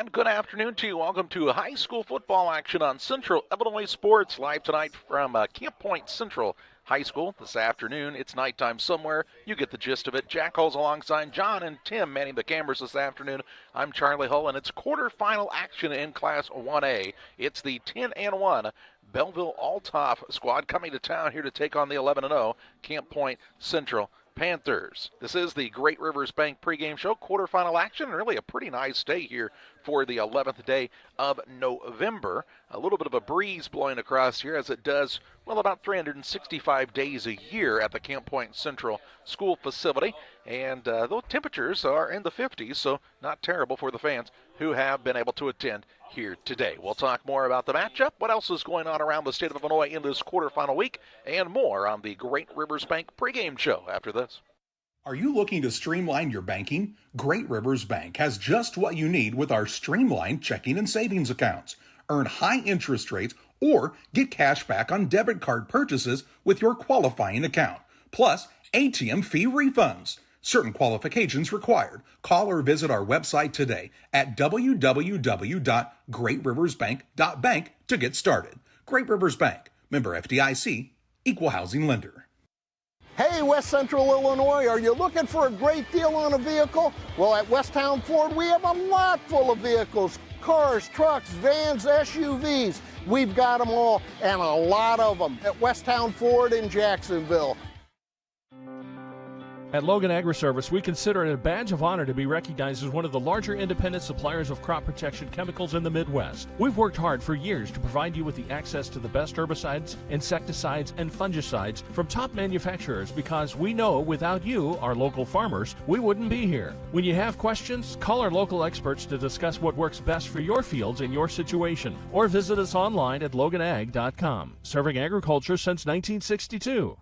And good afternoon to you. Welcome to high school football action on Central Illinois Sports, live tonight from Camp Point Central High School this afternoon. It's nighttime somewhere. You get the gist of it. Jack Hull's alongside John and Tim manning the cameras this afternoon. I'm Charlie Hull, and it's quarterfinal action in Class 1A. It's the 10-1 Belleville Althoff squad coming to town here to take on the 11-0 Camp Point Central Panthers. This is the Great Rivers Bank pregame show, quarterfinal action, and really a pretty nice day here for the 11th day of November. A little bit of a breeze blowing across here, as it does, well, about 365 days a year at the Camp Point Central School facility. And those temperatures are in the 50s, so not terrible for the fans who have been able to attend here today. We'll talk more about the matchup, what else is going on around the state of Illinois in this quarterfinal week, and more on the Great Rivers Bank pregame show after this. Are you looking to streamline your banking? Great Rivers Bank has just what you need with our streamlined checking and savings accounts. Earn high interest rates or get cash back on debit card purchases with your qualifying account, plus ATM fee refunds. Certain qualifications required. Call or visit our website today at www.greatriversbank.bank to get started. Great Rivers Bank, member FDIC, equal housing lender. Hey, West Central Illinois, are you looking for a great deal on a vehicle? Well, at Westtown Ford, we have a lot full of vehicles. Cars, trucks, vans, SUVs. We've got them all, and a lot of them at Westtown Ford in Jacksonville. At Logan Agri-Service, we consider it a badge of honor to be recognized as one of the larger independent suppliers of crop protection chemicals in the Midwest. We've worked hard for years to provide you with the access to the best herbicides, insecticides, and fungicides from top manufacturers, because we know without you, our local farmers, we wouldn't be here. When you have questions, call our local experts to discuss what works best for your fields and your situation, or visit us online at loganag.com. Serving agriculture since 1962.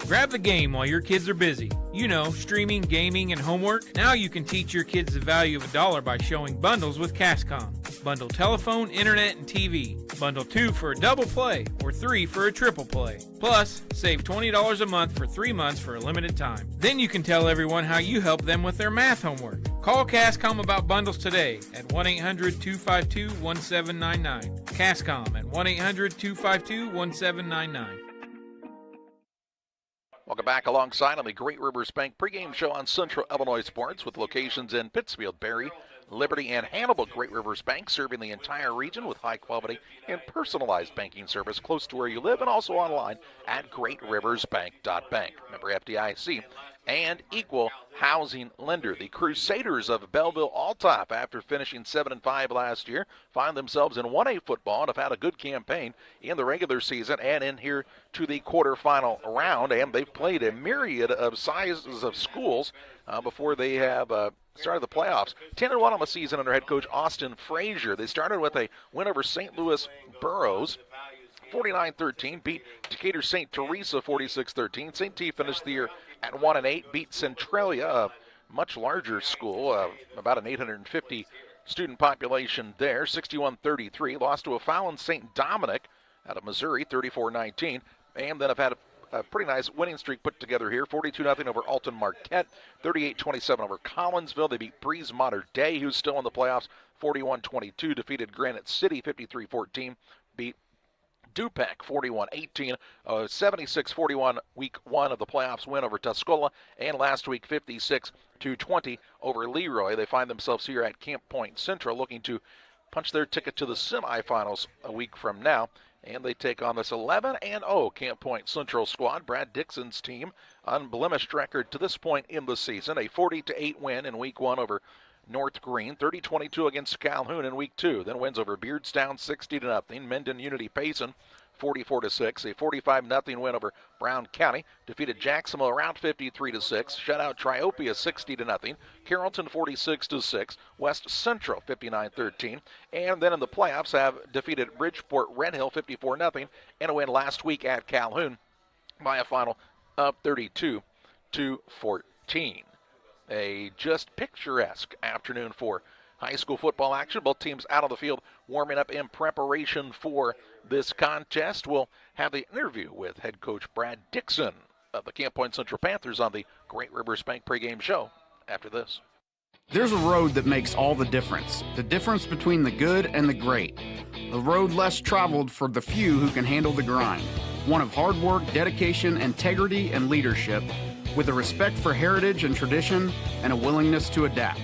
Grab the game while your kids are busy. You know, streaming, gaming, and homework. Now you can teach your kids the value of $1 by showing bundles with Cascom. Bundle telephone, internet, and TV. Bundle 2 for a double play or 3 for a triple play. Plus, save $20 a month for 3 months for a limited time. Then you can tell everyone how you help them with their math homework. Call Cascom about bundles today at 1-800-252-1799. Cascom at 1-800-252-1799. Welcome back alongside on the Great Rivers Bank pregame show on Central Illinois Sports, with locations in Pittsfield, Berry, Liberty, and Hannibal. Great Rivers Bank serving the entire region with high quality and personalized banking service close to where you live, and also online at greatriversbank.bank. Member FDIC and equal housing lender. The Crusaders of Belleville Althoff, after finishing 7-5 last year, find themselves in 1A football and have had a good campaign in the regular season and in here to the quarterfinal round. And they've played a myriad of sizes of schools before they have started the playoffs. 10-1 on the season under head coach Austin Frazier. They started with a win over St. Louis Burros, 49-13, beat Decatur St. Teresa 46-13. St. T finished the year at 1-8, beat Centralia, a much larger school, about an 850 student population there, 61-33. Lost to a Fallon St. Dominic out of Missouri, 34-19, and then have had a pretty nice winning streak put together here. 42-0 over Alton Marquette, 38-27 over Collinsville. They beat Breeze Mater Dei, who's still in the playoffs, 41-22. Defeated Granite City, 53-14. Beat Dupac 41-18, 76-41 week 1 of the playoffs win over Tuscola, and last week 56-20 over Leroy. They find themselves here at Camp Point Central looking to punch their ticket to the semifinals a week from now, and they take on this 11-0 Camp Point Central squad. Brad Dixon's team, unblemished record to this point in the season, a 40-8 win in week 1 over North Green, 30-22 against Calhoun in week 2. Then wins over Beardstown 60-0. Mendon Unity Payson 44-6. A 45-0 win over Brown County. Defeated Jacksonville around 53-6. Shutout Triopia 60-0. Carrollton 46-6. West Central 59-13. And then in the playoffs have defeated Bridgeport Red Hill 54-0, and a win last week at Calhoun by a final of 32-14. A just picturesque afternoon for high school football action. Both teams out on the field warming up in preparation for this contest. We'll have the interview with head coach Brad Dixon of the Camp Point Central Panthers on the Great Rivers Bank pregame show after this. There's a road that makes all the difference between the good and the great. A road less traveled for the few who can handle the grind. One of hard work, dedication, integrity, and leadership, with a respect for heritage and tradition and a willingness to adapt.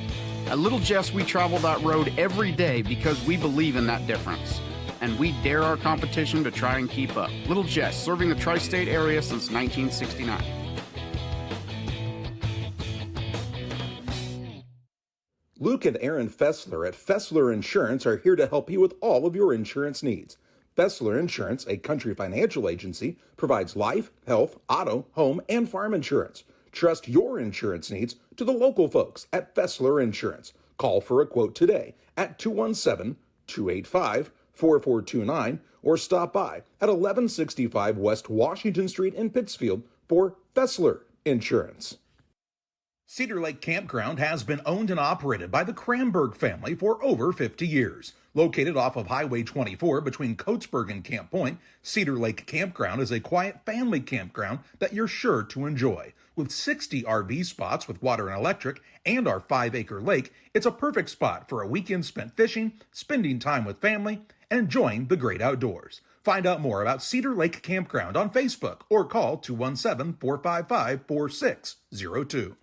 At Little Jess, we travel that road every day because we believe in that difference. And we dare our competition to try and keep up. Little Jess, serving the tri-state area since 1969. Luke and Aaron Fessler at Fessler Insurance are here to help you with all of your insurance needs. Fessler Insurance, a Country Financial agency, provides life, health, auto, home, and farm insurance. Trust your insurance needs to the local folks at Fessler Insurance. Call for a quote today at 217-285-4429 or stop by at 1165 West Washington Street in Pittsfield for Fessler Insurance. Cedar Lake Campground has been owned and operated by the Kramberg family for over 50 years. Located off of Highway 24 between Coatesburg and Camp Point, Cedar Lake Campground is a quiet family campground that you're sure to enjoy. With 60 RV spots with water and electric and our 5-acre lake, it's a perfect spot for a weekend spent fishing, spending time with family, and enjoying the great outdoors. Find out more about Cedar Lake Campground on Facebook or call 217-455-4602.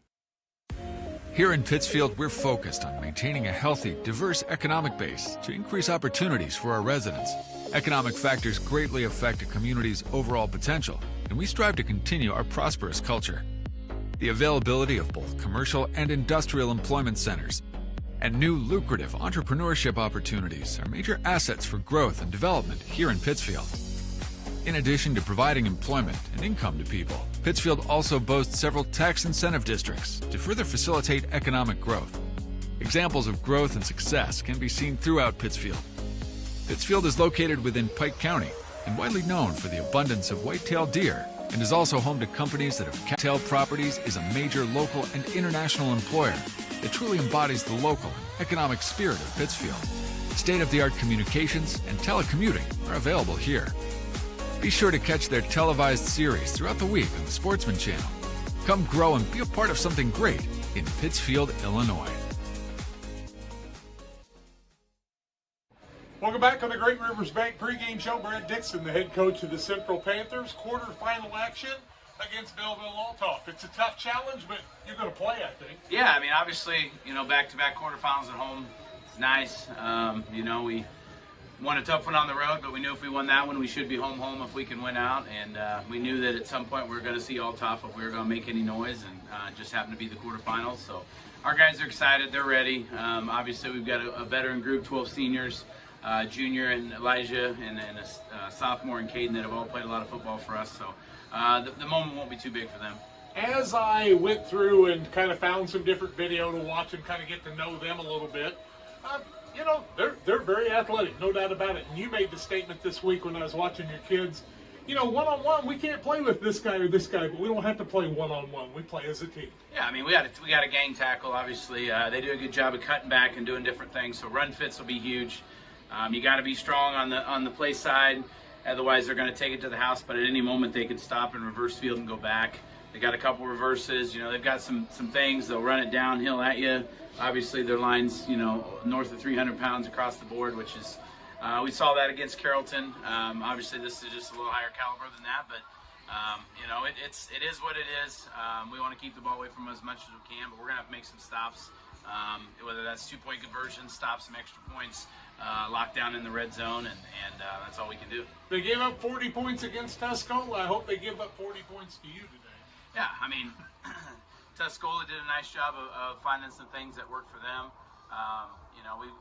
Here in Pittsfield, we're focused on maintaining a healthy, diverse economic base to increase opportunities for our residents. Economic factors greatly affect a community's overall potential, and we strive to continue our prosperous culture. The availability of both commercial and industrial employment centers and new lucrative entrepreneurship opportunities are major assets for growth and development here in Pittsfield. In addition to providing employment and income to people, Pittsfield also boasts several tax incentive districts to further facilitate economic growth. Examples of growth and success can be seen throughout Pittsfield. Pittsfield is located within Pike County and widely known for the abundance of white-tailed deer, and is also home to companies that have Cattail Properties is a major local and international employer that truly embodies the local and economic spirit of Pittsfield. State-of-the-art communications and telecommuting are available here. Be sure to catch their televised series throughout the week on the Sportsman Channel. Come grow and be a part of something great in Pittsfield, Illinois. Welcome back on the Great Rivers Bank pregame show. Brad Dixon, the head coach of the Central Panthers. Quarterfinal action against Belleville Althoff. It's a tough challenge, but you're going to play, I think. Yeah, I mean, obviously, back-to-back quarterfinals at home is nice. We won a tough one on the road, but we knew if we won that one, we should be home if we can win out. And we knew that at some point we were going to see Althoff if we were going to make any noise, and it just happened to be the quarterfinals. So our guys are excited. They're ready. Obviously, we've got a veteran group, 12 seniors, junior and Elijah, and then a sophomore and Caden that have all played a lot of football for us. So the moment won't be too big for them. As I went through and kind of found some different video to watch and kind of get to know them a little bit, they're very athletic, no doubt about it. And you made the statement this week when I was watching your kids, one-on-one, we can't play with this guy or this guy, but we don't have to play one-on-one. We play as a team. Yeah, I mean, we got a gang tackle, obviously. They do a good job of cutting back and doing different things, so run fits will be huge. You got to be strong on the play side, otherwise they're going to take it to the house, but at any moment they can stop and reverse field and go back. They got a couple reverses, they've got some things. They'll run it downhill at you. Obviously, their line's, north of 300 pounds across the board, which is, we saw that against Carrollton. Obviously, this is just a little higher caliber than that, but, it is what it is. We want to keep the ball away from them as much as we can, but we're going to have to make some stops, whether that's two-point conversions, stop some extra points, lock down in the red zone, and that's all we can do. They gave up 40 points against Tuscola. I hope they give up 40 points to you today. Yeah, I mean, Tuscola did a nice job of finding some things that work for them.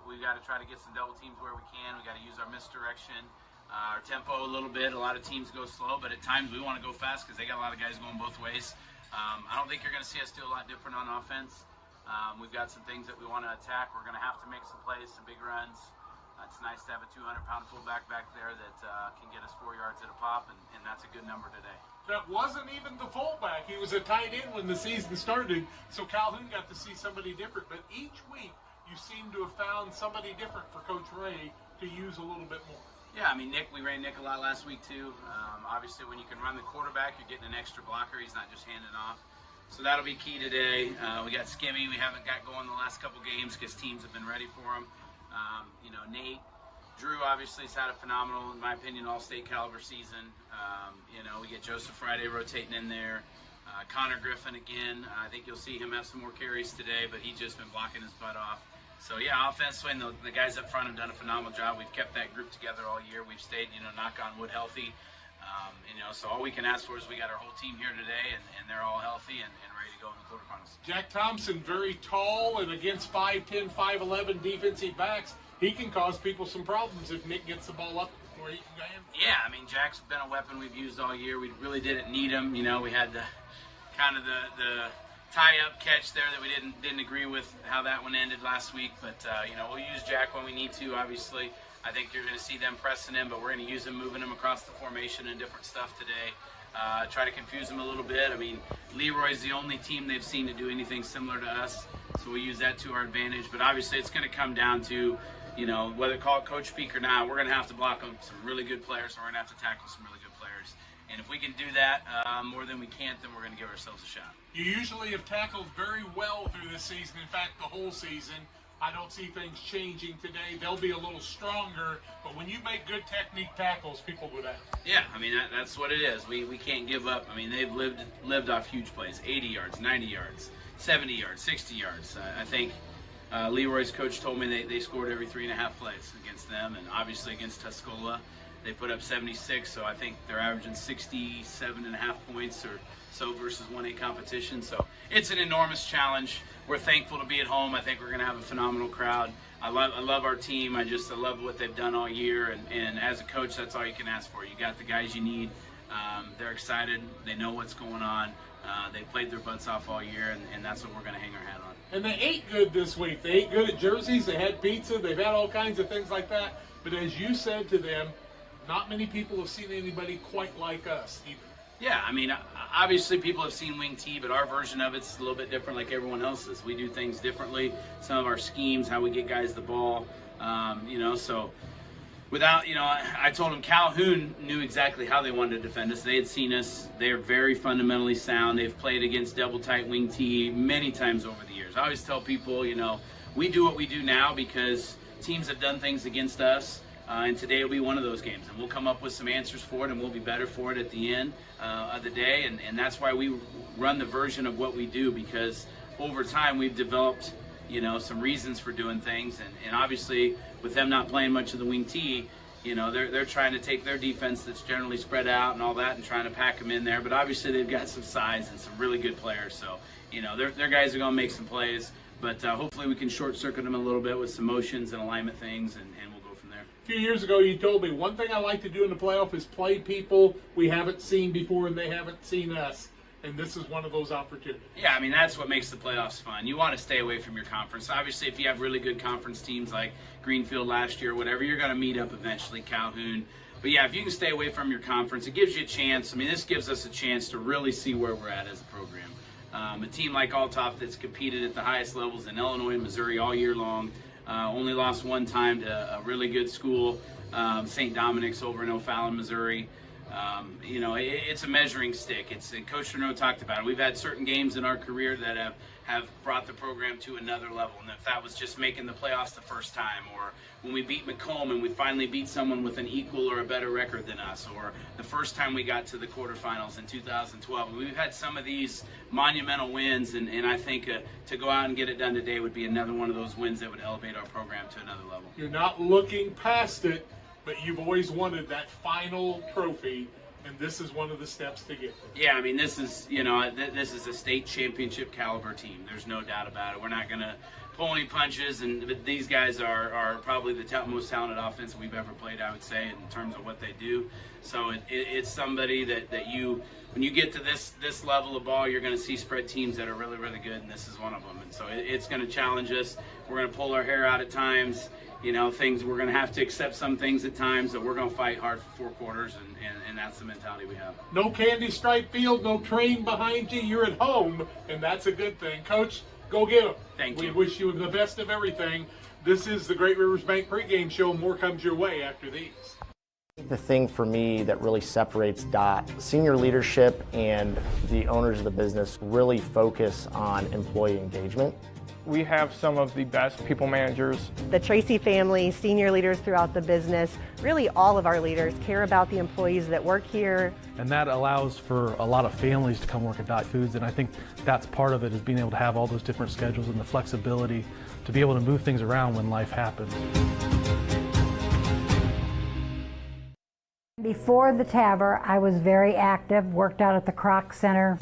We got to try to get some double teams where we can. We got to use our misdirection, our tempo a little bit. A lot of teams go slow, but at times we want to go fast because they got a lot of guys going both ways. I don't think you're going to see us do a lot different on offense. We've got some things that we want to attack. We're going to have to make some plays, some big runs. It's nice to have a 200-pound fullback back there that can get us 4 yards at a pop, and that's a good number today. That wasn't even the fullback. He was a tight end when the season started, so Calhoun got to see somebody different. But each week, you seem to have found somebody different for Coach Ray to use a little bit more. Yeah, I mean, we ran Nick a lot last week, too. Obviously, when you can run the quarterback, you're getting an extra blocker. He's not just handing off. So that'll be key today. We got Skimmy. We haven't got going the last couple games because teams have been ready for him. Nate, Drew obviously has had a phenomenal, in my opinion, all-state caliber season. We get Joseph Friday rotating in there. Connor Griffin again. I think you'll see him have some more carries today, but he's just been blocking his butt off. So yeah, offensively, and the guys up front have done a phenomenal job. We've kept that group together all year. We've stayed, knock on wood, healthy. So all we can ask for is we got our whole team here today, and they're all healthy and ready to go in the quarterfinals. Jack Thompson, very tall, and against 5'10", 5'11" defensive backs, he can cause people some problems if Nick gets the ball up where he can land. Yeah, Jack's been a weapon we've used all year. We really didn't need him. We had the kind of the tie-up catch there that we didn't agree with how that one ended last week. But, we'll use Jack when we need to, obviously. I think you're going to see them pressing him, but we're going to use him, moving him across the formation and different stuff today. Try to confuse him a little bit. Leroy's the only team they've seen to do anything similar to us, so we use that to our advantage. But obviously it's going to come down to, whether call it coach speak or not, we're going to have to block them some really good players, and we're going to have to tackle some really good players. And if we can do that more than we can't, then we're going to give ourselves a shot. You usually have tackled very well through this season. In fact, the whole season. I don't see things changing today. They'll be a little stronger, but when you make good technique tackles, people go down. Yeah, that's what it is. We can't give up. They've lived off huge plays, 80 yards, 90 yards, 70 yards, 60 yards. I think Leroy's coach told me they scored every 3.5 plays against them, and obviously against Tuscola, they put up 76, so I think they're averaging 67.5 points or so versus 1A competition. So it's an enormous challenge. We're thankful to be at home. I think we're going to have a phenomenal crowd. I love our team. I love what they've done all year. And as a coach, that's all you can ask for. You got the guys you need. They're excited. They know what's going on. They've played their butts off all year, and that's what we're going to hang our hat on. And they ate good this week. They ate good at jerseys. They had pizza. They've had all kinds of things like that. But as you said to them, not many people have seen anybody quite like us either. Yeah, obviously people have seen wing T, but our version of it's a little bit different like everyone else's. We do things differently. Some of our schemes, how we get guys the ball, so without, I told them Calhoun knew exactly how they wanted to defend us. They had seen us. They're very fundamentally sound. They've played against double tight wing T many times over the years. I always tell people, we do what we do now because teams have done things against us. And today will be one of those games, and we'll come up with some answers for it, and we'll be better for it at the end of the day, and that's why we run the version of what we do, because over time we've developed, some reasons for doing things, and obviously with them not playing much of the wing T, they're trying to take their defense that's generally spread out and all that and trying to pack them in there, but obviously they've got some size and some really good players, so, their guys are going to make some plays, but hopefully we can short-circuit them a little bit with some motions and alignment things, and we'll go from there. A few years ago, you told me one thing I like to do in the playoff is play people we haven't seen before and they haven't seen us. And this is one of those opportunities. Yeah, that's what makes the playoffs fun. You want to stay away from your conference. Obviously, if you have really good conference teams like Greenfield last year or whatever, you're going to meet up eventually, Calhoun. But yeah, if you can stay away from your conference, it gives you a chance. This gives us a chance to really see where we're at as a program. A team like Althoff that's competed at the highest levels in Illinois and Missouri all year long. Only lost one time to a really good school, St. Dominic's over in O'Fallon, Missouri. It's a measuring stick. And Coach Renaud talked about it. We've had certain games in our career that have brought the program to another level. And if that was just making the playoffs the first time, or when we beat Macomb and we finally beat someone with an equal or a better record than us, or the first time we got to the quarterfinals in 2012. We've had some of these monumental wins, and I think to go out and get it done today would be another one of those wins that would elevate our program to another level. You're not looking past it, but you've always wanted that final trophy, and this is one of the steps to get there. Yeah, this is, this is a state championship caliber team. There's no doubt about it. We're not going to pull any punches, but these guys are probably the most talented offense we've ever played, I would say, in terms of what they do. So it's somebody that you, when you get to this level of ball, you're going to see spread teams that are really, really good, and this is one of them. And so it's going to challenge us. We're going to pull our hair out at times. Things we're going to have to accept some things at times, that we're going to fight hard for 4 quarters, and that's the mentality we have. No candy stripe field, no train behind you. You're at home, and that's a good thing. Coach, go get them. Thank you. We wish you the best of everything. This is the Great Rivers Bank pregame show. More comes your way after these. The thing for me that really separates DOT, senior leadership and the owners of the business really focus on employee engagement. We have some of the best people managers. The Tracy family, senior leaders throughout the business, really all of our leaders care about the employees that work here. And that allows for a lot of families to come work at Dot Foods, and I think that's part of it, is being able to have all those different schedules and the flexibility to be able to move things around when life happens. Before the TAVR, I was very active, worked out at the Croc Center.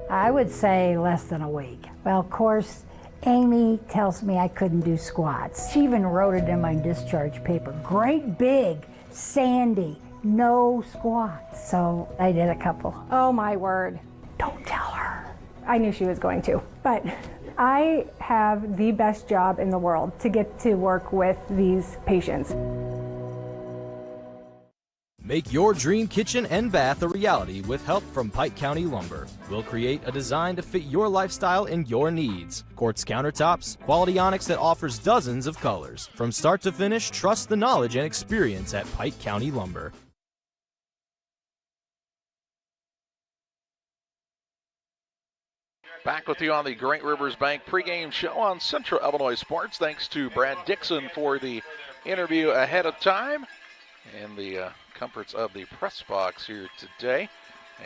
I would say less than a week. Well, of course, Amy tells me I couldn't do squats. She even wrote it in my discharge paper. Great big, Sandy, no squats. So I did a couple. Oh my word. Don't tell her. I knew she was going to, but I have the best job in the world to get to work with these patients. Make your dream kitchen and bath a reality with help from Pike County Lumber. We'll create a design to fit your lifestyle and your needs. Quartz countertops, quality onyx that offers dozens of colors. From start to finish, trust the knowledge and experience at Pike County Lumber. Back with you on the Great Rivers Bank pregame show on Central Illinois Sports. Thanks to Brad Dixon for the interview ahead of time and the comforts of the press box here today.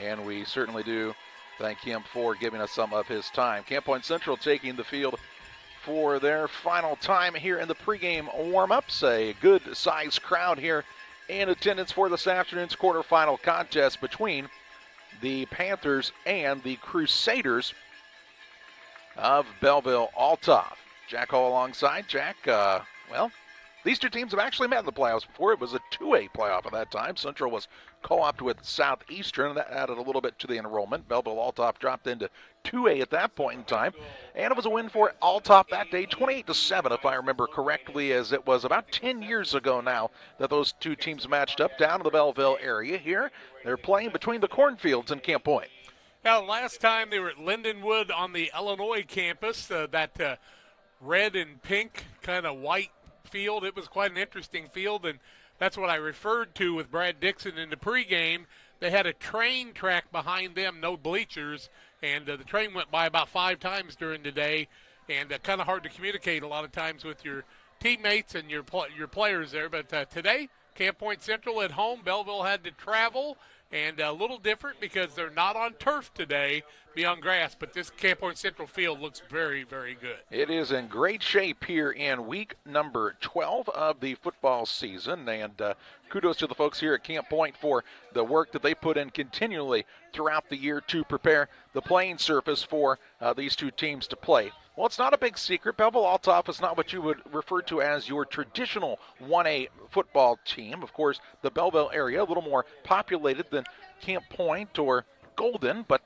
And we certainly do thank him for giving us some of his time. Camp Point Central taking the field for their final time here in the pregame warm-ups. A good-sized crowd here in attendance for this afternoon's quarterfinal contest between the Panthers and the Crusaders of Belleville Althoff. Jack Hall alongside. Jack, these two teams have actually met in the playoffs before. It was a 2A playoff at that time. Central was co-opted with Southeastern, and that added a little bit to the enrollment. Belleville Althoff dropped into 2A at that point in time, and it was a win for Althoff that day, 28-7, if I remember correctly, as it was about 10 years ago now that those two teams matched up down in the Belleville area here. They're playing between the cornfields in Camp Point. Now, last time they were at Lindenwood on the Illinois campus, that red and pink kind of white field. It was quite an interesting field, and that's what I referred to with Brad Dixon in the pregame. They had a train track behind them, no bleachers, and the train went by about 5 times during the day, and kind of hard to communicate a lot of times with your teammates and your players there. But today, Camp Point Central at home. Belleville had to travel, and a little different because they're not on turf today, be on grass, but this Camp Point Central field looks very, very good. It is in great shape here in week number 12 of the football season, and kudos to the folks here at Camp Point for the work that they put in continually throughout the year to prepare the playing surface for these two teams to play. Well, it's not a big secret. Belleville Althoff is not what you would refer to as your traditional 1A football team. Of course, the Belleville area, a little more populated than Camp Point or Golden, but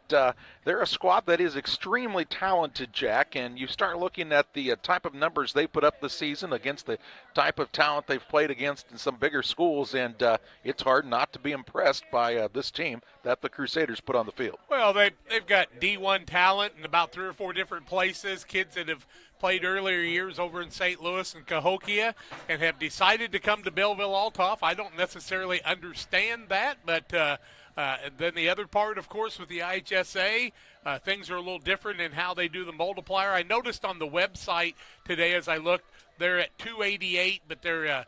they're a squad that is extremely talented, Jack, and you start looking at the type of numbers they put up this season against the type of talent they've played against in some bigger schools, and it's hard not to be impressed by this team that the Crusaders put on the field. Well, they've got D1 talent in about 3 or 4 different places, kids that have played earlier years over in St. Louis and Cahokia and have decided to come to Belleville Althoff. I don't necessarily understand that, but and then the other part, of course, with the IHSA, things are a little different in how they do the multiplier. I noticed on the website today as I looked, they're at 288, but they're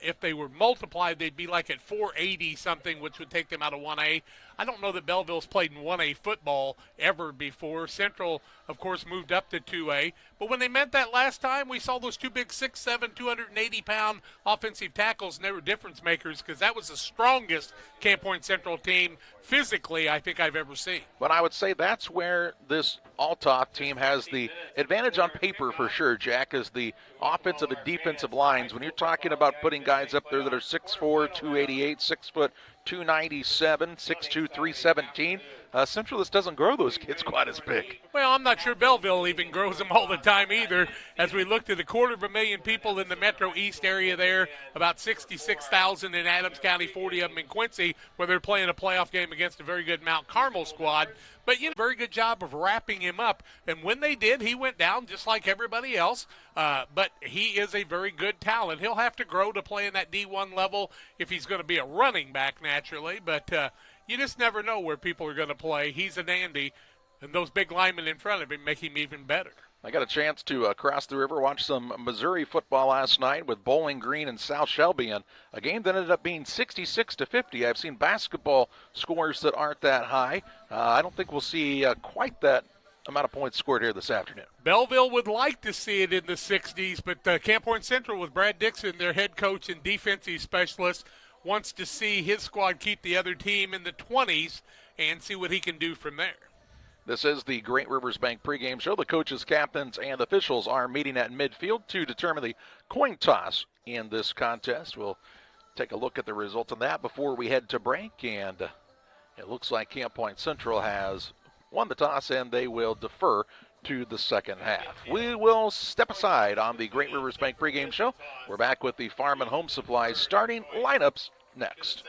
if they were multiplied, they'd be like at 480 something, which would take them out of 1A. I don't know that Belleville's played in 1A football ever before. Central, of course, moved up to 2A. But when they meant that last time, we saw those two big 6'7", 280-pound offensive tackles, and they were difference makers because that was the strongest Camp Point Central team physically I think I've ever seen. But I would say that's where this Althoff team has the advantage on paper for sure, Jack, is the offensive and defensive lines. When you're talking about putting guys up there that are 6'4", 288, 6 foot, 297, 6'2", 317, Central just doesn't grow those kids quite as big. Well, I'm not sure Belleville even grows them all the time either. As we looked at 250,000 people in the Metro East area there, about 66,000 in Adams County, 40 of them in Quincy, where they're playing a playoff game against a very good Mount Carmel squad. But, very good job of wrapping him up. And when they did, he went down just like everybody else. But he is a very good talent. He'll have to grow to play in that D1 level if he's going to be a running back naturally. But you just never know where people are going to play. He's a dandy, and those big linemen in front of him make him even better. I got a chance to cross the river, watch some Missouri football last night with Bowling Green and South Shelby, and a game that ended up being 66-50. I've seen basketball scores that aren't that high. I don't think we'll see quite that amount of points scored here this afternoon. Belleville would like to see it in the 60s, but Camp Point Central with Brad Dixon, their head coach and defensive specialist, wants to see his squad keep the other team in the 20s and see what he can do from there. This is the Great Rivers Bank pregame show. The coaches, captains, and officials are meeting at midfield to determine the coin toss in this contest. We'll take a look at the results of that before we head to break, and it looks like Camp Point Central has won the toss, and they will defer to the second half. We will step aside on the Great Rivers Bank pregame show. We're back with the Farm and Home Supply starting lineups next.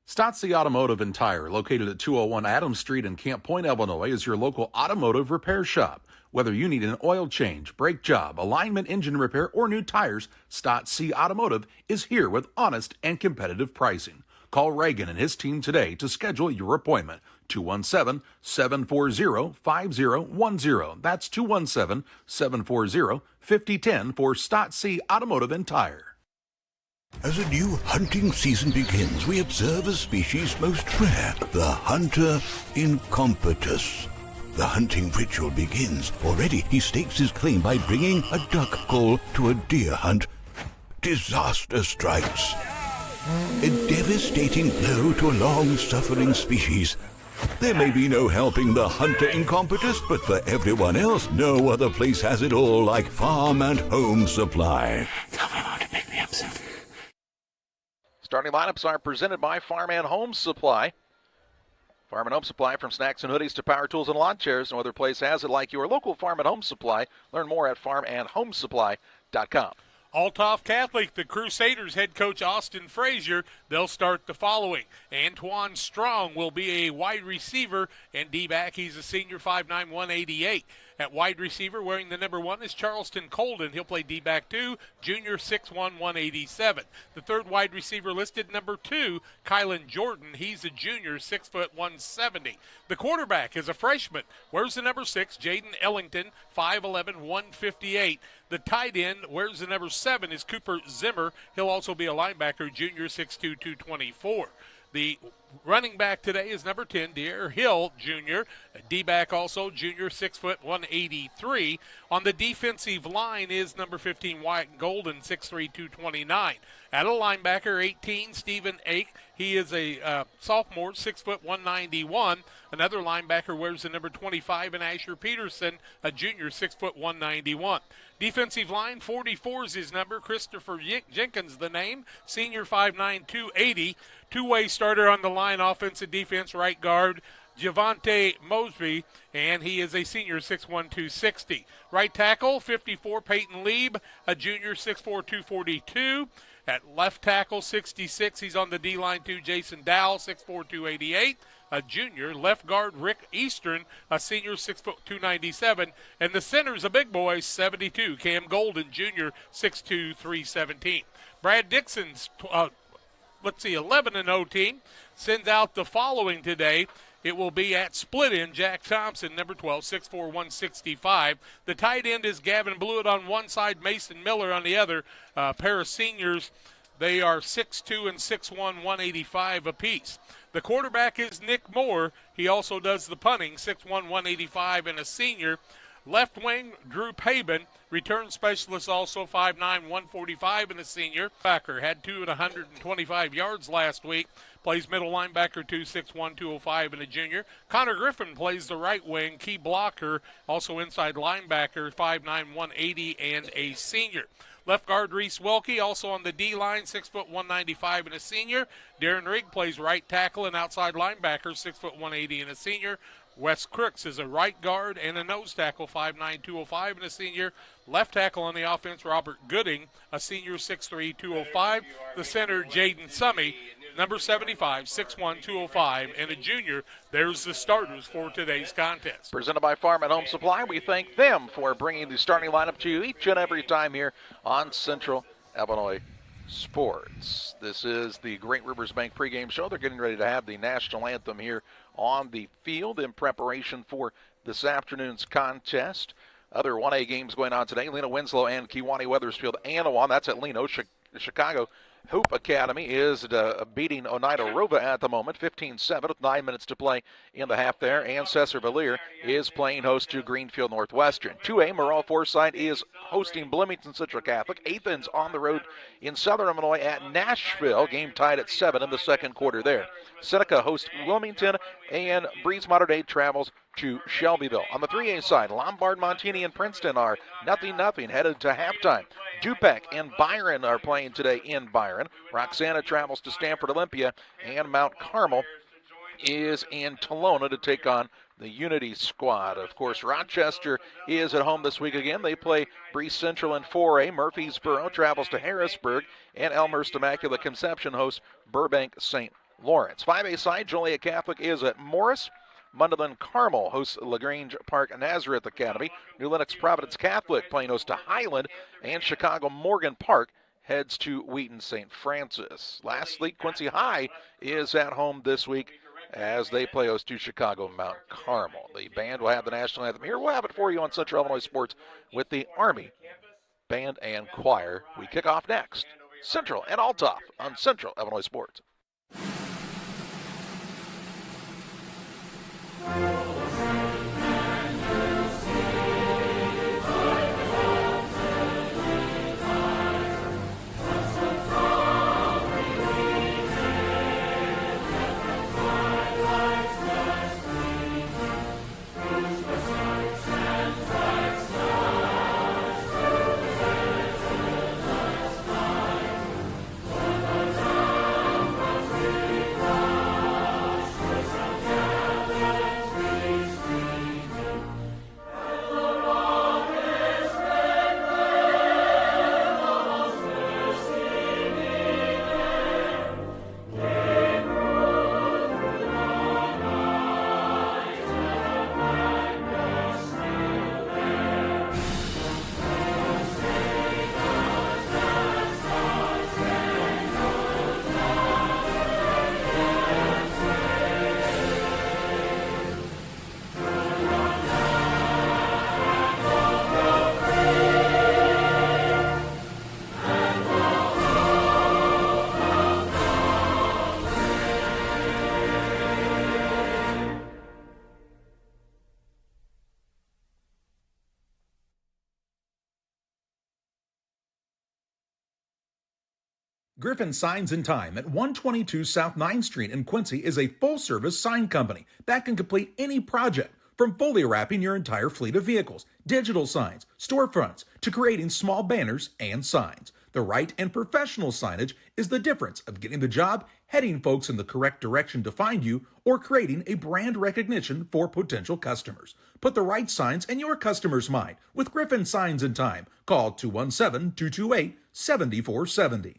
Stotzi Automotive and Tire, located at 201 Adams Street in Camp Point, Illinois, is your local automotive repair shop. Whether you need an oil change, brake job, alignment, engine repair, or new tires, Stotzi Automotive is here with honest and competitive pricing. Call Reagan and his team today to schedule your appointment. 217-740-5010. That's 217-740-5010 for Stotzi Automotive and Tire. As a new hunting season begins, we observe a species most rare, the hunter incompetus. The hunting ritual begins. Already he stakes his claim by bringing a duck call to a deer hunt. Disaster strikes. A devastating blow to a long-suffering species. There may be no helping the hunter incompetus, but for everyone else, no other place has it all like Farm and Home Supply. Tell my mom to pick me up soon. Starting lineups are presented by Farm and Home Supply. Farm and Home Supply, from snacks and hoodies to power tools and lawn chairs. No other place has it like your local Farm and Home Supply. Learn more at farmandhomesupply.com. Althoff Catholic, the Crusaders head coach Austin Frazier, they'll start the following. Antoine Strong will be a wide receiver and D-back. He's a senior, 5'9", 188. At wide receiver, wearing the number 1 is Charleston Colden. He'll play D-back 2, junior, 6'1", 187. The third wide receiver listed, number 2, Kylan Jordan. He's a junior, 6', 170. The quarterback is a freshman. Wears the number 6, Jaden Ellington, 5'11", 158. The tight end, wears the number 7, is Cooper Zimmer. He'll also be a linebacker, junior, 6'2", 224. The running back today is number 10, Deere Hill Jr. D-back also, junior, 6', 183. On the defensive line is number 15, Wyatt Golden, 6'3", 229. At a linebacker, 18, Stephen Ake. He is a sophomore, 6', 191. Another linebacker wears the number 25, and Asher Peterson, a junior, 6', 191. Defensive line, 44 is his number. Christopher Jenkins, the name, senior, 5'9", 280. Two-way starter on the line, offensive defense, right guard, Javante Mosby, and he is a senior, 6'1", 260. Right tackle, 54, Peyton Lieb, a junior, 6'4", 242. At left tackle, 66, he's on the D-line too, Jason Dowell, 6'4", 288. A junior. Left guard, Rick Eastern, a senior, 6', 297. And the center's a big boy, 72, Cam Golden, junior, 6'2", 317. Brad Dixon's 11-0 team sends out the following today. It will be at split end, Jack Thompson, number 12, 6'4", 165. The tight end is Gavin Blewett on one side, Mason Miller on the other. Pair of seniors, they are 6'2" and 6'1", 185 apiece. The quarterback is Nick Moore. He also does the punting, 6'1", 185, and a senior. Left wing, Drew Paben. Return specialist also 5'9", 145, and a senior. Backer had 125 yards last week. Plays middle linebacker, 261, 205, and a junior. Connor Griffin plays the right wing, key blocker, also inside linebacker, 5'9", 180, and a senior. Left guard Reese Wilkie, also on the D-line, 6', 195, and a senior. Darren Rigg plays right tackle and outside linebacker, 6', 180, and a senior. Wes Crooks is a right guard and a nose tackle, 5'9", 205, and a senior. Left tackle on the offense, Robert Gooding, a senior, 6'3", 205. The center, Jaden Summey, number 75, 6'1", 205, and a junior. There's the starters for today's contest. Presented by Farm and Home Supply. We thank them for bringing the starting lineup to you each and every time here on Central Illinois Sports. This is the Great Rivers Bank pregame show. They're getting ready to have the national anthem here on the field in preparation for this afternoon's contest. Other 1A games going on today. Lena Winslow and Kewanee Wethersfield Anawan. That's at Leno. Chicago Hoop Academy is beating Oneida Rova at the moment, 15-7 with 9 minutes to play in the half there. And Cesar Valier is playing host to Greenfield Northwestern. 2A, Morale Forsyth is hosting Bloomington Central Catholic. Athens on the road in Southern Illinois at Nashville. Game tied at 7 in the second quarter there. Seneca hosts Wilmington, and Breeze Mater Dei travels to Shelbyville. On the 3A side, Lombard, Montini, and Princeton are 0-0 headed to halftime. Dupec and Byron are playing today in Byron. Roxana travels to Stanford Olympia, and Mount Carmel is in Tolona to take on the Unity squad. Of course, Rochester is at home this week again. They play Breeze Central in 4A. Murfreesboro travels to Harrisburg, and Elmhurst Immaculate Conception hosts Burbank St. Lawrence. 5A side, Joliet Catholic is at Morris. Mundelein Carmel hosts LaGrange Park Nazareth Academy. New Lenox Providence Catholic playing host to Highland, and Chicago Morgan Park heads to Wheaton St. Francis. Lastly, Quincy High is at home this week as they play host to Chicago Mount Carmel. The band will have the national anthem here. We'll have it for you on Central Illinois Sports with the Army Band and Choir. We kick off next. Central and Althoff on Central Illinois Sports. Griffin Signs and Time at 122 South 9th Street in Quincy is a full-service sign company that can complete any project, from fully wrapping your entire fleet of vehicles, digital signs, storefronts, to creating small banners and signs. The right and professional signage is the difference of getting the job, heading folks in the correct direction to find you, or creating a brand recognition for potential customers. Put the right signs in your customer's mind with Griffin Signs and Time. Call 217-228-7470.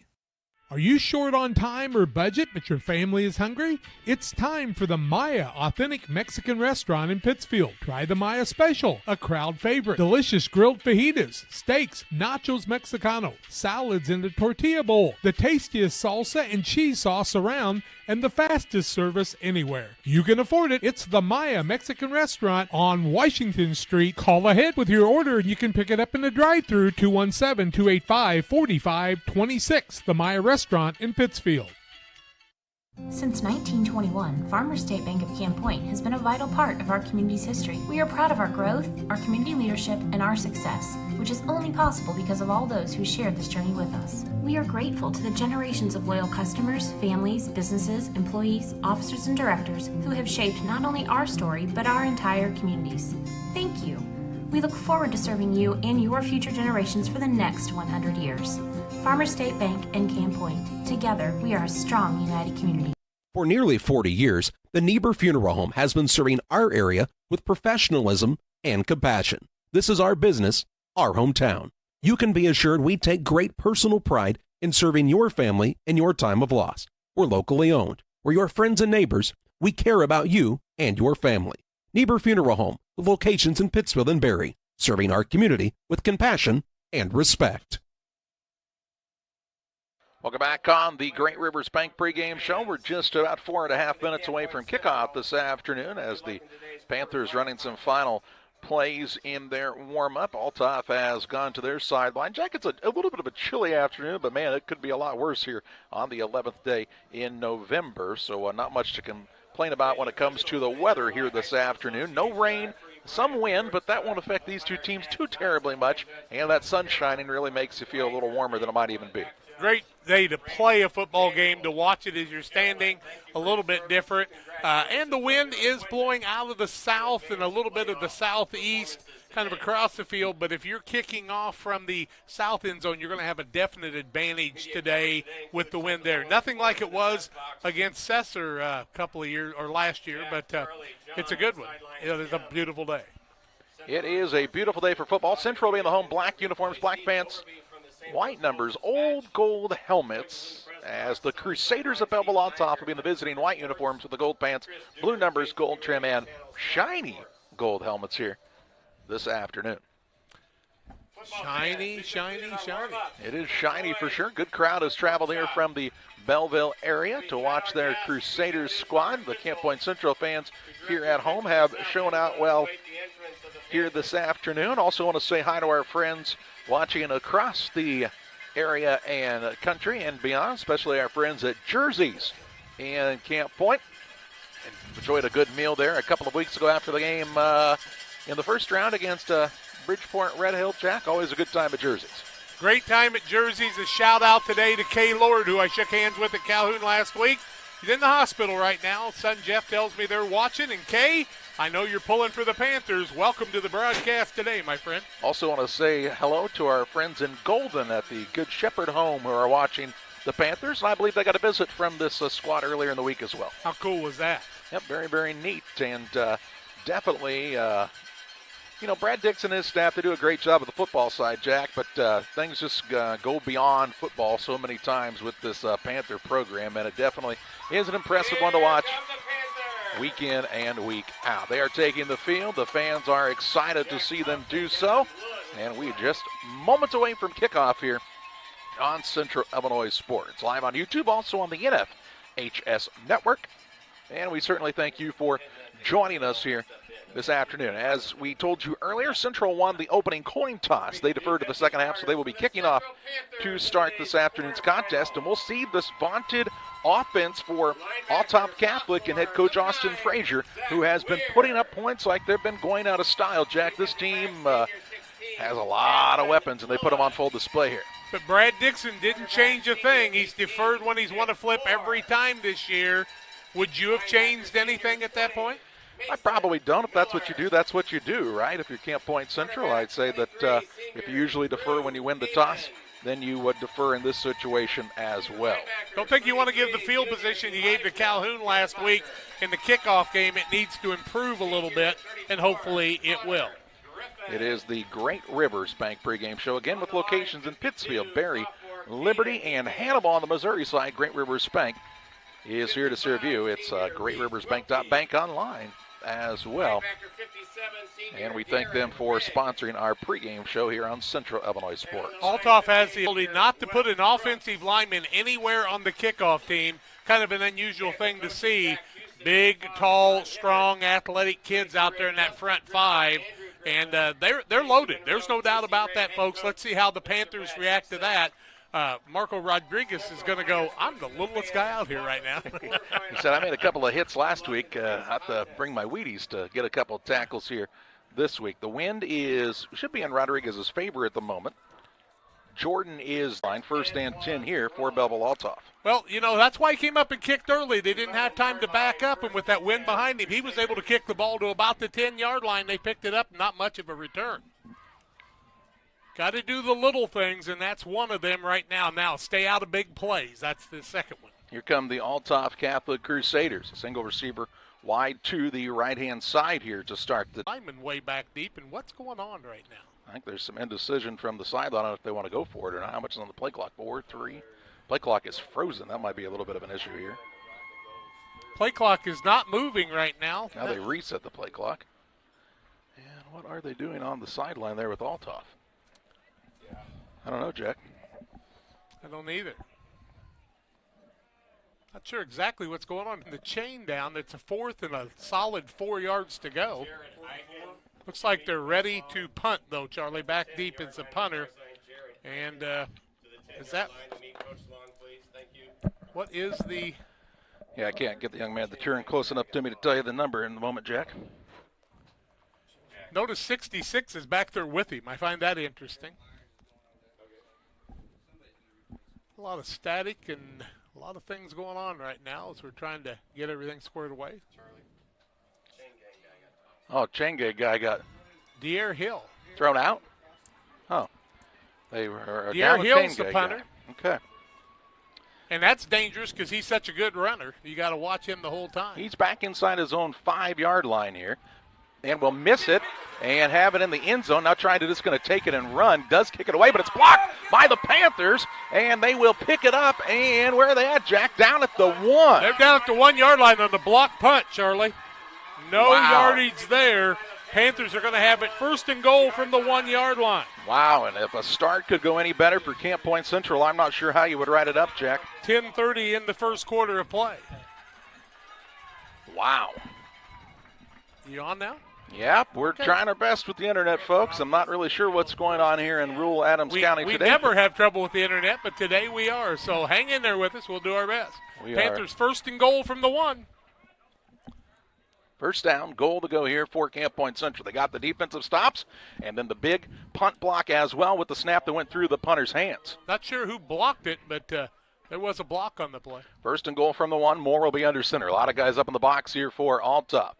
Are you short on time or budget, but your family is hungry? It's time for the Maya Authentic Mexican Restaurant in Pittsfield. Try the Maya Special, a crowd favorite. Delicious grilled fajitas, steaks, nachos Mexicano, salads in a tortilla bowl, the tastiest salsa and cheese sauce around, and the fastest service anywhere. You can afford it. It's the Maya Mexican Restaurant on Washington Street. Call ahead with your order and you can pick it up in the drive-thru, 217-285-4526. The Maya Restaurant in Pittsfield. Since 1921, Farmers State Bank of Camp Point has been a vital part of our community's history. We are proud of our growth, our community leadership, and our success, which is only possible because of all those who shared this journey with us. We are grateful to the generations of loyal customers, families, businesses, employees, officers, and directors who have shaped not only our story, but our entire communities. Thank you. We look forward to serving you and your future generations for the next 100 years. Farmers State Bank and Camp Point. Together, we are a strong, united community. For nearly 40 years, the Niebuhr Funeral Home has been serving our area with professionalism and compassion. This is our business, our hometown. You can be assured we take great personal pride in serving your family in your time of loss. We're locally owned. We're your friends and neighbors. We care about you and your family. Niebuhr Funeral Home, with locations in Pittsfield and Barry, serving our community with compassion and respect. Welcome back on the Great Rivers Bank pregame show. We're just about 4.5 minutes away from kickoff this afternoon as the Panthers running some final plays in their warm-up. Althoff has gone to their sideline. Jack, it's a little bit of a chilly afternoon, but man, it could be a lot worse here on the 11th day in November, so not much to complain about when it comes to the weather here this afternoon. No rain, some wind, but that won't affect these two teams too terribly much, and that sun shining really makes you feel a little warmer than it might even be. Great day to play a football game, to watch it as you're standing, a little bit different. And the wind is blowing out of the south and a little bit of the southeast, kind of across the field. But if you're kicking off from the south end zone, you're going to have a definite advantage today with the wind there. Nothing like it was against Cesar a couple of years or last year, but it's a good one. It is a beautiful day. It is a beautiful day for football. Central will be in the home, black uniforms, black pants, white numbers, old gold helmets, as the Crusaders of Belleville Althoff will be in the visiting white uniforms with the gold pants, blue numbers, gold trim, and shiny gold helmets here this afternoon. Shiny, shiny, shiny. It is shiny for sure. Good crowd has traveled here from the Belleville area to watch their Crusaders squad. The Camp Point Central fans here at home have shown out well here this afternoon. Also want to say hi to our friends watching across the area and country and beyond, especially our friends at Jersey's in Camp Point. Enjoyed a good meal there a couple of weeks ago after the game in the first round against Bridgeport Red Hill. Jack, always a good time at Jersey's. Great time at Jersey's. A shout out today to Kay Lord, who I shook hands with at Calhoun last week. He's in the hospital right now. Son Jeff tells me they're watching. And Kay, I know you're pulling for the Panthers. Welcome to the broadcast today, my friend. Also want to say hello to our friends in Golden at the Good Shepherd home who are watching the Panthers. And I believe they got a visit from this squad earlier in the week as well. How cool was that? Yep, very, very neat. And definitely, Brad Dixon and his staff, they do a great job of the football side, Jack, but things just go beyond football so many times with this Panther program, and it definitely is an impressive one to watch week in and week out. They are taking the field. The fans are excited to see them do so, and we are just moments away from kickoff here on Central Illinois Sports. Live on YouTube, also on the NFHS Network, and we certainly thank you for joining us here this afternoon. As we told you earlier, Central won the opening coin toss. They deferred to the second half, so they will be kicking off to start this afternoon's contest, and we'll see this vaunted offense for Althoff Catholic and head coach Austin Frazier, who has been putting up points like they've been going out of style. Jack, this team has a lot of weapons, and they put them on full display here. But Brad Dixon didn't change a thing. He's deferred when he's won a flip every time this year. Would you have changed anything at that point? I probably don't. If that's what you do, that's what you do, right? If you're Camp Point Central, I'd say that if you usually defer when you win the toss, then you would defer in this situation as well. Don't think you want to give the field position you gave to Calhoun last week in the kickoff game. It needs to improve a little bit, and hopefully it will. It is the Great Rivers Bank pregame show, again with locations in Pittsfield, Barry, Liberty, and Hannibal on the Missouri side. Great Rivers Bank is here to serve you. It's greatriversbank.bank online as well. And we thank them for sponsoring our pregame show here on Central Illinois Sports. Althoff has the ability not to put an offensive lineman anywhere on the kickoff team. Kind of an unusual thing to see. Big, tall, strong, athletic kids out there in that front five. And they're loaded. There's no doubt about that, folks. Let's see how the Panthers react to that. Marco Rodriguez is going to go, I'm the littlest guy out here right now. He said, I made a couple of hits last week. I have to bring my Wheaties to get a couple of tackles here this week. The wind should be in Rodriguez's favor at the moment. Jordan is line 1st and 10 here for Belleville Althoff. Well, that's why he came up and kicked early. They didn't have time to back up, and with that wind behind him, he was able to kick the ball to about the 10-yard line. They picked it up, not much of a return. Got to do the little things, and that's one of them right now. Now, stay out of big plays. That's the second one. Here come the Althoff Catholic Crusaders. A single receiver wide to the right-hand side here to start the lineman way back deep, and what's going on right now? I think there's some indecision from the sideline on if they want to go for it or not. How much is on the play clock? 4, 3. Play clock is frozen. That might be a little bit of an issue here. Play clock is not moving right now. Now they reset the play clock. And what are they doing on the sideline there with Althoff? I don't know, Jack. I don't either. Not sure exactly what's going on. The chain down, it's a 4th and a solid 4 yards to go. Looks like they're ready to punt, though, Charlie. Back deep is the punter. And is that what is the... Yeah, I can't get the young man to turn close enough to me to tell you the number in the moment, Jack. Notice 66 is back there with him. I find that interesting. A lot of static and a lot of things going on right now as we're trying to get everything squared away. Oh, Chenge guy got De'Air Hill thrown out. Oh, they were De'Air down with Hill's the Chenge punter. Guy. Okay, and that's dangerous because he's such a good runner. You got to watch him the whole time. he's back inside his own 5-yard line here, and will miss it and have it in the end zone. Now trying to just going to take it and run. Does kick it away, but it's blocked by the Panthers, and they will pick it up. And where are they at, Jack? Down at the 1. They're down at the 1-yard line on the block punt, Charlie. No yardage there. Panthers are going to have it 1st and goal from the 1-yard line. Wow, and if a start could go any better for Camp Point Central, I'm not sure how you would write it up, Jack. 10:30 in the first quarter of play. Wow. You on now? Yep, we're trying our best with the internet, folks. I'm not really sure what's going on here in rural Adams County today. We never have trouble with the internet, but today we are. So hang in there with us. We'll do our best. Panthers 1st and goal from the 1. First down, goal to go here for Camp Point Central. They got the defensive stops, and then the big punt block as well with the snap that went through the punter's hands. Not sure who blocked it, but there was a block on the play. 1st and goal from the 1. Moore will be under center. A lot of guys up in the box here for Althoff.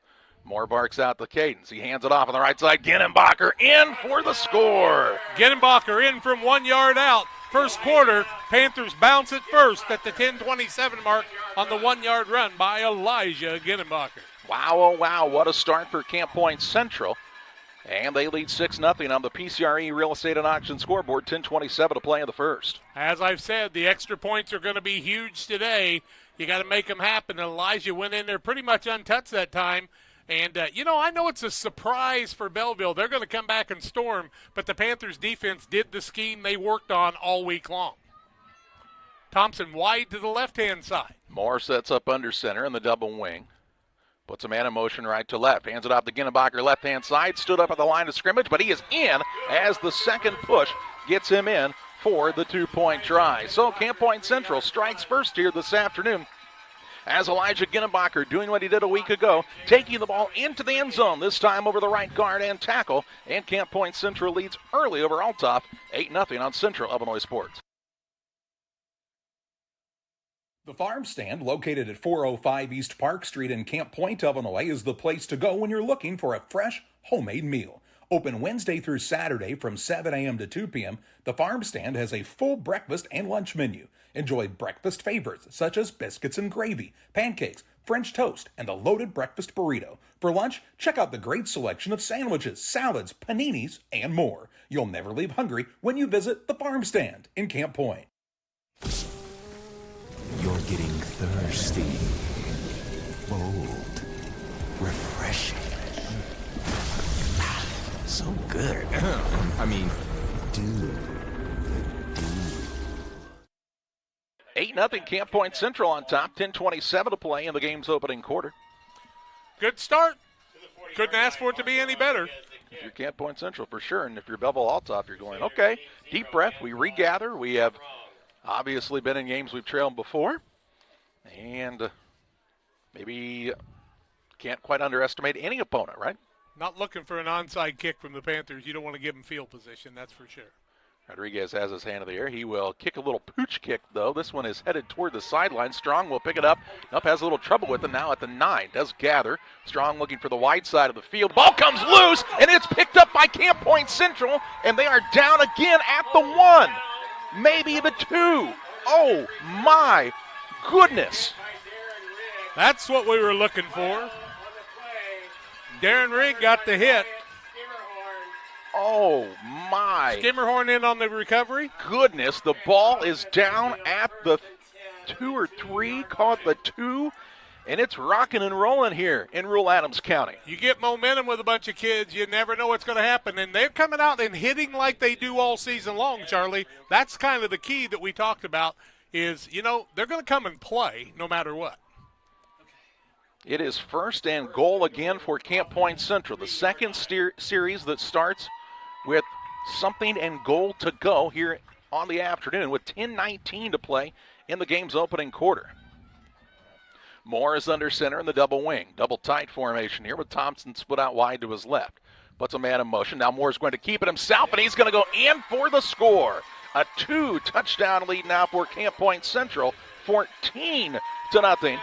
Moore barks out the cadence. He hands it off on the right side. Genenbacher in for the score. Genenbacher in from 1 yard out. First quarter, Panthers bounce it first at the 10:27 mark on the 1-yard run by Elijah Genenbacher. Wow, oh wow, what a start for Camp Point Central. And they lead 6-0 on the PCRE Real Estate and Auction scoreboard, 10:27 to play in the first. As I've said, the extra points are going to be huge today. You got to make them happen. Elijah went in there pretty much untouched that time. And, I know it's a surprise for Belleville. They're going to come back and storm, but the Panthers defense did the scheme they worked on all week long. Thompson wide to the left-hand side. Moore sets up under center in the double wing. Puts a man in motion right to left. Hands it off to Genenbacher, left-hand side. Stood up at the line of scrimmage, but he is in as the second push gets him in for the 2-point try. So Camp Point Central strikes first here this afternoon, as Elijah Genenbacher doing what he did a week ago, taking the ball into the end zone, this time over the right guard and tackle. And Camp Point Central leads early over Althoff, 8-0 on Central Illinois Sports. The Farm Stand, located at 405 East Park Street in Camp Point, Illinois, is the place to go when you're looking for a fresh, homemade meal. Open Wednesday through Saturday from 7 a.m. to 2 p.m., the Farm Stand has a full breakfast and lunch menu. Enjoy breakfast favorites such as biscuits and gravy, pancakes, French toast, and the loaded breakfast burrito. For lunch, check out the great selection of sandwiches, salads, paninis, and more. You'll never leave hungry when you visit the Farm Stand in Camp Point. You're getting thirsty. Bold. Refreshing. So good. I mean, dude. 8-0 Camp Point Central on top, 10:27 to play in the game's opening quarter. Good start. Couldn't ask for it to be any better. If you're Camp Point Central, for sure, and if you're Belleville Althoff, you're going, okay, deep breath, we regather, we have Obviously been in games we've trailed before. And maybe can't quite underestimate any opponent, right? Not looking for an onside kick from the Panthers. You don't want to give them field position, that's for sure. Rodriguez has his hand in the air. He will kick a little pooch kick, though. This one is headed toward the sideline. Strong will pick it up. Has a little trouble with it now at the 9. Does gather. Strong looking for the wide side of the field. Ball comes loose, and it's picked up by Camp Point Central, and they are down again at the 1. Maybe the 2. Oh, my goodness. That's what we were looking for. Darren Rigg got the hit. Oh, my. Skimmerhorn in on the recovery. Goodness, the ball is down at the 2 or 3, caught the 2, and it's rocking and rolling here in rural Adams County. You get momentum with a bunch of kids, you never know what's going to happen, and they're coming out and hitting like they do all season long, Charlie. That's kind of the key that we talked about is, they're going to come and play no matter what. It is 1st and goal again for Camp Point Central, the second series that starts with something and goal to go here on the afternoon with 10:19 to play in the game's opening quarter. Moore is under center in the double wing. Double tight formation here with Thompson split out wide to his left. Puts a man in motion. Now Moore's going to keep it himself, and he's going to go in for the score. A 2-touchdown lead now for Camp Point Central, 14-0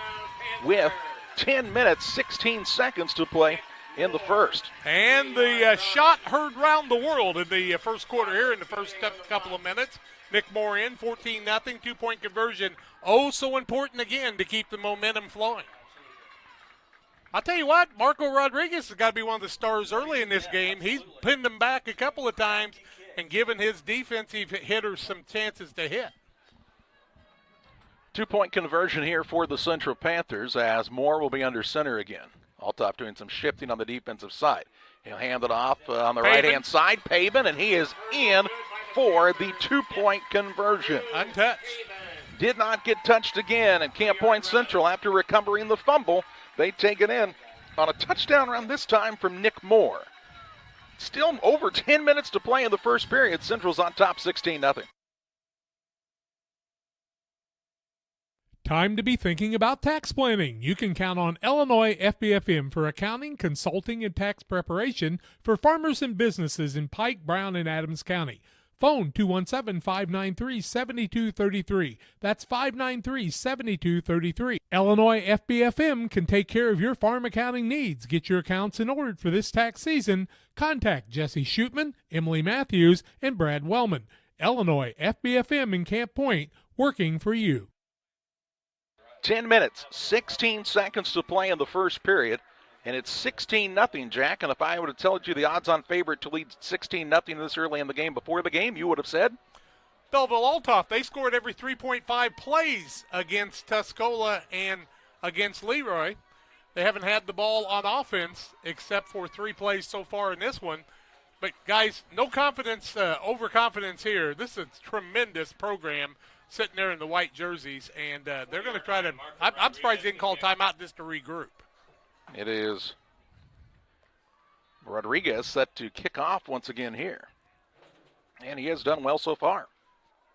with 10 minutes, 16 seconds to play in the first. And the shot heard round the world in the first quarter here in the first couple of minutes. Nick Moore in, 14-0, 2-point conversion. Oh, so important again to keep the momentum flowing. I'll tell you what, Marco Rodriguez has got to be one of the stars early in this game. He's pinned them back a couple of times and given his defensive hitters some chances to hit. 2-point conversion here for the Central Panthers as Moore will be under center again. Althoff doing some shifting on the defensive side. He'll hand it off on the right-hand side. Pavin, and he is in for the 2-point conversion. Untouched. Did not get touched again, and Camp Point Central, after recovering the fumble, they take it in on a touchdown run this time from Nick Moore. Still over 10 minutes to play in the first period. Central's on top 16-0. Time to be thinking about tax planning. You can count on Illinois FBFM for accounting, consulting, and tax preparation for farmers and businesses in Pike, Brown, and Adams County. Phone 217-593-7233. That's 593-7233. Illinois FBFM can take care of your farm accounting needs. Get your accounts in order for this tax season. Contact Jesse Shootman, Emily Matthews, and Brad Wellman. Illinois FBFM in Camp Point, working for you. 10 minutes, 16 seconds to play in the first period, and it's 16-0, Jack. And if I would have told you the odds-on favorite to lead 16-0 this early in the game before the game, you would have said? Belleville Althoff, they scored every 3.5 plays against Tuscola and against Leroy. They haven't had the ball on offense except for 3 plays so far in this one. But, guys, no confidence, overconfidence here. This is a tremendous program sitting there in the white jerseys, and they're going to try to – I'm surprised they didn't call timeout just to regroup. It is Rodriguez set to kick off once again here. And he has done well so far.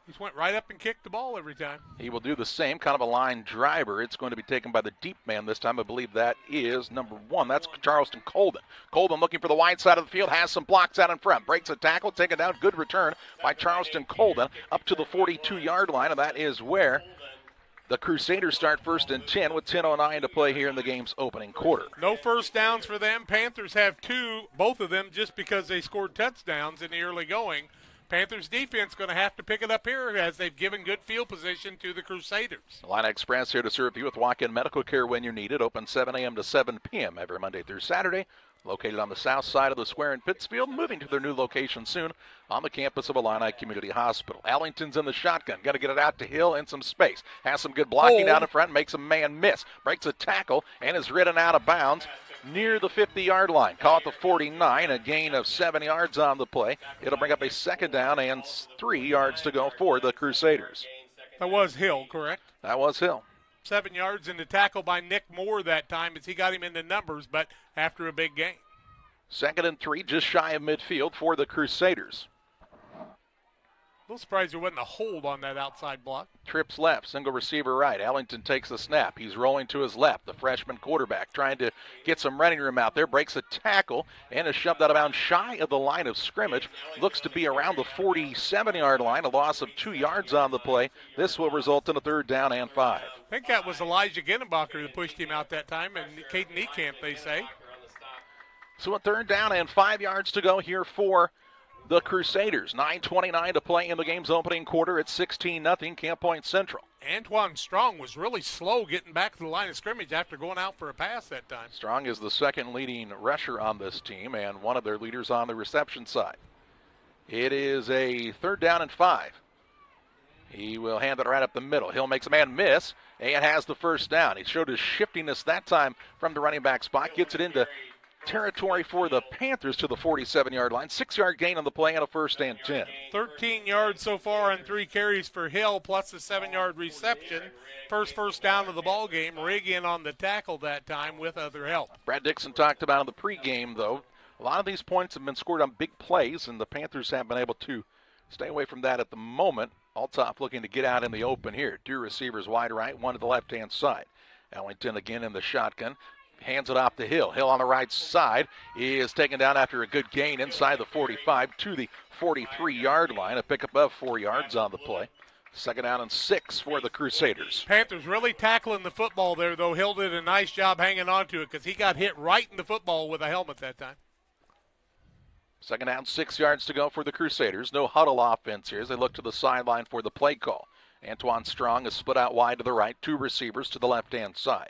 He's went right up and kicked the ball every time. He will do the same, kind of a line driver. It's going to be taken by the deep man this time. I believe that is number 1. That's Charleston Colden. Colden looking for the wide side of the field, has some blocks out in front. Breaks a tackle, taken down. Good return by Charleston Colden up to the 42-yard line, and that is where the Crusaders start 1st and 10 with 10:09 to play here in the game's opening quarter. No first downs for them. Panthers have 2, both of them just because they scored touchdowns in the early going. Panthers defense going to have to pick it up here as they've given good field position to the Crusaders. Illini Express here to serve you with walk-in medical care when you need it. Open 7 a.m. to 7 p.m. every Monday through Saturday. Located on the south side of the square in Pittsfield, moving to their new location soon on the campus of Illini Community Hospital. Allington's in the shotgun. Got to get it out to Hill in some space. Has some good blocking out in front, makes a man miss. Breaks a tackle and is ridden out of bounds near the 50-yard line. Caught the 49, a gain of 7 yards on the play. It'll bring up a 2nd down and 3 yards to go for the Crusaders. That was Hill, correct? That was Hill. 7 yards in the tackle by Nick Moore that time as he got him into numbers, but after a big gain. 2nd and 3, just shy of midfield for the Crusaders. little surprised there wasn't a hold on that outside block. Trips left, single receiver right. Ellington takes the snap. He's rolling to his left. The freshman quarterback trying to get some running room out there. Breaks a tackle and is shoved out of bounds shy of the line of scrimmage. Looks to be around the 47-yard line. A loss of 2 yards on the play. This will result in a 3rd down and 5. I think that was Elijah Ginnenbacher that pushed him out that time, and Caden Niekamp, they say. So a 3rd down and 5 yards to go here for the Crusaders. 9:29 to play in the game's opening quarter. It's 16-0 Camp Point Central. Antoine Strong was really slow getting back to the line of scrimmage after going out for a pass that time. Strong is the 2nd leading rusher on this team and one of their leaders on the reception side. It is a 3rd down and 5. He will hand it right up the middle. Hill makes a man miss and has the 1st down. He showed his shiftiness that time from the running back spot. Gets it into territory for the Panthers to the 47-yard line. 6-yard gain on the play and a 1st and 10. 13 yards so far on 3 carries for Hill, plus a 7-yard reception. First down of the ball game. Rig in on the tackle that time with other help. Brad Dixon talked about in the pregame, though, a lot of these points have been scored on big plays, and the Panthers have been able to stay away from that at the moment. Althoff looking to get out in the open here. 2 receivers wide right, 1 to the left-hand side. Ellington again in the shotgun. Hands it off to Hill. Hill on the right side is taken down after a good gain inside the 45 to the 43-yard line. A pickup of 4 yards on the play. 2nd down and 6 for the Crusaders. Panthers really tackling the football there, though. Hill did a nice job hanging on to it because he got hit right in the football with a helmet that time. 2nd down, 6 yards to go for the Crusaders. No huddle offense here as they look to the sideline for the play call. Antoine Strong is split out wide to the right. 2 receivers to the left-hand side.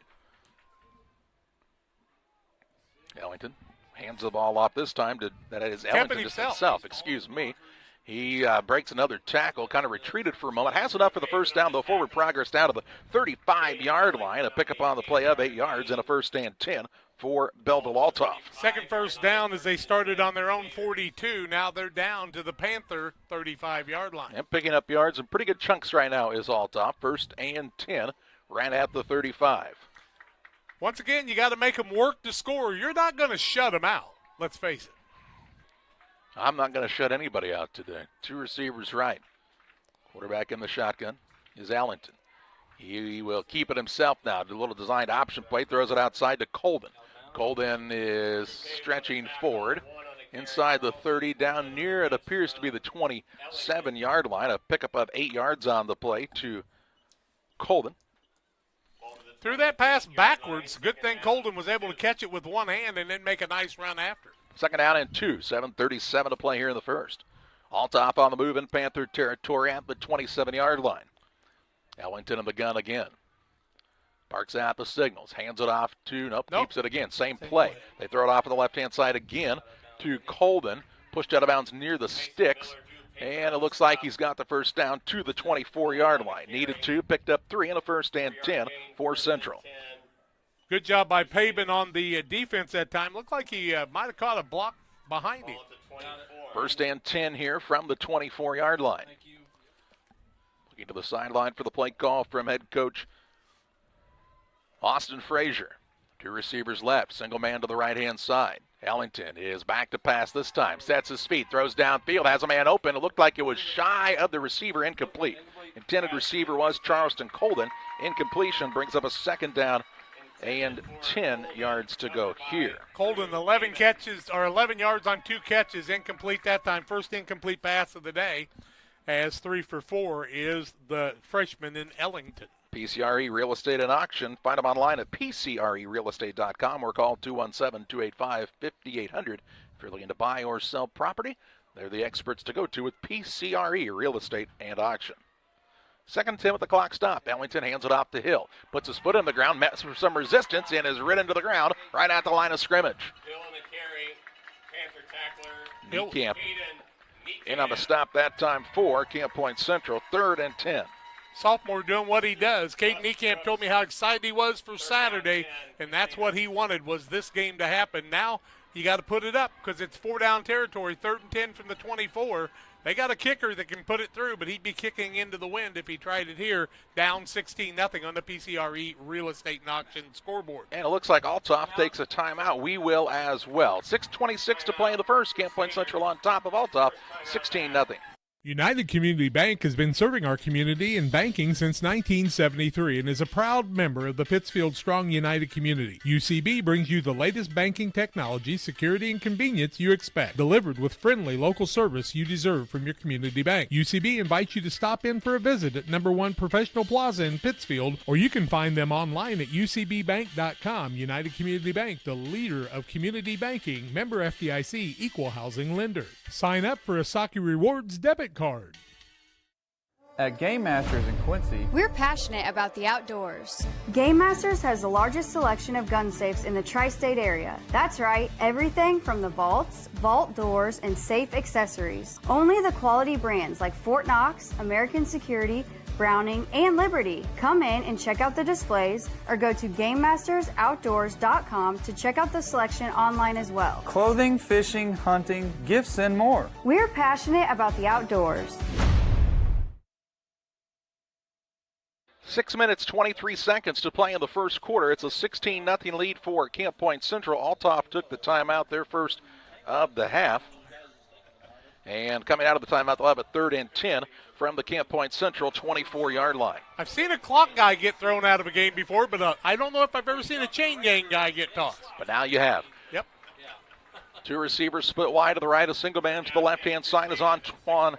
Ellington hands the ball off this time to, that is Ellington himself, excuse me. He breaks another tackle, kind of retreated for a moment. Has enough for the 1st down, though. Forward progress down to the 35-yard line. A pickup on the play of 8 yards and a 1st and 10 for Belleville Althoff. 2nd 1st down as they started on their own 42. Now they're down to the Panther 35-yard line. And picking up yards in pretty good chunks right now is Althoff. 1st and 10, ran at the 35. Once again, you got to make them work to score. You're not going to shut them out, let's face it. I'm not going to shut anybody out today. 2 receivers right. Quarterback in the shotgun is Ellington. He will keep it himself now. Do a little designed option play. Throws it outside to Colden. Colden is stretching forward inside the 30, down near it appears to be the 27-yard line. A pickup of 8 yards on the play to Colden. Threw that pass backwards. Good thing Colden was able to catch it with one hand and then make a nice run after. 2nd down and 2. 7:37 to play here in the 1st. Althoff on the move in Panther territory at the 27-yard line. Ellington in the gun again. Barks out the signals. Hands it off to, keeps it again. Same play. They throw it off on the left-hand side again to Colden. Pushed out of bounds near the sticks. And it looks like he's got the 1st down to the 24-yard line. Needed 2, picked up 3, and a 1st and 10 for Central. Good job by Pabin on the defense that time. Looked like he might have caught a block behind him. 1st and 10 here from the 24-yard line. Looking to the sideline for the play call from head coach Austin Frazier. 2 receivers left, single man to the right-hand side. Ellington is back to pass this time. Sets his feet, throws downfield, has a man open. It looked like it was shy of the receiver, incomplete. Intended receiver was Charleston Colden. Incompletion brings up a 2nd down and 10 yards to go here. Colden, 11 yards on 2 catches, incomplete that time. First incomplete pass of the day, as 3 for 4 is the freshman in Ellington. PCRE Real Estate and Auction. Find them online at PCRERealestate.com or call 217-285-5800. If you're looking to buy or sell property, they're the experts to go to with PCRE Real Estate and Auction. 2nd 10 with the clock stopped. Ellington hands it off to Hill. Puts his foot in the ground, met for some resistance, and is ridden to the ground right at the line of scrimmage. Hill on the carry. Panther tackler. Camp in on the stop that time for Camp Point Central. 3rd and 10. Sophomore doing what he does. Caden Niekamp told me how excited he was for Saturday, and that's what he wanted, was this game to happen. Now you got to put it up because it's 4-down territory, 3rd and 10 from the 24. They got a kicker that can put it through, but he'd be kicking into the wind if he tried it here, down 16-0 on the PCRE Real Estate and Auction scoreboard. And it looks like Althoff takes a timeout. We will as well. 6:26 to play in the 1st. Camp Point Central on top of Althoff, 16-0. United Community Bank has been serving our community in banking since 1973 and is a proud member of the Pittsfield Strong United community. UCB brings you the latest banking technology, security, and convenience you expect, delivered with friendly local service you deserve from your community bank. UCB invites you to stop in for a visit at number 1 Professional Plaza in Pittsfield, or you can find them online at ucbbank.com. United Community Bank, the leader of community banking, member FDIC, equal housing lender. Sign up for a Saki Rewards debit card. At Game Masters in Quincy, we're passionate about the outdoors. Game Masters has the largest selection of gun safes in the tri-state area. That's right, everything from the vaults, vault doors, and safe accessories. Only the quality brands like Fort Knox, American Security, Browning, and Liberty. Come in and check out the displays or go to GameMastersOutdoors.com to check out the selection online as well. Clothing, fishing, hunting, gifts, and more. We're passionate about the outdoors. 6 minutes, 23 seconds to play in the first quarter. It's a 16-0 lead for Camp Point Central. Althoff took the timeout, their first of the half. And coming out of the timeout, they'll have a 3rd and 10 from the Camp Point Central 24-yard line. I've seen a clock guy get thrown out of a game before, but I don't know if I've ever seen a chain gang guy get tossed. But now you have. Yep. 2 receivers split wide to the right. A single man to the left-hand side is Antoine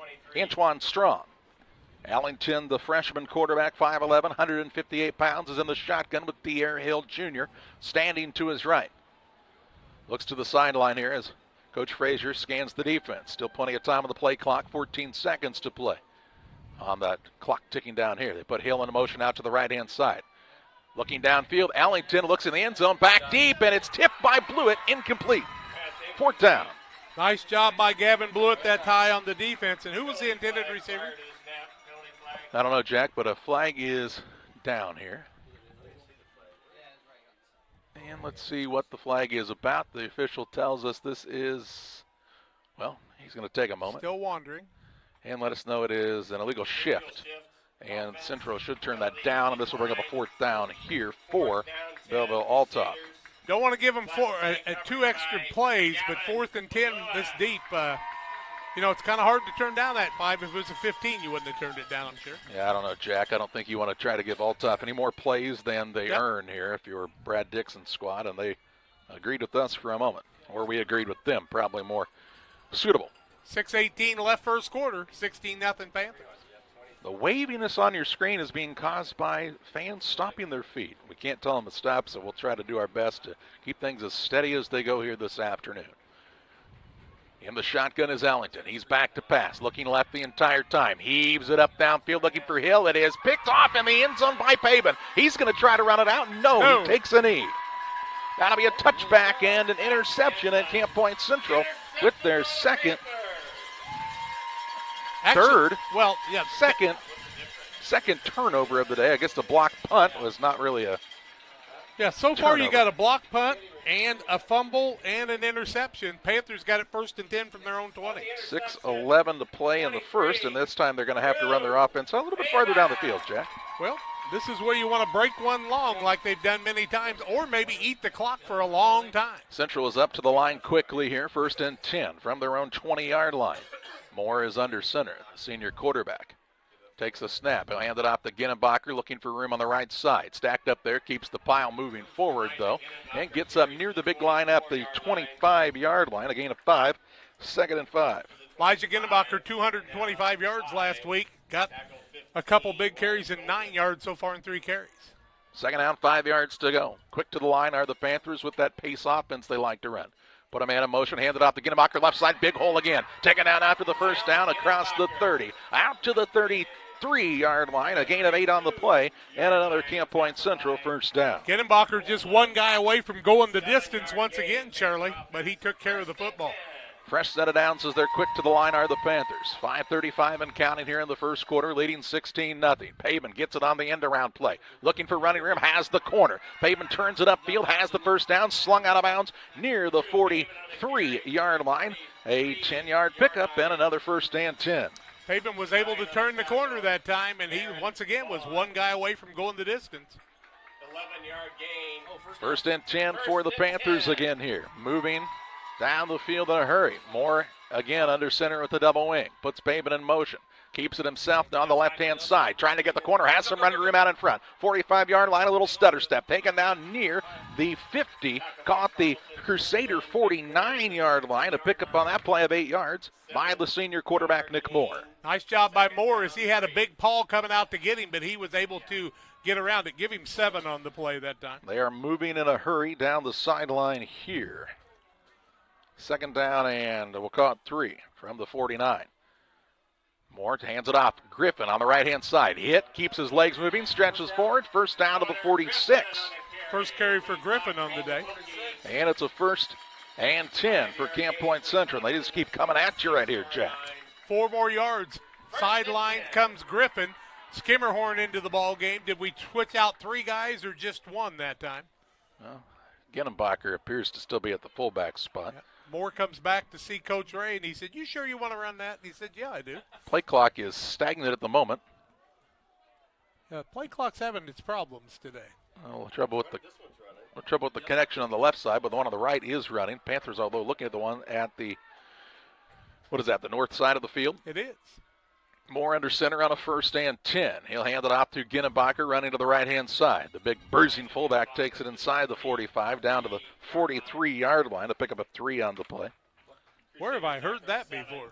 Strong. Allington, the freshman quarterback, 5'11", 158 pounds, is in the shotgun with Pierre Hill Jr. standing to his right. Looks to the sideline here as Coach Frazier scans the defense. Still plenty of time on the play clock, 14 seconds to play. On that clock ticking down here, they put Hill in motion out to the right-hand side. Looking downfield, Allington looks in the end zone, back deep, and it's tipped by Blewett, incomplete. 4th down. Nice job by Gavin Blewett that high on the defense. And who was the intended receiver? I don't know, Jack, but a flag is down here. And let's see what the flag is about. The official tells us this is, well, he's going to take a moment. Still wandering. And let us know it is an illegal shift. And Central should turn that down, and this will bring up a 4th down here for Belleville Althoff. Don't want to give them 2 extra plays, but 4th and 10 this deep. It's kind of hard to turn down that 5. If it was a 15, you wouldn't have turned it down, I'm sure. Yeah, I don't know, Jack. I don't think you want to try to give Althoff any more plays than they earn here if you're Brad Dixon's squad, and they agreed with us for a moment. Or we agreed with them, probably more suitable. 6:18 left first quarter, 16-0 Panthers. The waviness on your screen is being caused by fans stomping their feet. We can't tell them to stop, so we'll try to do our best to keep things as steady as they go here this afternoon. In the shotgun is Allington. He's back to pass, looking left the entire time. Heaves it up downfield, looking for Hill. It is picked off in the end zone by Pabin. He's going to try to run it out. No, he takes a knee. That'll be a touchback and an interception at Camp Point Central with their second turnover of the day. I guess the block punt was not really a so far turnover. You got a block punt and a fumble and an interception. Panthers got it 1st and 10 from their own 20. 6:11 to play in the first, and this time they're going to have to run their offense a little bit farther down the field, Jack. Well, this is where you want to break one long like they've done many times, or maybe eat the clock for a long time. Central is up to the line quickly here, 1st and 10 from their own 20-yard line. Moore is under center, the senior quarterback. Takes a snap. He'll hand it off to Ginnenbacher, looking for room on the right side. Stacked up there, keeps the pile moving forward, though, and gets up near the big line at the 25-yard line. A gain of 5, 2nd and 5. Elijah Ginnenbacher, 225 yards last week. Got a couple big carries and 9 yards so far in 3 carries. 2nd down, 5 yards to go. Quick to the line are the Panthers with that pace offense they like to run. Put a man in motion, handed off to Ginnenbacher, left side, big hole again. Taken out after the 1st down across the 30. Out to the 33-yard line, a gain of 8 on the play, and another Camp Point Central 1st down. Ginnenbacher just one guy away from going the distance once again, Charlie, but he took care of the football. Fresh set of downs as they're quick to the line are the Panthers. 5:35 and counting here in the first quarter, leading 16-0. Pavin gets it on the end-around play. Looking for running room, has the corner. Pavin turns it upfield, has the 1st down, slung out of bounds near the 43-yard line. A 10-yard pickup and another 1st and 10. Pavin was able to turn the corner that time, and he once again was one guy away from going the distance. 11-yard gain. 1st and 10 for the Panthers again here. Moving down the field in a hurry. Moore again under center with the double wing. Puts Pavin in motion. Keeps it himself on the left-hand side. Trying to get the corner. Has some running room out in front. 45-yard line, a little stutter step. Taken down near the 50. Caught the Crusader 49-yard line. A pickup on that play of 8 yards by the senior quarterback, Nick Moore. Nice job by Moore as he had a big Paul coming out to get him, but he was able to get around it. Give him 7 on the play that time. They are moving in a hurry down the sideline here. Second down, and we'll call it 3 from the 49. Moore hands it off. Griffin on the right-hand side. Hit, keeps his legs moving, stretches forward. First down to the 46. First carry for Griffin on the day. And it's a 1st and 10 for Camp Point Central. They just keep coming at you right here, Jack. 4 more yards. Sideline comes Griffin. Skimmerhorn into the ball game. Did we switch out 3 guys or just 1 that time? Well, Ginnenbacher appears to still be at the fullback spot. Yeah. Moore comes back to see Coach Ray, and he said, "You sure you want to run that?" And he said, "Yeah, I do." Play clock is stagnant at the moment. Play clock's having its problems today. Trouble with the connection on the left side, but the one on the right is running. Panthers, although looking at the one at the north side of the field. It is. Moore under center on a 1st and 10. He'll hand it off to Ginnenbacher running to the right-hand side. The big bruising fullback takes it inside the 45 down to the 43-yard line to pick up a 3 on the play. Where have I heard that before?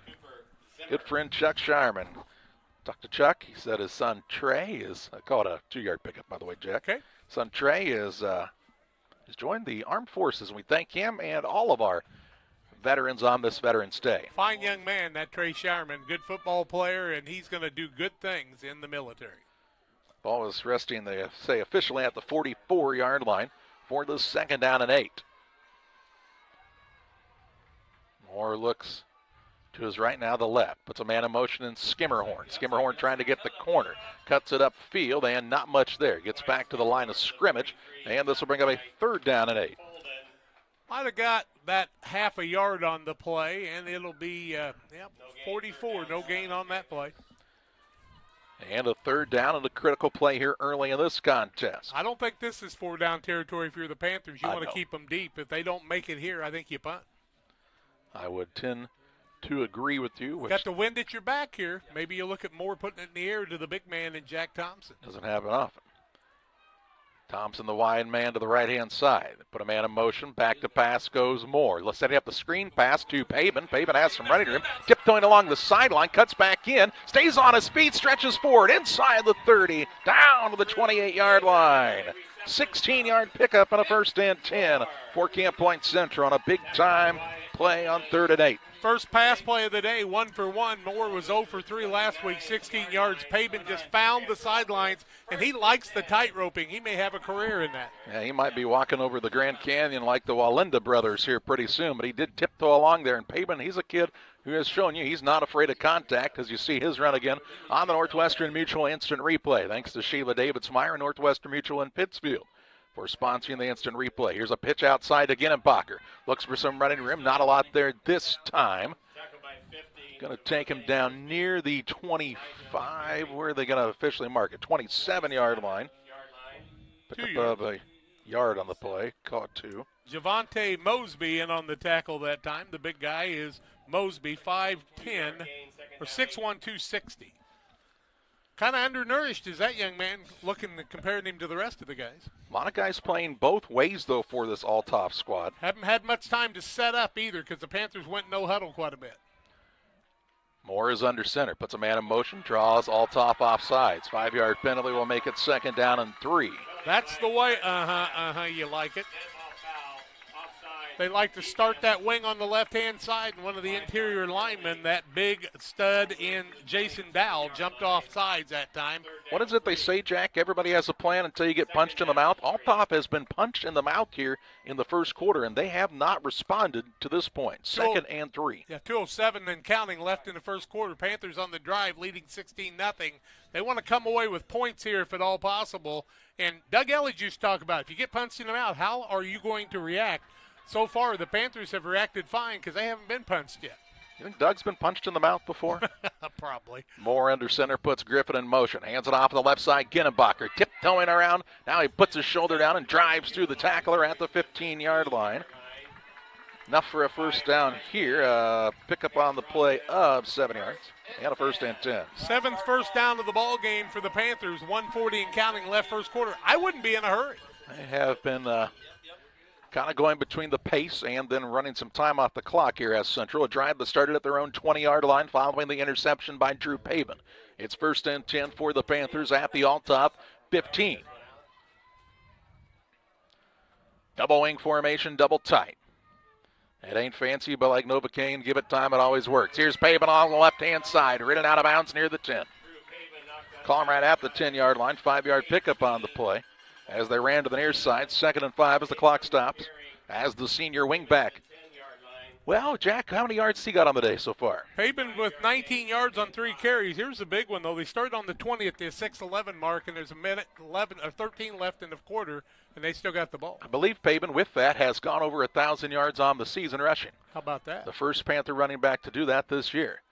Good friend Chuck Shireman. Talked to Chuck. He said his son Trey is, I call it a 2-yard pickup, by the way, Jack. Okay. Son Trey has joined the Armed Forces, and we thank him and all of our veterans on this Veterans Day. Fine young man, that Trey Shireman. Good football player, and he's going to do good things in the military. Ball is resting, they say, officially at the 44-yard line for the 2nd down and 8. Moore looks to his right, now the left. Puts a man in motion in Skimmerhorn. Skimmerhorn trying to get the corner. Cuts it upfield, and not much there. Gets back to the line of scrimmage, and this will bring up a 3rd down and 8. Might have got that half a yard on the play, and it'll be 44. No gain on that play. And a 3rd down and a critical play here early in this contest. I don't think this is 4-down territory if you're the Panthers. You want to keep them deep. If they don't make it here, I think you punt. I would tend to agree with you. Got the wind at your back here. Maybe you look at Moore putting it in the air to the big man and Jack Thompson. Doesn't happen often. Thompson, the wide man to the right-hand side. Put a man in motion. Back to pass goes Moore. Let's set up the screen pass to Pavin. Pavin has some running room. Tiptoeing along the sideline. Cuts back in. Stays on his feet. Stretches forward. Inside the 30. Down to the 28-yard line. 16-yard pickup and a 1st and 10 for Camp Point Central on a big-time play on 3rd and 8. First pass play of the day, 1 for 1. Moore was 0 for 3 last week, 16 yards. Pavin just found the sidelines, and he likes the tight roping. He may have a career in that. Yeah, he might be walking over the Grand Canyon like the Walinda brothers here pretty soon, but he did tiptoe along there. And Pavin, he's a kid who has shown you he's not afraid of contact, as you see his run again on the Northwestern Mutual Instant Replay. Thanks to Sheila Davidsmeyer, Northwestern Mutual in Pittsfield, for sponsoring the instant replay. Here's a pitch outside to Ginnenbacher. Looks for some running room. Not a lot there this time. Going to take him down near the 25. Where are they going to officially mark it? 27-yard line. Pick up a yard on the play. Caught 2. Javante Mosby in on the tackle that time. The big guy is Mosby, 5'10", or 6'1", 260. Kind of undernourished is that young man, looking comparing him to the rest of the guys. A lot of guys playing both ways, though, for this Althoff squad. Haven't had much time to set up either because the Panthers went no huddle quite a bit. Moore is under center, puts a man in motion, draws Althoff offsides. 5-yard penalty will make it 2nd down and 3. That's the way, you like it. They like to start that wing on the left-hand side, and one of the interior linemen, that big stud in Jason Dowell, jumped off sides that time. What is it they say, Jack? Everybody has a plan until you get punched in the mouth. Althoff has been punched in the mouth here in the first quarter, and they have not responded to this point. 2nd and 3. Yeah, 2:07 and counting left in the first quarter. Panthers on the drive, leading 16-0. They want to come away with points here if at all possible. And Doug Elledge used to talk about, if you get punched in the mouth, how are you going to react? So far, the Panthers have reacted fine because they haven't been punched yet. You think Doug's been punched in the mouth before? Probably. Moore under center puts Griffin in motion. Hands it off on the left side. Ginnenbacher tiptoeing around. Now he puts his shoulder down and drives through the tackler at the 15-yard line. Enough for a first down here. Pick up on the play of 7 yards and a 1st and 10. 7th first down of the ball game for the Panthers. 1:40 and counting left first quarter. I wouldn't be in a hurry. They have been kind of going between the pace and then running some time off the clock here as Central. A drive that started at their own 20-yard line following the interception by Drew Pavin. It's 1st and 10 for the Panthers at the Althoff 15. Double wing formation, double tight. It ain't fancy, but like Novocaine, give it time, it always works. Here's Pavin on the left-hand side, ridden out of bounds near the 10. Call him right at the 10-yard line, 5-yard pickup on the play. As they ran to the near side, 2nd and 5 as the clock stops. As the senior wingback. Well, Jack, how many yards has he got on the day so far? Pavin with 19 yards on 3 carries. Here's the big one, though. They started on the 20 at the 6:11 mark, and there's a minute 11 or 13 left in the quarter, and they still got the ball. I believe Pavin, with that, has gone over 1,000 yards on the season rushing. How about that? The first Panther running back to do that this year.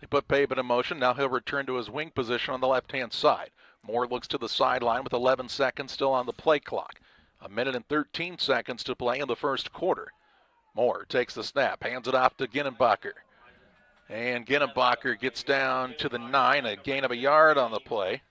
They put Pavin in motion. Now he'll return to his wing position on the left-hand side. Moore looks to the sideline with 11 seconds still on the play clock. 1 minute and 13 seconds to play in the first quarter. Moore takes the snap, hands it off to Ginnenbacher. And Ginnenbacher gets down to the 9, a gain of a yard on the play.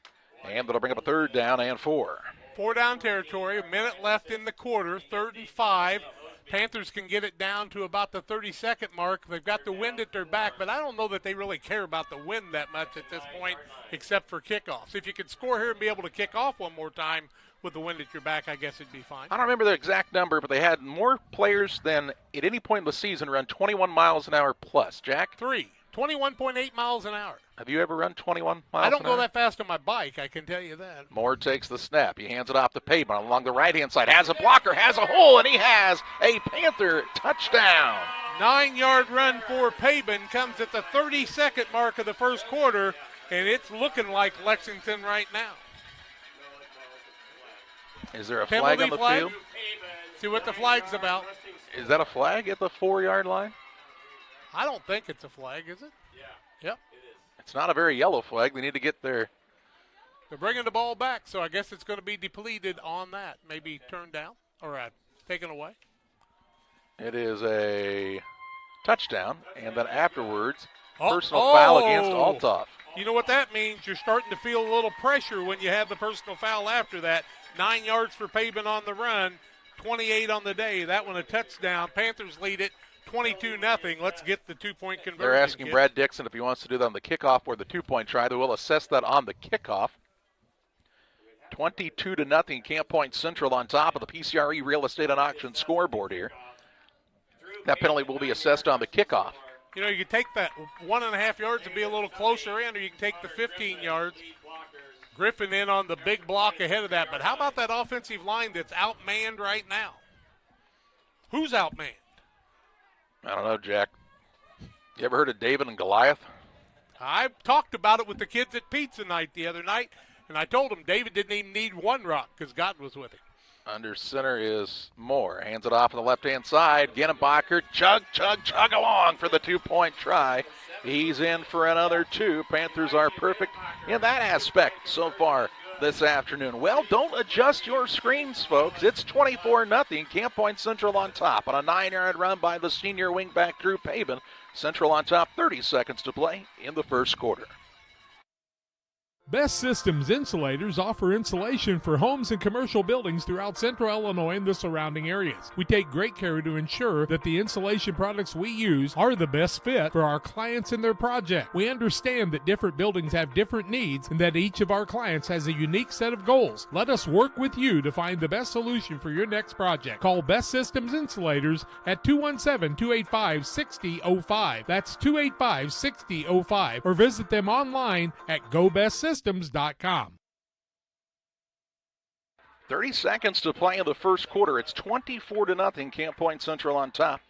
And that'll bring up a 3rd down and 4. 4 down territory, a minute left in the quarter, 3rd and 5. Panthers can get it down to about the 32nd mark. They've got the wind at their back, but I don't know that they really care about the wind that much at this point, except for kickoffs. If you could score here and be able to kick off one more time with the wind at your back, I guess it'd be fine. I don't remember the exact number, but they had more players than at any point in the season run 21 miles an hour plus. Jack? 21.8 miles an hour. Have you ever run 21 miles I don't an go hour? that fast on my bike, I can tell you that. Moore takes the snap. He hands it off to Pavin along the right-hand side. Has a blocker, has a hole, and he has a Panther touchdown. 9-yard run for Pavin comes at the 32nd mark of the first quarter, and it's looking like Lexington right now. Is there a flag on the field? See what the flag's about. Is that a flag at the 4-yard line? I don't think it's a flag, is it? Yeah. Yep. It's not a very yellow flag. They need to get their... They're bringing the ball back, so I guess it's going to be depleted on that. Maybe turned down or taken away. It is a touchdown, and then afterwards, personal foul against Althoff. You know what that means? You're starting to feel a little pressure when you have the personal foul after that. 9 yards for Pavin on the run, 28 on the day. That one a touchdown. Panthers lead it 22-0. Let's get the 2-point conversion. They're asking Brad Dixon if he wants to do that on the kickoff or the 2-point try. They will assess that on the kickoff. 22-0, Camp Point Central on top of the PCRE Real Estate and Auction scoreboard here. That penalty will be assessed on the kickoff. You know, you can take that 1.5 yards and be a little closer in, or you can take the 15 yards. Griffin in on the big block ahead of that. But how about that offensive line that's outmanned right now? Who's outmanned? I don't know, Jack. You ever heard of David and Goliath? I talked about it with the kids at pizza night the other night, and I told them David didn't even need one rock because God was with him. Under center is Moore. Hands it off on the left-hand side. Ginnenbacher, chug along for the 2-point try. He's in for another 2. Panthers are perfect in that aspect so far this afternoon. Well, don't adjust your screens, folks. It's 24-0. Camp Point Central on top on a 9-yard run by the senior wingback Drew Pavin. Central on top, 30 seconds to play in the first quarter. Best Systems Insulators offer insulation for homes and commercial buildings throughout Central Illinois and the surrounding areas. We take great care to ensure that the insulation products we use are the best fit for our clients and their project. We understand that different buildings have different needs and that each of our clients has a unique set of goals. Let us work with you to find the best solution for your next project. Call Best Systems Insulators at 217-285-6005. That's 285-6005, or visit them online at GoBestSystems.com. 30 seconds to play in the first quarter. It's 24-0. Camp Point Central on top.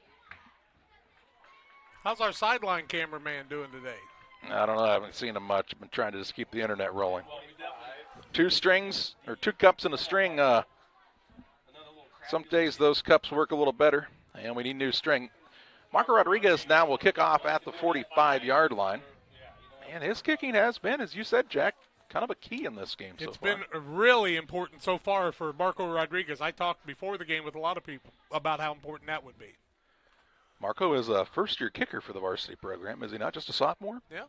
How's our sideline cameraman doing today? I don't know. I haven't seen him much. I've been trying to just keep the internet rolling. 2 strings, or 2 cups in a string. Some days those cups work a little better, and we need new string. Marco Rodriguez now will kick off at the 45-yard line. And his kicking has been, as you said, Jack, kind of a key in this game so far. It's been really important so far for Marco Rodriguez. I talked before the game with a lot of people about how important that would be. Marco is a first-year kicker for the varsity program. Is he not just a sophomore? Yeah.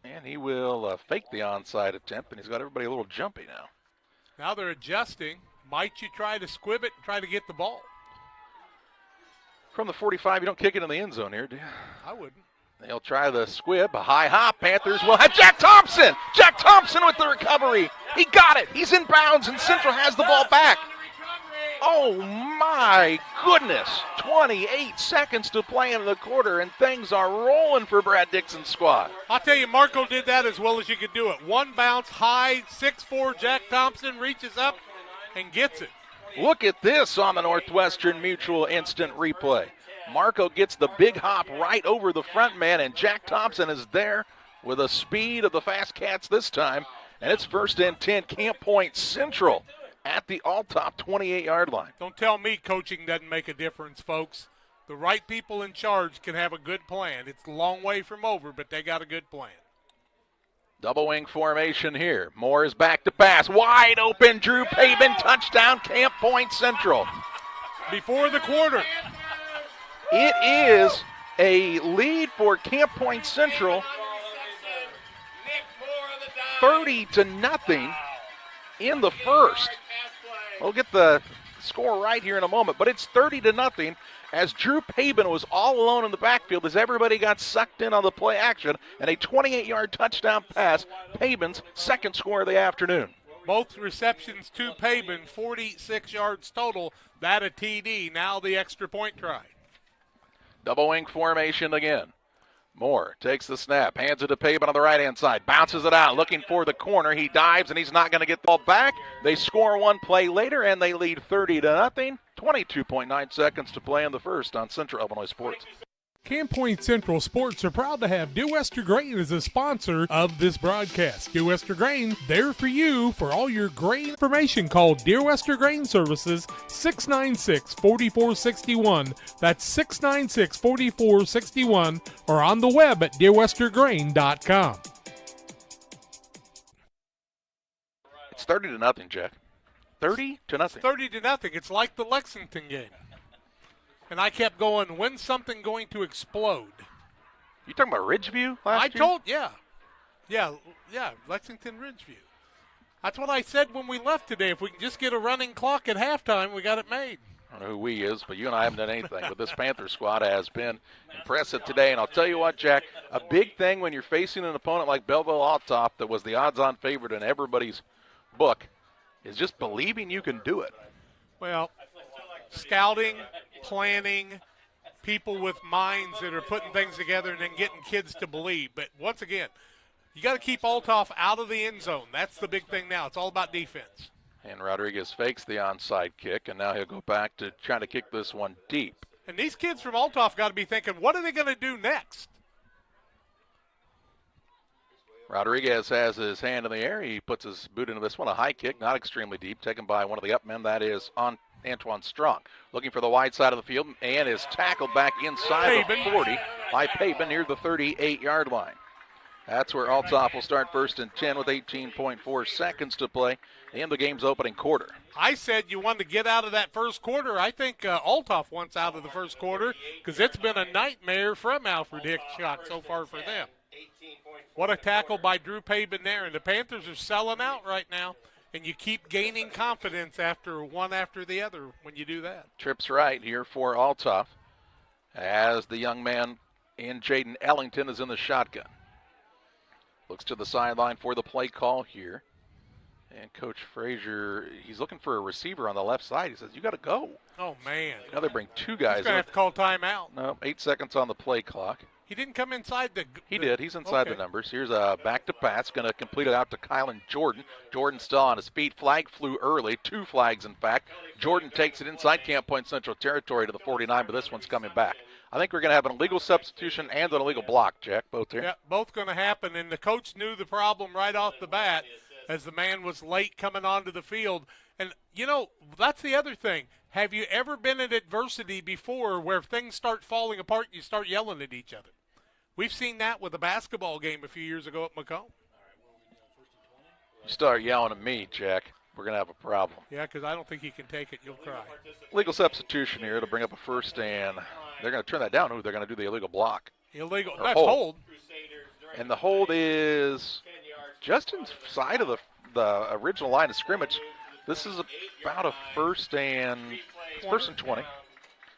And he will fake the onside attempt, and he's got everybody a little jumpy now. Now they're adjusting. Might you try to squib it and try to get the ball? From the 45, you don't kick it in the end zone here, do you? I wouldn't. They'll try the squib, a high hop. Panthers will have Jack Thompson. Jack Thompson with the recovery. He got it. He's in bounds, and Central has the ball back. Oh, my goodness. 28 seconds to play in the quarter, and things are rolling for Brad Dixon's squad. I'll tell you, Marco did that as well as you could do it. One bounce, high, 6'4", Jack Thompson reaches up and gets it. Look at this on the Northwestern Mutual instant replay. Marco gets the big hop right over the front man, and Jack Thompson is there with the speed of the Fast Cats this time. And it's 1st and 10, Camp Point Central at the Althoff 28-yard line. Don't tell me coaching doesn't make a difference, folks. The right people in charge can have a good plan. It's a long way from over, but they got a good plan. Double wing formation here. Moore is back to pass. Wide open, Drew Pabin, touchdown, Camp Point Central. Before the quarter. It is a lead for Camp Point Central, 30-0 in the first. We'll get the score right here in a moment, but it's 30-0 as Drew Pabin was all alone in the backfield as everybody got sucked in on the play action, and a 28-yard touchdown pass, Pabin's second score of the afternoon. Both receptions to Pabin, 46 yards total. That a TD. Now the extra point try. Double wing formation again. Moore takes the snap, hands it to Pabin on the right-hand side, bounces it out, looking for the corner. He dives, and he's not going to get the ball back. They score one play later, and they lead 30-0. 22.9 seconds to play in the first on Central Illinois Sports. Camp Point Central Sports are proud to have Dear Wester Grain as a sponsor of this broadcast. Dear Wester Grain, there for you for all your grain information. Call Dear Wester Grain Services 696-4461. That's 696-4461, or on the web at dearwestergrain.com. It's 30-0, Jack. 30-0. 30-0. It's like the Lexington game. And I kept going, when's something going to explode? You talking about Ridgeview last year? Yeah, Lexington Ridgeview. That's what I said when we left today. If we can just get a running clock at halftime, we got it made. I don't know who we is, but you and I haven't done anything. But this Panther squad has been impressive today. And I'll tell you what, Jack, a big thing when you're facing an opponent like Belleville Althoff that was the odds-on favorite in everybody's book is just believing you can do it. Well, scouting, planning, people with minds that are putting things together and then getting kids to believe. But once again, you got to keep Althoff out of the end zone. That's the big thing now. It's all about defense. And Rodriguez fakes the onside kick, and now he'll go back to trying to kick this one deep. And these kids from Althoff got to be thinking, what are they going to do next? Rodriguez has his hand in the air. He puts his boot into this one. A high kick, not extremely deep, taken by one of the up men. That is on Antoine Strong. Looking for the wide side of the field and is tackled back inside the 40 by Pabin near the 38-yard line. That's where Althoff will start 1st and 10 with 18.4 seconds to play in the game's opening quarter. I said you wanted to get out of that first quarter. I think Althoff wants out of the first quarter because it's been a nightmare from Alfred Hitchcock so far for them. What a tackle by Drew Pabin there. And the Panthers are selling out right now. And you keep gaining confidence after one after the other when you do that. Trips right here for Althoff as the young man in Jaden Ellington is in the shotgun. Looks to the sideline for the play call here. And Coach Frazier, he's looking for a receiver on the left side. He says, you got to go. Oh, man. Now they bring two guys. He's going to have to call timeout. No, 8 seconds on the play clock. He didn't come inside the... He did. He's inside the numbers. Here's a back to pass. Going to complete it out to Kylan Jordan. Jordan still on his feet. Flag flew early. 2 flags, in fact. Jordan takes it inside Camp Point Central territory to the 49, but this one's coming back. I think we're going to have an illegal substitution and an illegal block, Jack, both here. Yeah, both going to happen, and the coach knew the problem right off the bat as the man was late coming onto the field. And, you know, that's the other thing. Have you ever been in adversity before where things start falling apart and you start yelling at each other? We've seen that with a basketball game a few years ago at Macomb. You start yelling at me, Jack. we're going to have a problem. Yeah, because I don't think he can take it. You'll cry. Legal substitution here to bring up a first, and they're going to turn that down. Ooh, they're going to do the illegal block. Illegal. Or That's hold. And the hold is just inside of the original line of scrimmage. This is about a first and 20.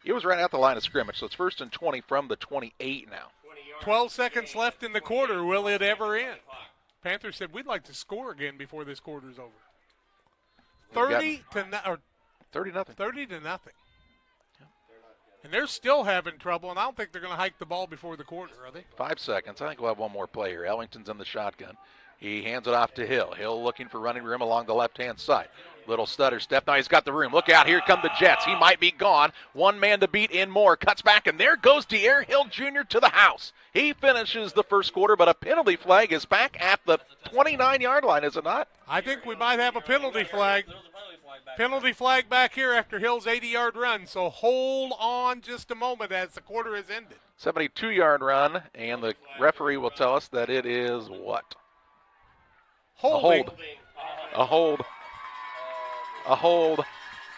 It was right at the line of scrimmage, so it's 1st and 20 from the 28 now. 12 seconds left in the quarter. Will it ever end? Panthers said we'd like to score again before this quarter's over. 30 to nothing. 30 to nothing. And they're still having trouble, and I don't think they're going to hike the ball before the quarter, are they? 5 seconds. I think we'll have one more play here. Ellington's in the shotgun. He hands it off to Hill. Hill looking for running room along the left-hand side. Little stutter step. Now he's got the room. Look out. Here come the Jets. He might be gone. One man to beat in more. Cuts back, and there goes De'Aaron Hill Jr. to the house. He finishes the first quarter, but a penalty flag is back at the 29-yard line, is it not? I think we might have a penalty flag. Penalty flag back here after Hill's 80-yard run, so hold on just a moment as the quarter has ended. 72-yard run, and the referee will tell us that it is what? Holding. A hold. A hold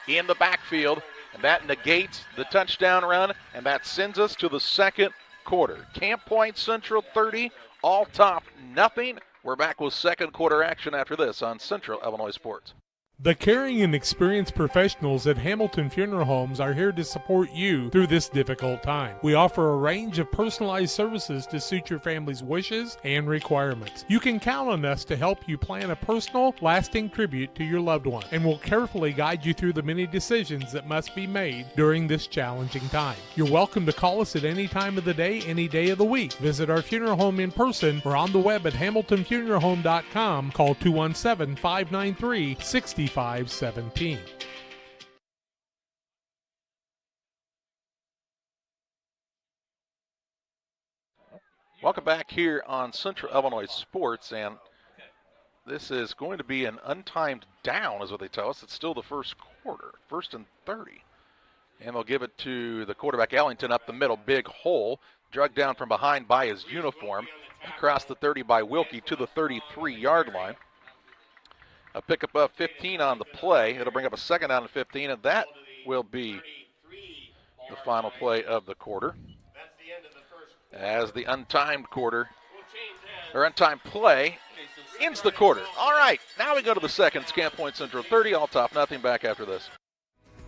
in the backfield, and that negates the touchdown run, and that sends us to the second quarter. Camp Point Central 30, Althoff nothing. We're back with second quarter action after this on Central Illinois Sports. The caring and experienced professionals at Hamilton Funeral Homes are here to support you through this difficult time. We offer a range of personalized services to suit your family's wishes and requirements. You can count on us to help you plan a personal, lasting tribute to your loved one, and we'll carefully guide you through the many decisions that must be made during this challenging time. You're welcome to call us at any time of the day, any day of the week. Visit our funeral home in person or on the web at hamiltonfuneralhome.com. Call 217-593-6517. Welcome back here on Central Illinois Sports, and this is going to be an untimed down, is what they tell us. It's still the first quarter, 1st and 30. And they'll give it to the quarterback, Ellington, up the middle, big hole, dragged down from behind by his uniform, across the 30 by Wilkie to the 33-yard line. A pickup of 15 on the play. It'll bring up a second down and 15, and that will be the final play of the quarter. As the untimed play ends the quarter. All right, now we go to the second. Camp Point Central 30, Althoff nothing. Back after this.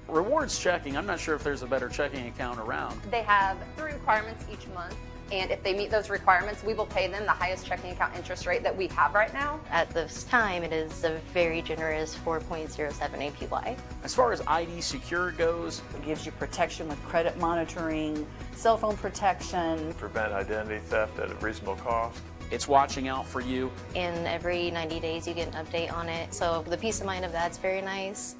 Rewards checking, I'm not sure if there's a better checking account around. They have 3 requirements each month, and if they meet those requirements, we will pay them the highest checking account interest rate that we have right now. At this time, it is a very generous 4.07 APY. As far as ID Secure goes, it gives you protection with credit monitoring, cell phone protection. Prevent identity theft at a reasonable cost. It's watching out for you. And every 90 days, you get an update on it. So the peace of mind of that's very nice.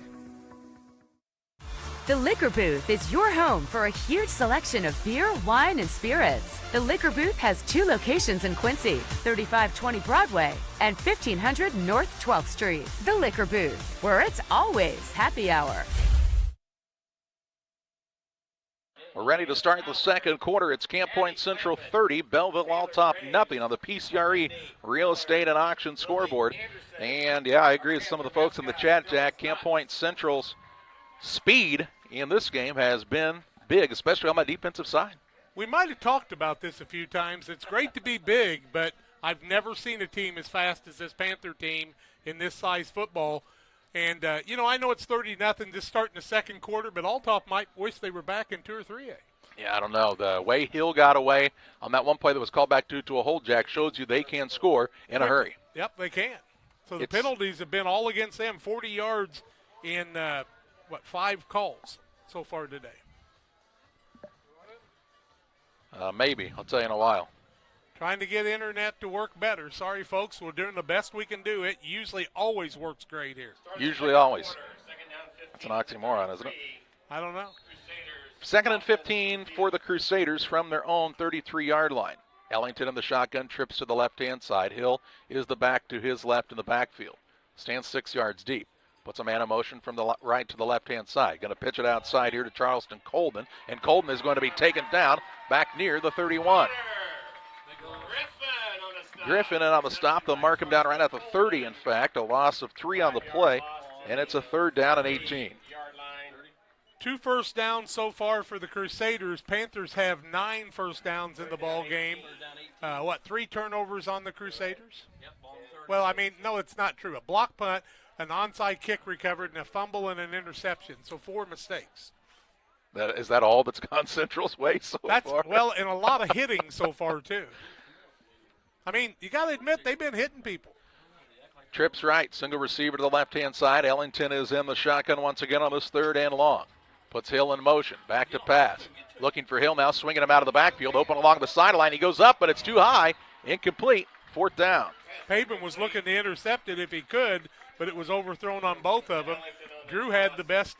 The Liquor Booth is your home for a huge selection of beer, wine, and spirits. The Liquor Booth has 2 locations in Quincy, 3520 Broadway and 1500 North 12th Street. The Liquor Booth, where it's always happy hour. We're ready to start the second quarter. It's Camp Point Central 30, Belleville Althoff nothing on the PCRE Real Estate and Auction scoreboard. And yeah, I agree with some of the folks in the chat, Jack. Camp Point Central's speed in this game has been big, especially on my defensive side. We might have talked about this a few times. It's great to be big, but I've never seen a team as fast as this Panther team in this size football. And, I know it's 30-0 just starting the second quarter, but Althoff might wish they were back in 2 or 3A. Yeah, I don't know. The way Hill got away on that one play that was called back to a hold, Jack, shows you they can score in a hurry. Yep, they can. So the penalties have been all against them, 40 yards in 5 calls so far today? Maybe. I'll tell you in a while. Trying to get internet to work better. Sorry, folks. We're doing the best we can do. It usually always works great here. Usually always. That's an oxymoron, isn't it? I don't know. 2nd and 15 for the Crusaders from their own 33-yard line. Ellington in the shotgun, trips to the left-hand side. Hill is the back to his left in the backfield. Stands 6 yards deep. Puts a man in motion from the right to the left-hand side. Going to pitch it outside here to Charleston Colden. And Colden is going to be taken down back near the 31. Griffin in on the stop. They'll mark him down right at the 30, in fact. A loss of 3 on the play. and it's a 3rd down and 18. 2 first downs so far for the Crusaders. Panthers have 9 first downs in the ball game. 3 turnovers on the Crusaders? Well, I mean, no, it's not true. A block punt, an onside kick recovered, and a fumble and an interception. So 4 mistakes. Is that all that's gone Central's way so far? Well, and a lot of hitting so far, too. I mean, you got to admit, they've been hitting people. Trips right, single receiver to the left-hand side. Ellington is in the shotgun once again on this 3rd and long. Puts Hill in motion, back to pass. Looking for Hill now, swinging him out of the backfield, open along the sideline. He goes up, but it's too high. Incomplete, 4th down. Pabin was looking to intercept it if he could, but it was overthrown on both of them. Drew had the best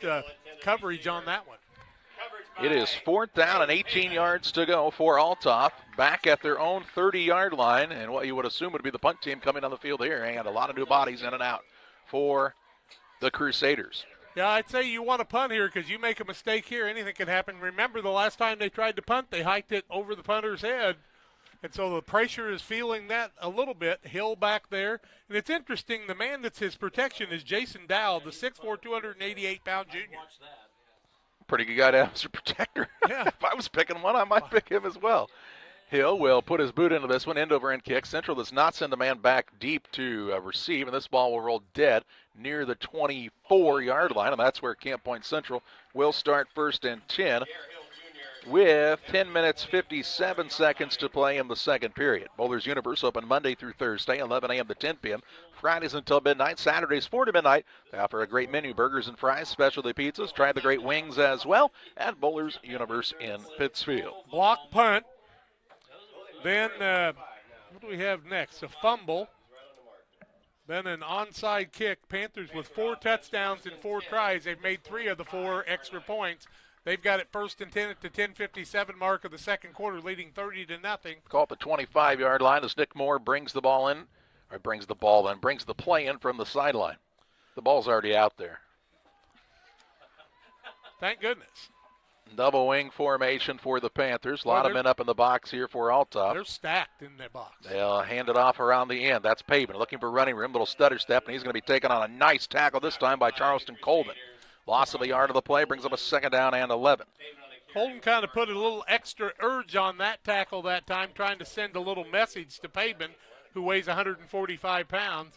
coverage on that one. It is 4th down and 18 yards to go for Althoff. Back at their own 30-yard line, and what you would assume would be the punt team coming on the field here, and a lot of new bodies in and out for the Crusaders. Yeah, I'd say you want to punt here because you make a mistake here, anything can happen. Remember the last time they tried to punt, they hiked it over the punter's head. And so the pressure is feeling that a little bit. Hill back there. And it's interesting, the man that's his protection is Jason Dowd, the 6'4", 288-pound junior. Pretty good guy to have as a protector. Yeah. If I was picking one, I might pick him as well. Hill will put his boot into this one, end over end kick. Central does not send a man back deep to receive, and this ball will roll dead near the 24-yard line, and that's where Camp Point Central will start 1st and 10 with 10 minutes, 57 seconds to play in the 2nd period. Bowlers Universe open Monday through Thursday, 11 a.m. to 10 p.m. Fridays until midnight, Saturdays 4 to midnight. They offer a great menu, burgers and fries, specialty pizzas. Try the great wings as well at Bowlers Universe in Pittsfield. Block punt. Then what do we have next? A fumble. Then an onside kick. Panthers with 4 touchdowns and 4 tries. They've made 3 of the 4 extra points. They've got it 1st and 10 at the 10:57 mark of the 2nd quarter, leading 30-0. Call it the 25-yard line as Nick Moore brings the play in from the sideline. The ball's already out there. Thank goodness. Double wing formation for the Panthers. A lot of men up in the box here for Althoff. They're stacked in their box. They'll hand it off around the end. That's Pabin looking for running room. Little stutter step, and he's going to be taken on a nice tackle this time by Charleston Coleman. Loss of a yard of the play brings up a 2nd down and 11. Colton kind of put a little extra urge on that tackle that time, trying to send a little message to Pabin, who weighs 145 pounds.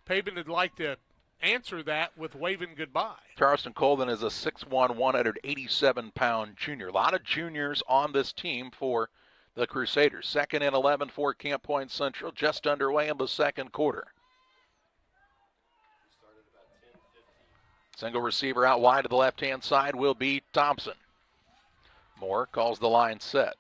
Pabin would like to answer that with waving goodbye. Charleston Colvin is a 6'1", 187-pound junior. A lot of juniors on this team for the Crusaders. 2nd and 11 for Camp Point Central, just underway in the 2nd quarter. Single receiver out wide to the left-hand side will be Thompson. Moore calls the line set.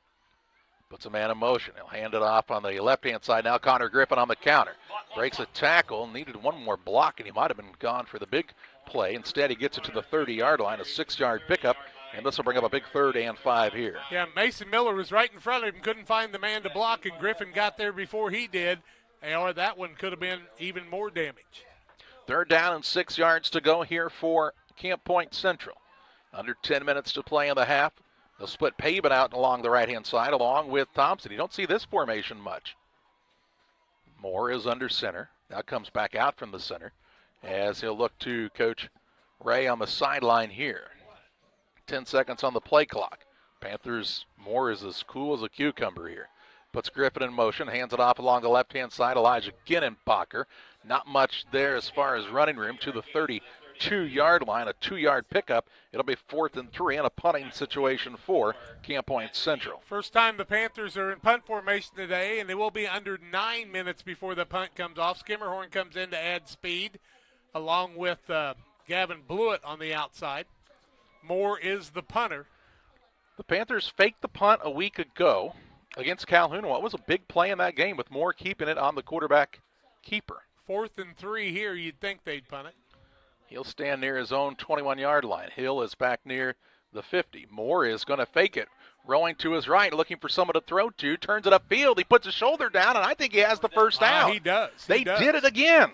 Puts a man in motion. He'll hand it off on the left-hand side. Now Connor Griffin on the counter. Breaks a tackle. Needed one more block, and he might have been gone for the big play. Instead, he gets it to the 30-yard line, a 6-yard pickup, and this will bring up a big 3rd and 5 here. Yeah, Mason Miller was right in front of him, couldn't find the man to block, and Griffin got there before he did. Or that one could have been even more damage. 3rd down and 6 yards to go here for Camp Point Central. Under 10 minutes to play in the half. They'll split Pabin out along the right-hand side along with Thompson. You don't see this formation much. Moore is under center. Now comes back out from the center as he'll look to Coach Ray on the sideline here. 10 seconds on the play clock. Panthers, Moore is as cool as a cucumber here. Puts Griffin in motion, hands it off along the left-hand side. Elijah Ginnenbacher. Not much there as far as running room to the 32-yard line, a 2-yard pickup. It'll be 4th and 3 and a punting situation for Camp Point Central. First time the Panthers are in punt formation today, and they will be under 9 minutes before the punt comes off. Skimmerhorn comes in to add speed, along with Gavin Blewett on the outside. Moore is the punter. The Panthers faked the punt a week ago against Calhoun. What was a big play in that game with Moore keeping it on the quarterback keeper. 4th and 3 here. You'd think they'd punt it. He'll stand near his own 21-yard line. Hill is back near the 50. Moore is going to fake it. Rolling to his right, looking for someone to throw to. Turns it upfield. He puts his shoulder down, and I think he has the first down. He does. They did it again.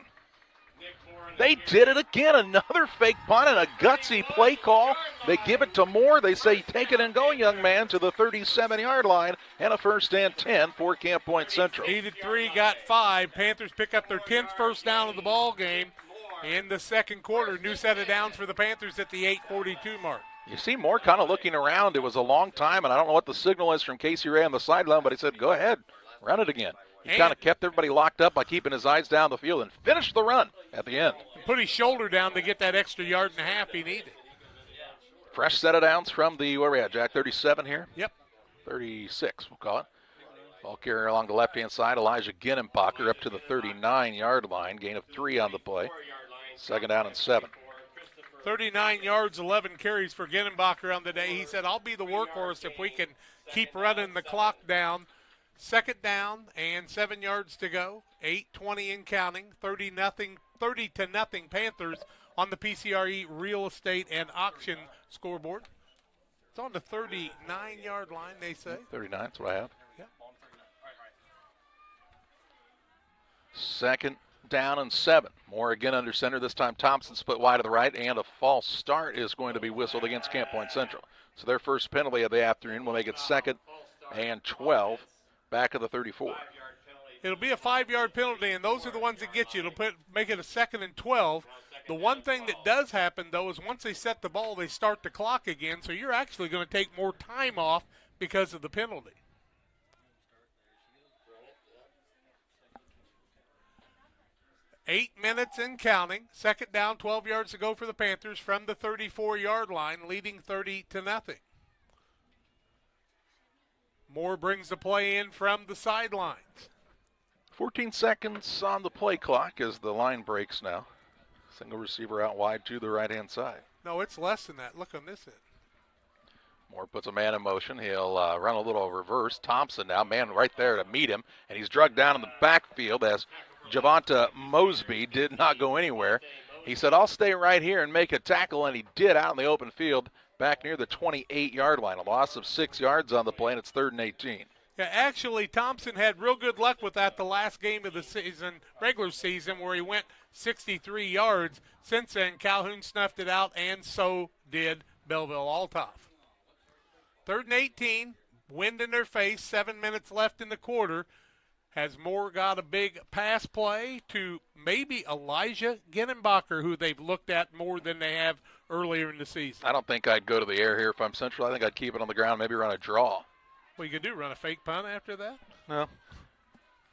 They did it again. Another fake punt and a gutsy play call. They give it to Moore. They say, take it and go, young man, to the 37-yard line, and a 1st and 10 for Camp Point Central. Needed 3, got 5. Panthers pick up their 10th first down of the ball game. in the second quarter. New set of downs for the Panthers at the 8:42 mark. You see Moore kind of looking around. It was a long time, and I don't know what the signal is from Casey Ray on the sideline, but he said, go ahead, run it again. He kind of kept everybody locked up by keeping his eyes down the field and finished the run at the end. Put his shoulder down to get that extra yard and a half he needed. Fresh set of downs from the, where are we at, Jack, 37 here? Yep. 36, we'll call it. Ball carrier along the left-hand side, Elijah Ginnenbacher up to the 39-yard line, gain of 3 on the play. Second down and 7. 39 yards, 11 carries for Ginnenbacher on the day. He said, I'll be the workhorse if we can keep running the clock down. Second down and 7 yards to go. 8:20 and counting. 30-0 Panthers on the PCRE real estate and auction scoreboard. It's on the 39-yard line, they say. 39, that's what I have. Yep. Second down and 7. Moore again under center. This time Thompson split wide to the right, and a false start is going to be whistled against Camp Point Central. So their first penalty of the afternoon will make it 2nd and 12, back of the 34. It'll be a 5-yard penalty, and those are the ones that get you. It'll make it a 2nd and 12. The one thing that does happen, though, is once they set the ball, they start the clock again, so you're actually going to take more time off because of the penalty. Eight minutes and counting. Second down, 12 yards to go for the Panthers from the 34-yard line, leading 30-0. Moore brings the play in from the sidelines. 14 seconds on the play clock as the line breaks now. Single receiver out wide to the right-hand side. No, it's less than that. Look on this end. Moore puts a man in motion. He'll run a little reverse. Thompson now, man right there to meet him, and he's drugged down in the backfield as Javonta Mosby did not go anywhere. He said, I'll stay right here and make a tackle, and he did out in the open field back near the 28-yard line. A loss of 6 yards on the play, and it's 3rd and 18. Yeah, actually, Thompson had real good luck with that the last game of the season, regular season, where he went 63 yards. Since then, Calhoun snuffed it out, and so did Belleville Althoff. 3rd and 18, wind in their face, 7 minutes left in the quarter. Has Moore got a big pass play to maybe Elijah Ginnenbacher, who they've looked at more than they have earlier in the season? I don't think I'd go to the air here if I'm Central. I think I'd keep it on the ground, maybe run a draw. Well, you could do run a fake punt after that? No.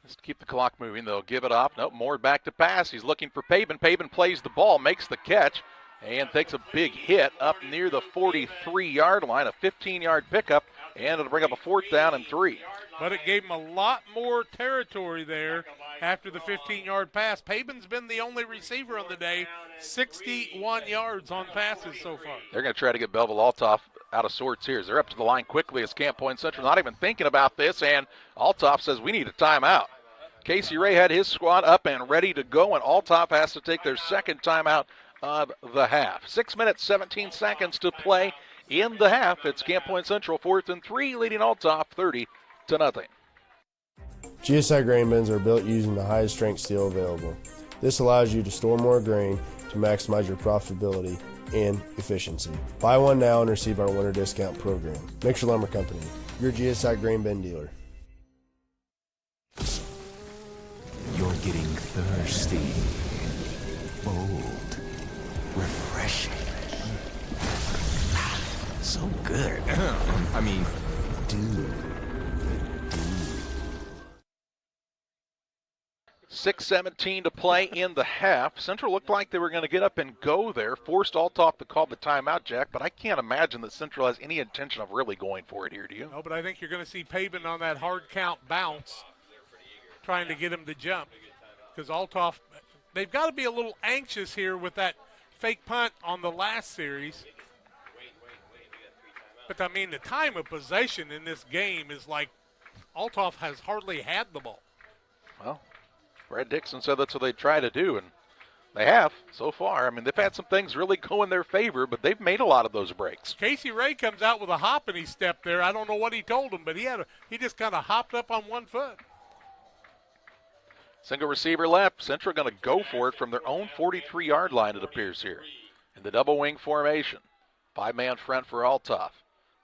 Just keep the clock moving. They'll give it off. Nope, Moore back to pass. He's looking for Pabin. Pabin plays the ball, makes the catch, and takes a big hit up near the 43-yard line, a 15-yard pickup, and it'll bring up a 4th down and 3. But it gave him a lot more territory there after the 15-yard pass. Pabin's been the only receiver on the day, 61 yards on passes so far. They're going to try to get Belleville Althoff out of sorts here. They're up to the line quickly as Camp Point Central not even thinking about this, and Althoff says we need a timeout. Casey Ray had his squad up and ready to go, and Althoff has to take their second timeout of the half. 6 minutes, 17 seconds to play in the half. It's Camp Point Central 4th and 3, leading Althoff 30-0. GSI grain bins are built using the highest strength steel available. This allows you to store more grain to maximize your profitability and efficiency. Buy one now and receive our winter discount program. Mixer Lumber Company, your GSI grain bin dealer. You're getting thirsty. Bold. Refreshing. So good. I mean, dude. 6:17 to play in the half. Central looked like they were going to get up and go there. Forced Althoff to call the timeout, Jack, but I can't imagine that Central has any intention of really going for it here, do you? No, but I think you're going to see Pabin on that hard count bounce, trying to get him to jump. Because Althoff, they've got to be a little anxious here with that fake punt on the last series. But, I mean, the time of possession in this game is like Althoff has hardly had the ball. Well, Brad Dixon said that's what they try to do, and they have so far. I mean, they've had some things really go in their favor, but they've made a lot of those breaks. Casey Ray comes out with a hop and he stepped there. I don't know what he told him, but he just kind of hopped up on one foot. Single receiver left. Central going to go for it from their own 43-yard line, it appears here. In the double wing formation. 5-man front for Althoff.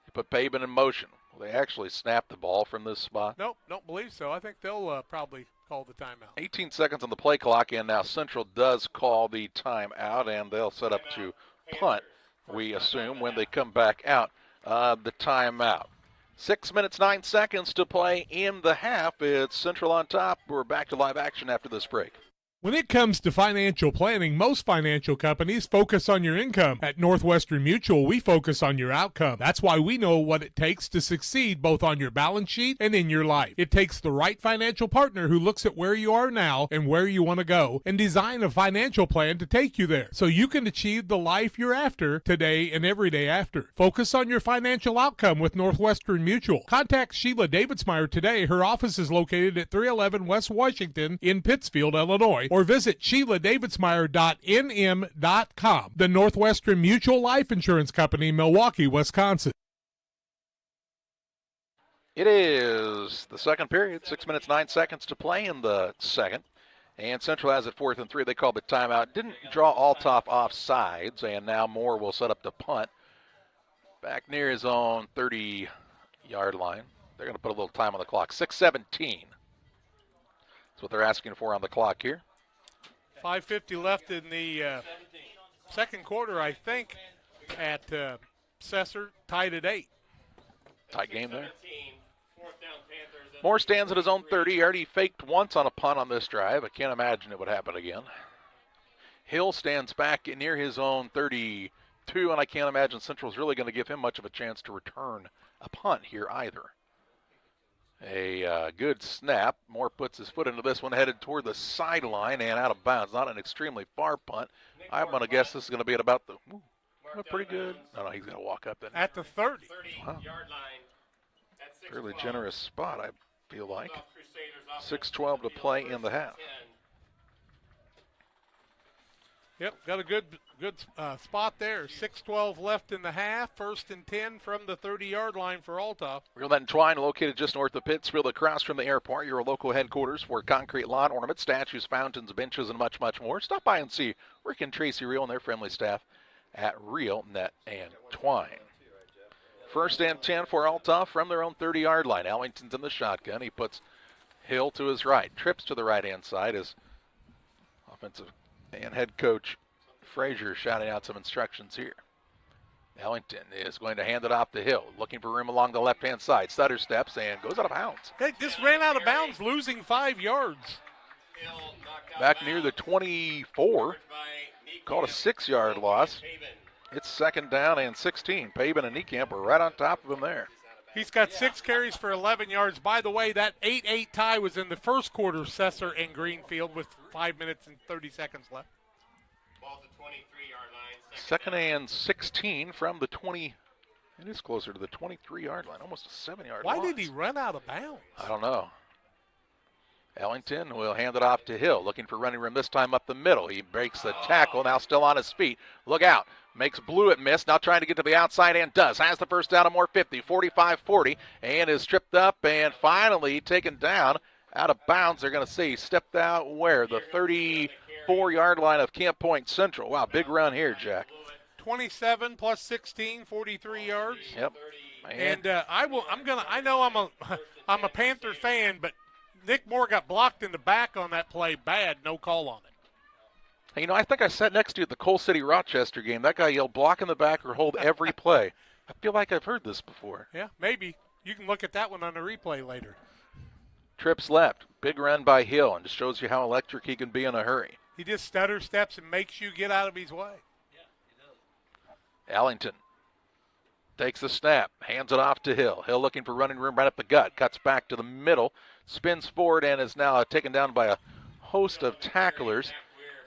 They put Pabin in motion. Well, they actually snapped the ball from this spot. Nope, don't believe so. I think they'll probably call the timeout. 18 seconds on the play clock, and now Central does call the timeout, and they'll set up to punt, we assume, when they come back out the timeout. 6 minutes, 9 seconds to play in the half. It's Central on top. We're back to live action after this break. When it comes to financial planning, most financial companies focus on your income. At Northwestern Mutual, we focus on your outcome. That's why we know what it takes to succeed both on your balance sheet and in your life. It takes the right financial partner who looks at where you are now and where you want to go and design a financial plan to take you there so you can achieve the life you're after today and every day after. Focus on your financial outcome with Northwestern Mutual. Contact Sheila Davidsmeyer today. Her office is located at 311 West Washington in Pittsfield, Illinois, or visit SheilaDavidsmeyer.nm.com. The Northwestern Mutual Life Insurance Company, Milwaukee, Wisconsin. It is the second period, 6 minutes, 9 seconds to play in the second. And Central has it 4th and 3. They called the timeout. Didn't draw Althoff off sides, and now Moore will set up to punt. Back near his own 30-yard line. They're going to put a little time on the clock. 6:17. That's what they're asking for on the clock here. 5:50 left in the second quarter, I think, at Cesar, tied at 8. Tight game there. Moore stands at his own 30. He already faked once on a punt on this drive. I can't imagine it would happen again. Hill stands back near his own 32, and I can't imagine Central's really going to give him much of a chance to return a punt here either. A good snap. Moore puts his foot into this one, headed toward the sideline and out of bounds. Not an extremely far punt. I'm going to guess this is going to be at about the pretty good. No, he's going to walk up and at the 30. Wow. Fairly generous spot, I feel like. 6:12 to play in the half. Yep, got a good spot there. 6:12 left in the half. 1st and 10 from the 30-yard line for Althoff. Real Net and Twine, located just north of Pittsfield, across from the airport. Your local headquarters for concrete lawn ornaments, statues, fountains, benches, and much, much more. Stop by and see Rick and Tracy Real and their friendly staff at Real Net and Twine. 1st and 10 for Althoff from their own 30-yard line. Ellington's in the shotgun. He puts Hill to his right. Trips to the right-hand side as offensive and head coach Frazier shouting out some instructions here. Ellington is going to hand it off to Hill, looking for room along the left-hand side. Stutter steps and goes out of bounds. Hey, this ran out of bounds, losing 5 yards. Back near the 24. Called a 6-yard loss. It's 2nd down and 16. Pavin and Niekamp are right on top of him there. He's got 6 carries for 11 yards. By the way, that 8-8 tie was in the first quarter, Cesar and Greenfield, with 5 minutes and 30 seconds left. 2nd and 16 from the 20. It is closer to the 23-yard line, almost a 7-yard line. Why did he run out of bounds? I don't know. Ellington will hand it off to Hill, looking for running room this time up the middle. He breaks the tackle, now still on his feet. Look out. Makes Blewett miss, now trying to get to the outside and does. Has the first down of Moore 50, 45-40, and is tripped up and finally taken down out of bounds. They're going to say he stepped out where? The 34-yard line of Camp Point Central. Wow, big run here, Jack. 27 plus 16, 43 yards. Yep. And I know I'm a Panther fan, but Nick Moore got blocked in the back on that play bad. No call on it. You know, I think I sat next to you at the Coal City Rochester game. That guy yelled block in the back or hold every play. I feel like I've heard this before. Yeah, maybe. You can look at that one on a replay later. Trips left. Big run by Hill, and just shows you how electric he can be in a hurry. He just stutter steps and makes you get out of his way. Ellington takes the snap, hands it off to Hill. Hill looking for running room right up the gut. Cuts back to the middle, spins forward, and is now taken down by a host of tacklers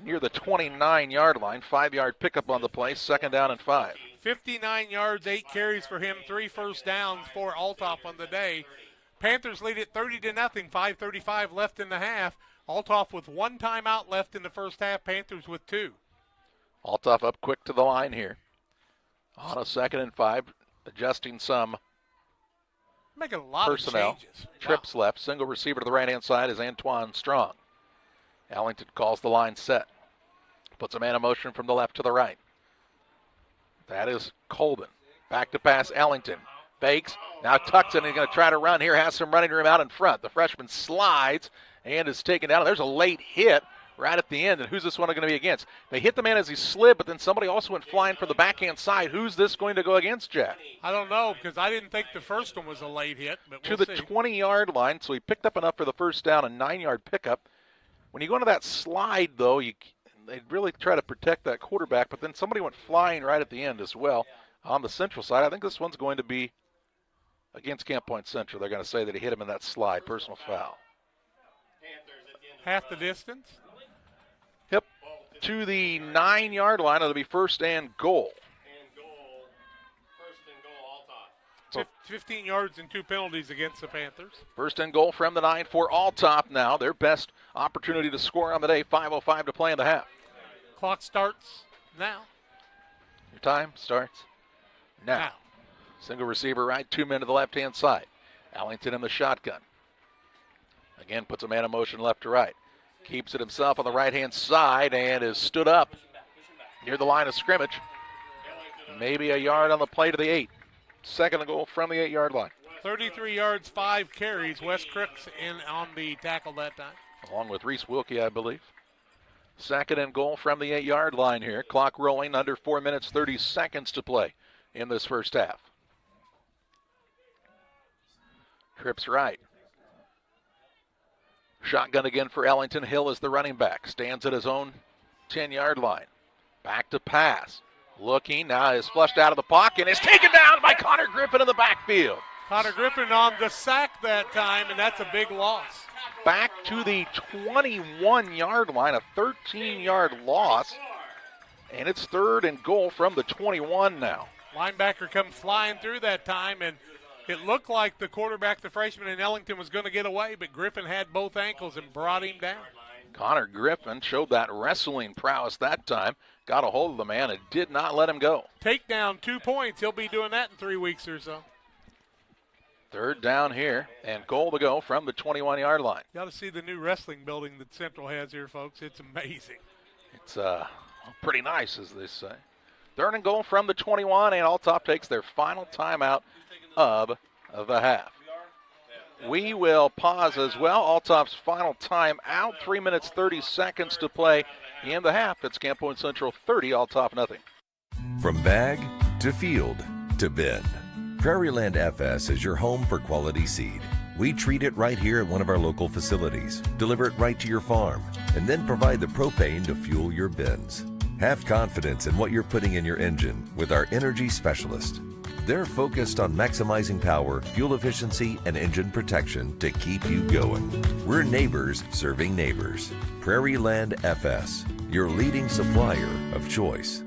near the 29-yard line. 5-yard pickup on the play, 2nd down and 5. 59 yards, 8 carries for him, 3 first downs for Althoff on the day. Panthers lead it 30-0, 5:35 left in the half. Althoff with 1 timeout left in the first half, Panthers with 2. Althoff up quick to the line here. On a 2nd and 5, adjusting some making a lot personnel. Of changes. Trips left, single receiver to the right-hand side is Antoine Strong. Ellington calls the line set. Puts a man in motion from the left to the right. That is Colden. Back to pass Ellington. Fakes. Now tucks it and he's going to try to run here. Has some running room out in front. The freshman slides and is taken down. There's a late hit right at the end, and who's this one going to be against? They hit the man as he slid, but then somebody also went flying for the backhand side. Who's this going to go against, Jack? I don't know, because I didn't think the first one was a late hit. But to the 20-yard line, so he picked up enough for the first down, a 9-yard pickup. When you go into that slide, though, they really try to protect that quarterback, but then somebody went flying right at the end as well on the Central side. I think this one's going to be against Camp Point Central. They're going to say that he hit him in that slide, personal foul. Half the distance? Yep, to the 9-yard line. It'll be first and goal. 15 yards and 2 penalties against the Panthers. First and goal from the 9 for Althoff now. Their best opportunity to score on the day. 5:05 to play in the half. Clock starts now. Your time starts now. Single receiver right, 2 men to the left-hand side. Allington in the shotgun. Again, puts a man in motion left to right. Keeps it himself on the right-hand side and is stood up near the line of scrimmage. Maybe a yard on the play to the 8. Second and goal from the 8-yard line. 33 yards, 5 carries. Wes Crooks in on the tackle that time. Along with Reese Wilkie, I believe. Second and goal from the 8-yard line here. Clock rolling, under 4 minutes, 30 seconds to play in this first half. Trips right. Shotgun again for Ellington. Hill is the running back. Stands at his own 10-yard line. Back to pass. Looking, now is flushed out of the pocket and is taken down by Connor Griffin in the backfield. Connor Griffin on the sack that time, and that's a big loss. Back to the 21-yard line, a 13-yard loss. And it's third and goal from the 21 now. Linebacker come flying through that time, and it looked like the quarterback, the freshman in Ellington, was going to get away, but Griffin had both ankles and brought him down. Connor Griffin showed that wrestling prowess that time. Got a hold of the man and did not let him go. Takedown, 2 points. He'll be doing that in 3 weeks or so. Third down here, and goal to go from the 21-yard line. You got to see the new wrestling building that Central has here, folks. It's amazing. It's pretty nice, as they say. Third and goal from the 21, and Althoff takes their final timeout of the half. We will pause as well. Althoff's final time out, 3 minutes, 30 seconds to play in the half. It's Camp Point Central 30, Althoff nothing. From bag to field to bin, Prairieland FS is your home for quality seed. We treat it right here at one of our local facilities, deliver it right to your farm, and then provide the propane to fuel your bins. Have confidence in what you're putting in your engine with our energy specialist. They're focused on maximizing power, fuel efficiency, and engine protection to keep you going. We're neighbors serving neighbors. Prairieland FS, your leading supplier of choice.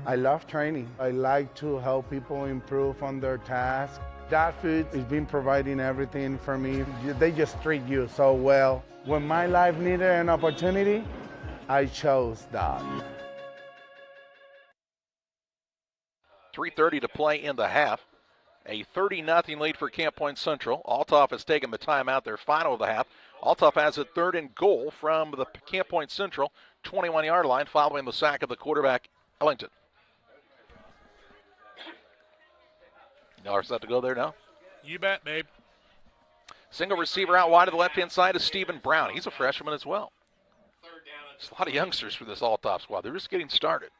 I love training. I like to help people improve on their tasks. That food has been providing everything for me. They just treat you so well. When my life needed an opportunity, I chose that. 3:30 to play in the half. A 30-0 lead for Camp Point Central. Althoff has taken the timeout, their final of the half. Althoff has a third and goal from the Camp Point Central 21-yard line following the sack of the quarterback, Ellington. Y'all are set to go there now? You bet, babe. Single receiver out wide to the left-hand side is Stephen Brown. He's a freshman as well. There's a lot of youngsters for this Althoff squad. They're just getting started.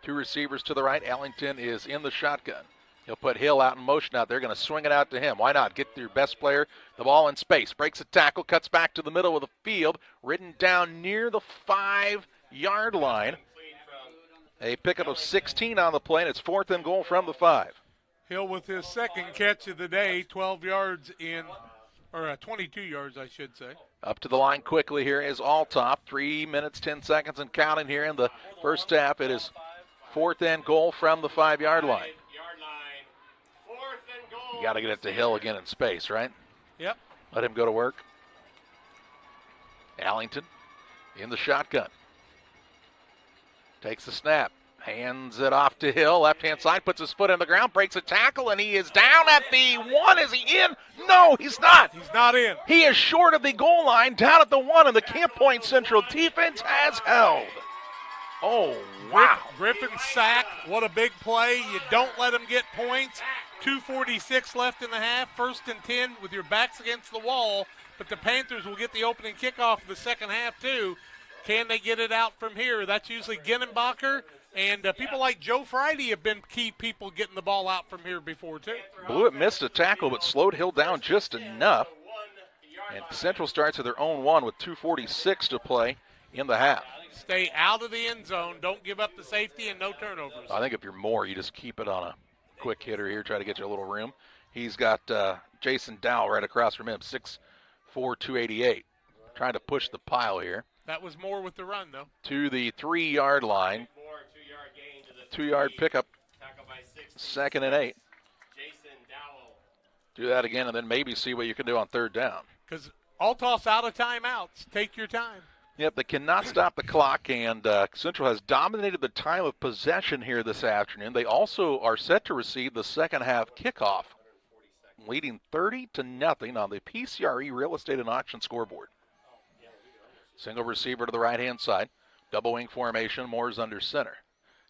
2 receivers to the right. Ellington is in the shotgun. He'll put Hill out in motion out there. Going to swing it out to him. Why not? Get your best player the ball in space. Breaks a tackle, cuts back to the middle of the field. Ridden down near the 5-yard line. A pickup of 16 on the play, and it's fourth and goal from the 5. Hill with his second catch of the day, 12 yards in, or 22 yards, I should say. Up to the line quickly here is Althoff. 3 minutes, 10 seconds and counting here in the first half. It is fourth and goal from the 5-yard line. You got to get it to Hill again in space, right? Yep. Let him go to work. Allington in the shotgun. Takes the snap. Hands it off to Hill. Left-hand side, puts his foot in the ground, breaks a tackle, and he is down at the 1. Is he in? No, he's not. He's not in. He is short of the goal line, down at the 1, and the Camp Point Central defense has held. Oh, wow. Griffin sack. What a big play. You don't let them get points. 2:46 left in the half. 1st and 10 with your backs against the wall. But the Panthers will get the opening kickoff of the second half, too. Can they get it out from here? That's usually Ginnenbacher. And people like Joe Friday have been key people getting the ball out from here before, too. Blewett missed a tackle, but slowed Hill down just enough. And Central starts at their own 1 with 2:46 to play in the half. Stay out of the end zone. Don't give up the safety and no turnovers. I think if you're Moore, you just keep it on a quick hitter here, try to get you a little room. He's got Jason Dow right across from him, 6'4", 288. Trying to push the pile here. That was Moore with the run, though. To the 3-yard line. 2-yard pickup. 2nd and 8. Do that again and then maybe see what you can do on 3rd down. Because Althoff's out of timeouts. Take your time. Yep, they cannot stop the clock, and Central has dominated the time of possession here this afternoon. They also are set to receive the second half kickoff, leading 30-0 on the PCRE Real Estate and Auction scoreboard. Single receiver to the right-hand side. Double wing formation. Moore's under center.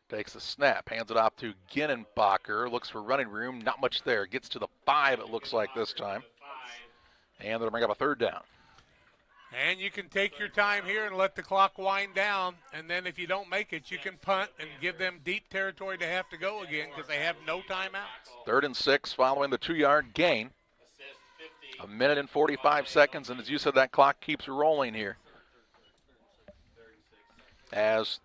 Takes the snap. Hands it off to Ginnenbacher. Looks for running room. Not much there. Gets to the 5, it looks like this time. And they'll bring up a 3rd down. And you can take your time here and let the clock wind down. And then if you don't make it, you can punt and give them deep territory to have to go again because they have no timeouts. 3rd and 6 following the 2-yard gain. 1 minute and 45 seconds. And as you said, that clock keeps rolling here. As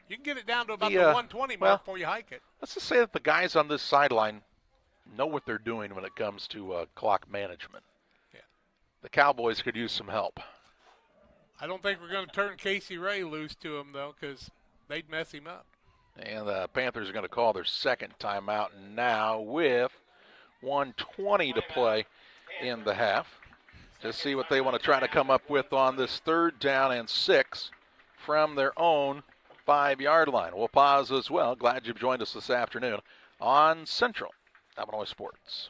you can get it down to about the 120 mark before you hike it. Let's just say that the guys on this sideline know what they're doing when it comes to clock management. Yeah. The Cowboys could use some help. I don't think we're going to turn Casey Ray loose to him, though, because they'd mess him up. And the Panthers are going to call their 2nd timeout now with 1:20 to play in the half. Just see what they want to try to come up with on this 3rd down and 6 from their own 5-yard line. We'll pause as well. Glad you've joined us this afternoon on Central Illinois Sports.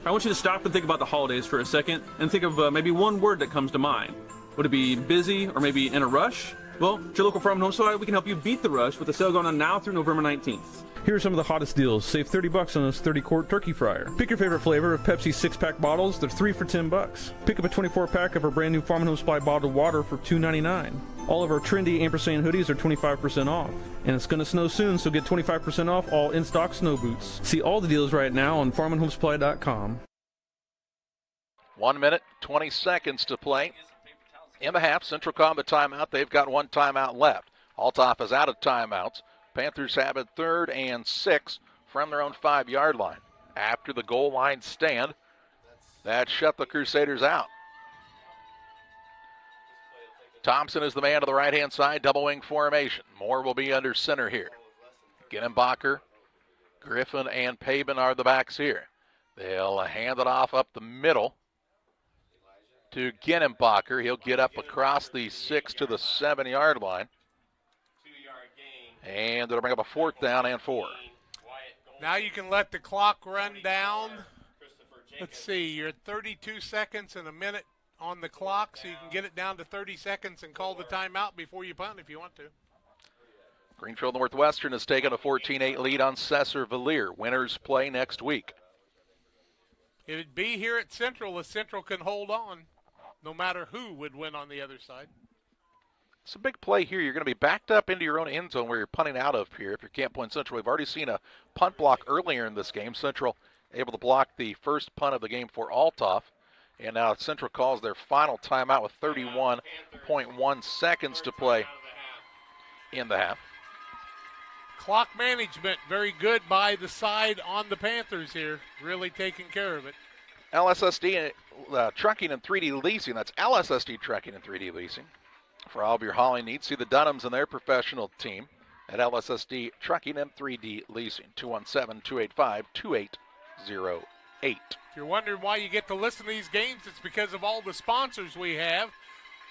I want you to stop and think about the holidays for a second and think of maybe one word that comes to mind. Would it be busy or maybe in a rush? Well, at your local farm and home supply, we can help you beat the rush with a sale going on now through November 19th. Here are some of the hottest deals. Save $30 on this 30-quart turkey fryer. Pick your favorite flavor of Pepsi 6-pack bottles. They're 3 for $10. Pick up a 24-pack of our brand new Farm and Home Supply bottled water for $2.99. All of our trendy ampersand hoodies are 25% off. And it's going to snow soon, so get 25% off all in-stock snow boots. See all the deals right now on farmandhomesupply.com. 1 minute, 20 seconds to play in the half. Central called the timeout. They've got 1 timeout left. Althoff is out of timeouts. Panthers have it 3rd and 6 from their own 5-yard line. After the goal line stand, that shut the Crusaders out. Thompson is the man to the right-hand side, double wing formation. Moore will be under center here. Ginnenbacher, Griffin, and Pabin are the backs here. They'll hand it off up the middle to Ginnenbacher. He'll get up across the 6 to the 7-yard line. And they'll bring up a 4th down and 4. Now you can let the clock run down. Let's see, you're at 32 seconds and a minute on the clock, so you can get it down to 30 seconds and call the timeout before you punt if you want to. Greenfield Northwestern has taken a 14-8 lead on Cesar-Villiers. Winners play next week. It'd be here at Central if Central can hold on, no matter who would win on the other side. It's a big play here. You're going to be backed up into your own end zone where you're punting out of here if you're Camp Point Central. We've already seen a punt block earlier in this game. Central able to block the first punt of the game for Althoff. And now Central calls their final timeout with 31.1 seconds to play in the half. Clock management, very good by the side on the Panthers here. Really taking care of it. LSSD Trucking and 3D Leasing. That's LSSD Trucking and 3D Leasing. For all of your hauling needs, see the Dunhams and their professional team at LSSD Trucking and 3D Leasing. 217-285-2808. If you're wondering why you get to listen to these games, it's because of all the sponsors we have.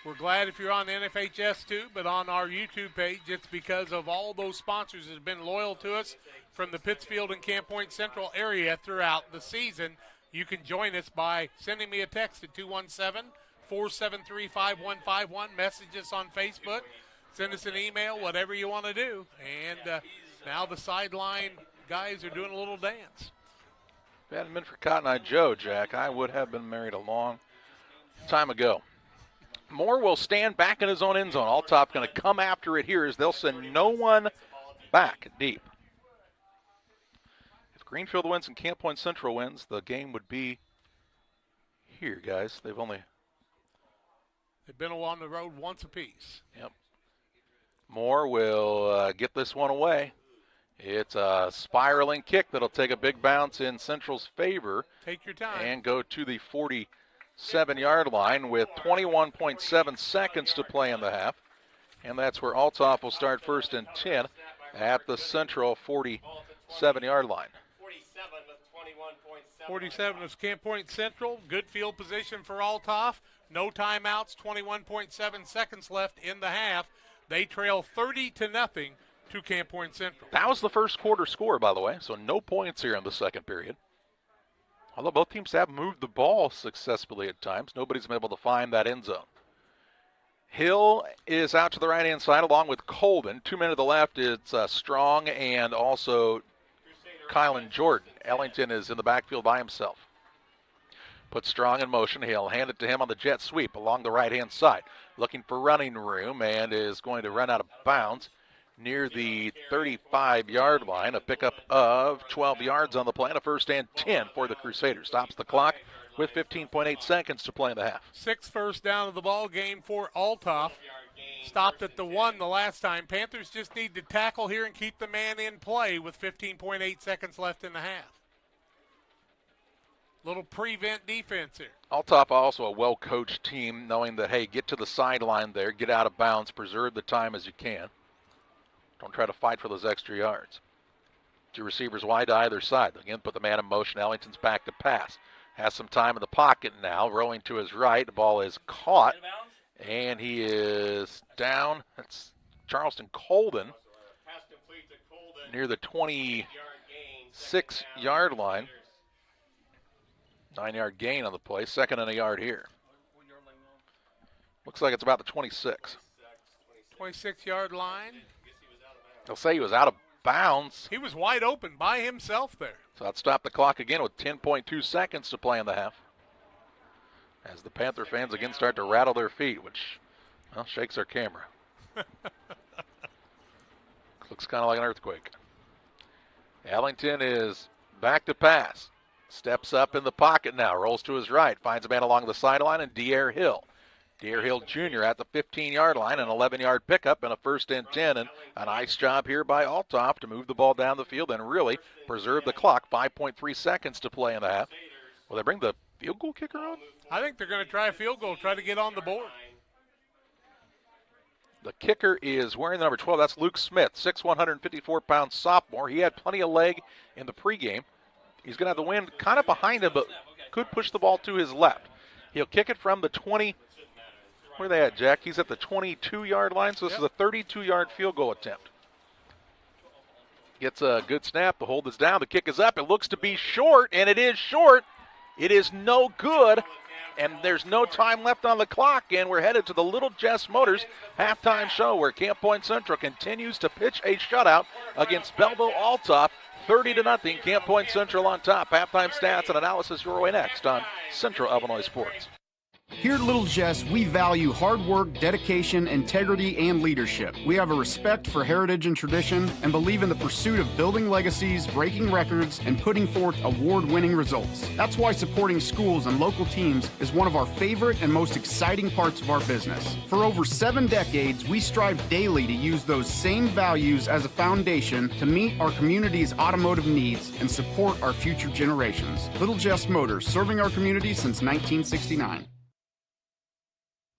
We're glad if you're on the NFHS too, but on our YouTube page, it's because of all those sponsors that have been loyal to us from the Pittsfield and Camp Point Central area throughout the season. You can join us by sending me a text at 217-473-5151. Message us on Facebook. send us an email, whatever you want to do. And now the sideline guys are doing a little dance. If it hadn't been for Cotton Eye Joe, Jack, I would have been married a long time ago. Moore will stand back in his own end zone. Althoff going to come after it here as they'll send no one back deep. If Greenfield wins and Camp Point Central wins, the game would be here, guys. They've been on the road once apiece. Yep. Moore will get this one away. It's a spiraling kick that'll take a big bounce in Central's favor. Take your time. And go to the 47-yard line with 21.7 seconds to play in the half. And that's where Althoff will start 1st and 10 at the Central 47-yard line. 47 is Camp Point Central. Good field position for Althoff. No timeouts, 21.7 seconds left in the half. They trail 30-0 to Camp Point Central. That was the first quarter score, by the way, so no points here in the second period. Although both teams have moved the ball successfully at times, nobody's been able to find that end zone. Hill is out to the right-hand side along with Colden. 2 men to the left, it's Strong and also Kylan Jordan. Ellington is in the backfield by himself. Put Strong in motion. He'll hand it to him on the jet sweep along the right-hand side. Looking for running room and is going to run out of bounds near the 35-yard line. A pickup of 12 yards on the play and a 1st and 10 for the Crusaders. Stops the clock with 15.8 seconds to play in the half. 6th first down of the ball game for Althoff. Stopped at the 1 the last time. Panthers just need to tackle here and keep the man in play with 15.8 seconds left in the half. Little prevent defense here. Althoff also a well-coached team, knowing that, hey, get to the sideline there, get out of bounds, preserve the time as you can. Don't try to fight for those extra yards. 2 receivers wide to either side. Again, put the man in motion. Ellington's back to pass. Has some time in the pocket now, rolling to his right. The ball is caught, and he is down. That's Charleston Colden near the 26-yard line. 9-yard gain on the play. 2nd and a yard here. Looks like it's about the 26. 26-yard line. They'll say he was out of bounds. He was wide open by himself there. So that stopped the clock again with 10.2 seconds to play in the half. As the Panther fans again start to rattle their feet, which, well, shakes our camera. Looks kind of like an earthquake. Ellington is back to pass. Steps up in the pocket now, rolls to his right, finds a man along the sideline, and De'Air Hill. De'Air Hill Jr. at the 15-yard line, an 11-yard pickup and a 1st and 10, and a nice job here by Althoff to move the ball down the field and really preserve the clock. 5.3 seconds to play in the half. Will they bring the field goal kicker on? I think they're going to try a field goal, try to get on the board. The kicker is wearing the number 12. That's Luke Smith, 6'1", 154-pound sophomore. He had plenty of leg in the pregame. He's going to have the wind kind of behind him, but could push the ball to his left. He'll kick it from the 20. Where are they at, Jack? He's at the 22-yard line, so this is a 32-yard field goal attempt. Gets a good snap. The hold is down. The kick is up. It looks to be short, and it is short. It is no good, and there's no time left on the clock, and we're headed to the Little Jess Motors halftime show where Camp Point Central continues to pitch a shutout against Belleville Althoff. 30-0, Camp Point Central on top. Halftime stats and analysis your way next on Central Illinois Sports. Here at Little Jess, we value hard work, dedication, integrity, and leadership. We have a respect for heritage and tradition and believe in the pursuit of building legacies, breaking records, and putting forth award-winning results. That's why supporting schools and local teams is one of our favorite and most exciting parts of our business. For over 7 decades, we strive daily to use those same values as a foundation to meet our community's automotive needs and support our future generations. Little Jess Motors, serving our community since 1969.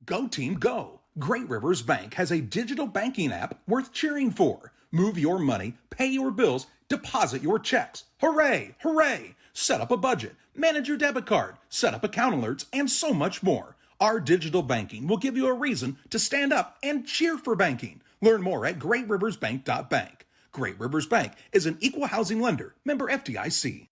Go team, go! Great Rivers Bank has a digital banking app worth cheering for. Move your money, pay your bills, deposit your checks. Hooray! Hooray! Set up a budget, manage your debit card, set up account alerts, and so much more. Our digital banking will give you a reason to stand up and cheer for banking. Learn more at greatriversbank.bank. Great Rivers Bank is an equal housing lender, member FDIC.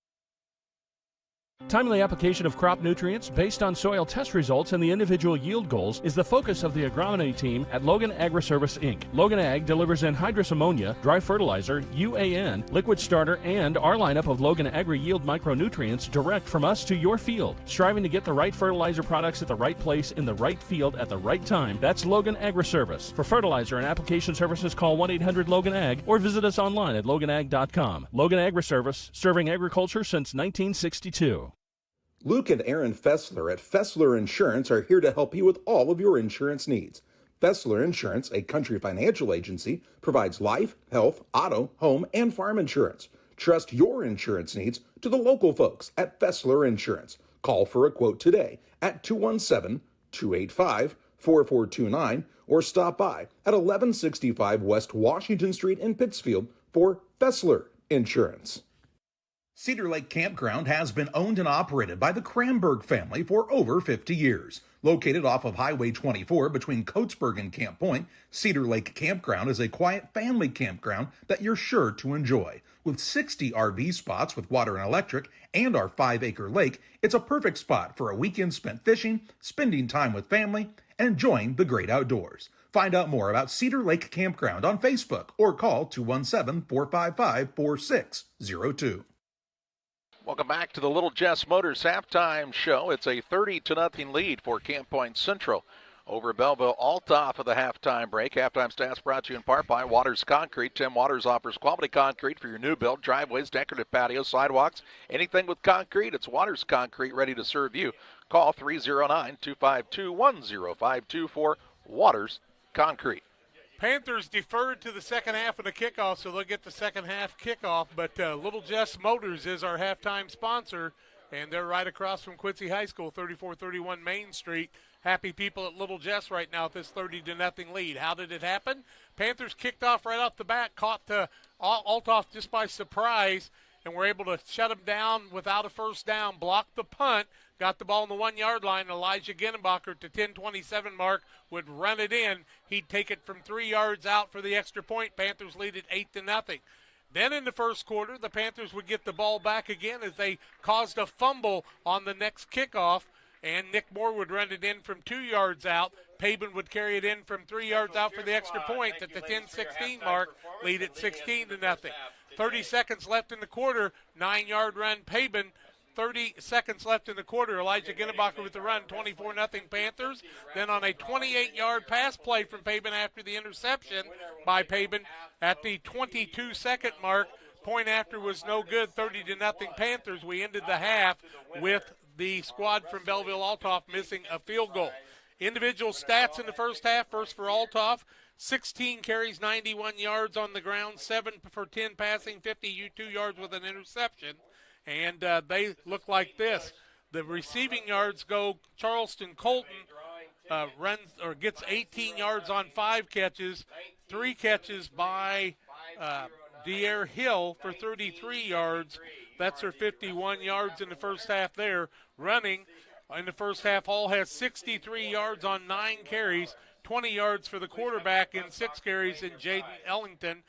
Timely application of crop nutrients based on soil test results and the individual yield goals is the focus of the agronomy team at Logan Agri-Service, Inc. Logan Ag delivers anhydrous ammonia, dry fertilizer, UAN, liquid starter, and our lineup of Logan Agri-Yield micronutrients direct from us to your field. Striving to get the right fertilizer products at the right place in the right field at the right time. That's Logan Agri-Service. For fertilizer and application services, call 1-800-LOGAN-AG or visit us online at loganag.com. Logan Agri-Service, serving agriculture since 1962. Luke and Aaron Fessler at Fessler Insurance are here to help you with all of your insurance needs. Fessler Insurance, a Country Financial agency, provides life, health, auto, home, and farm insurance. Trust your insurance needs to the local folks at Fessler Insurance. Call for a quote today at 217-285-4429 or stop by at 1165 West Washington Street in Pittsfield for Fessler Insurance. Cedar Lake Campground has been owned and operated by the Kramberg family for over 50 years. Located off of Highway 24 between Coatesburg and Camp Point, Cedar Lake Campground is a quiet family campground that you're sure to enjoy. With 60 RV spots with water and electric and our 5-acre lake, it's a perfect spot for a weekend spent fishing, spending time with family, and enjoying the great outdoors. Find out more about Cedar Lake Campground on Facebook or call 217-455-4602. Welcome back to the Little Jess Motors halftime show. It's a 30-0 lead for Camp Point Central over Belleville. Althoff of the halftime break. Halftime stats brought to you in part by Waters Concrete. Tim Waters offers quality concrete for your new build, driveways, decorative patios, sidewalks, anything with concrete. It's Waters Concrete, ready to serve you. Call 309-252-1052 for Waters Concrete. Panthers deferred to the second half of the kickoff, so they'll get the second half kickoff. But Little Jess Motors is our halftime sponsor, and they're right across from Quincy High School, 3431 Main Street. Happy people at Little Jess right now at this 30-0 lead. How did it happen? Panthers kicked off right off the bat, caught Althoff just by surprise, and were able to shut him down without a first down, blocked the punt, got the ball on the 1-yard line. Elijah Ginnenbacher at the 10:27 mark would run it in. He'd take it from 3 yards out for the extra point. Panthers lead it 8-0. Then in the first quarter, the Panthers would get the ball back again as they caused a fumble on the next kickoff, and Nick Moore would run it in from 2 yards out. Paben would carry it in from 3 yards out for the extra point at the 10:16 mark, lead it 16-0. 30 seconds left in the quarter, 9-yard run, Paben. 30 seconds left in the quarter. Elijah Ginnenbacher with the run, 24-0 Panthers. Then on a 28-yard pass play from Paben after the interception by Paben at the 22-second mark. Point after was no good, 30-0 Panthers. We ended the half with the squad from Belleville Althoff missing a field goal. Individual stats in the first half. First for Althoff, 16 carries, 91 yards on the ground, 7 for 10 passing, 52 yards with an interception. And they look like this. The receiving yards go Charleston Colton gets 18 yards on 5 catches, 3 catches by De'Air Hill for 33 yards. That's her 51 yards in the first half there. Running in the first half, Hall has 63 yards on 9 carries, 20 yards for the quarterback in 6 carries in Jaden Ellington,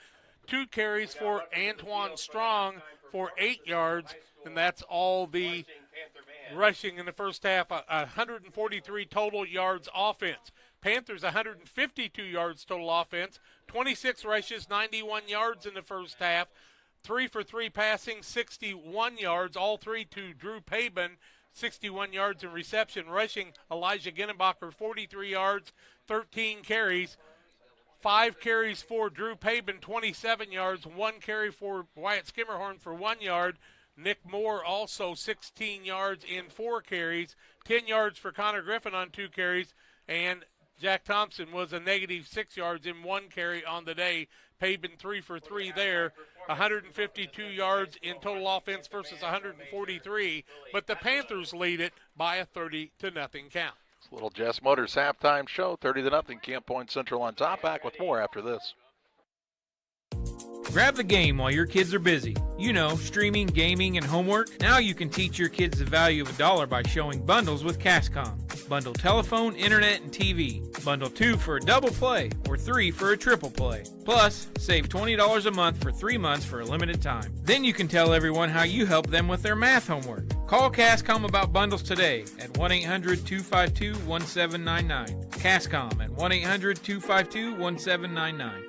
2 carries for Antoine Strong for 8 yards, and that's all the rushing in the first half. 143 total yards offense. Panthers 152 yards total offense, 26 rushes, 91 yards in the first half, 3 for 3 passing, 61 yards, all 3 to Drew Paben, 61 yards in reception. Rushing, Elijah Ginnenbacher, 43 yards, 13 carries. 5 carries for Drew Paben, 27 yards. 1 carry for Wyatt Skimmerhorn for 1 yard. Nick Moore also 16 yards in 4 carries. 10 yards for Connor Griffin on 2 carries. And Jack Thompson was a negative 6 yards in 1 carry on the day. Paben 3 for 3 there. 152 yards in total offense versus 143. But the Panthers lead it by a 30-0 count. Little Jess Motors halftime show, 30-0. Camp Point Central on top. Back with more after this. Grab the game while your kids are busy. You know, streaming, gaming, and homework. Now you can teach your kids the value of $1 by showing bundles with Cascom. Bundle telephone, internet, and TV. Bundle 2 for a double play or 3 for a triple play. Plus, save $20 a month for 3 months for a limited time. Then you can tell everyone how you help them with their math homework. Call Cascom about bundles today at 1-800-252-1799. Cascom at 1-800-252-1799.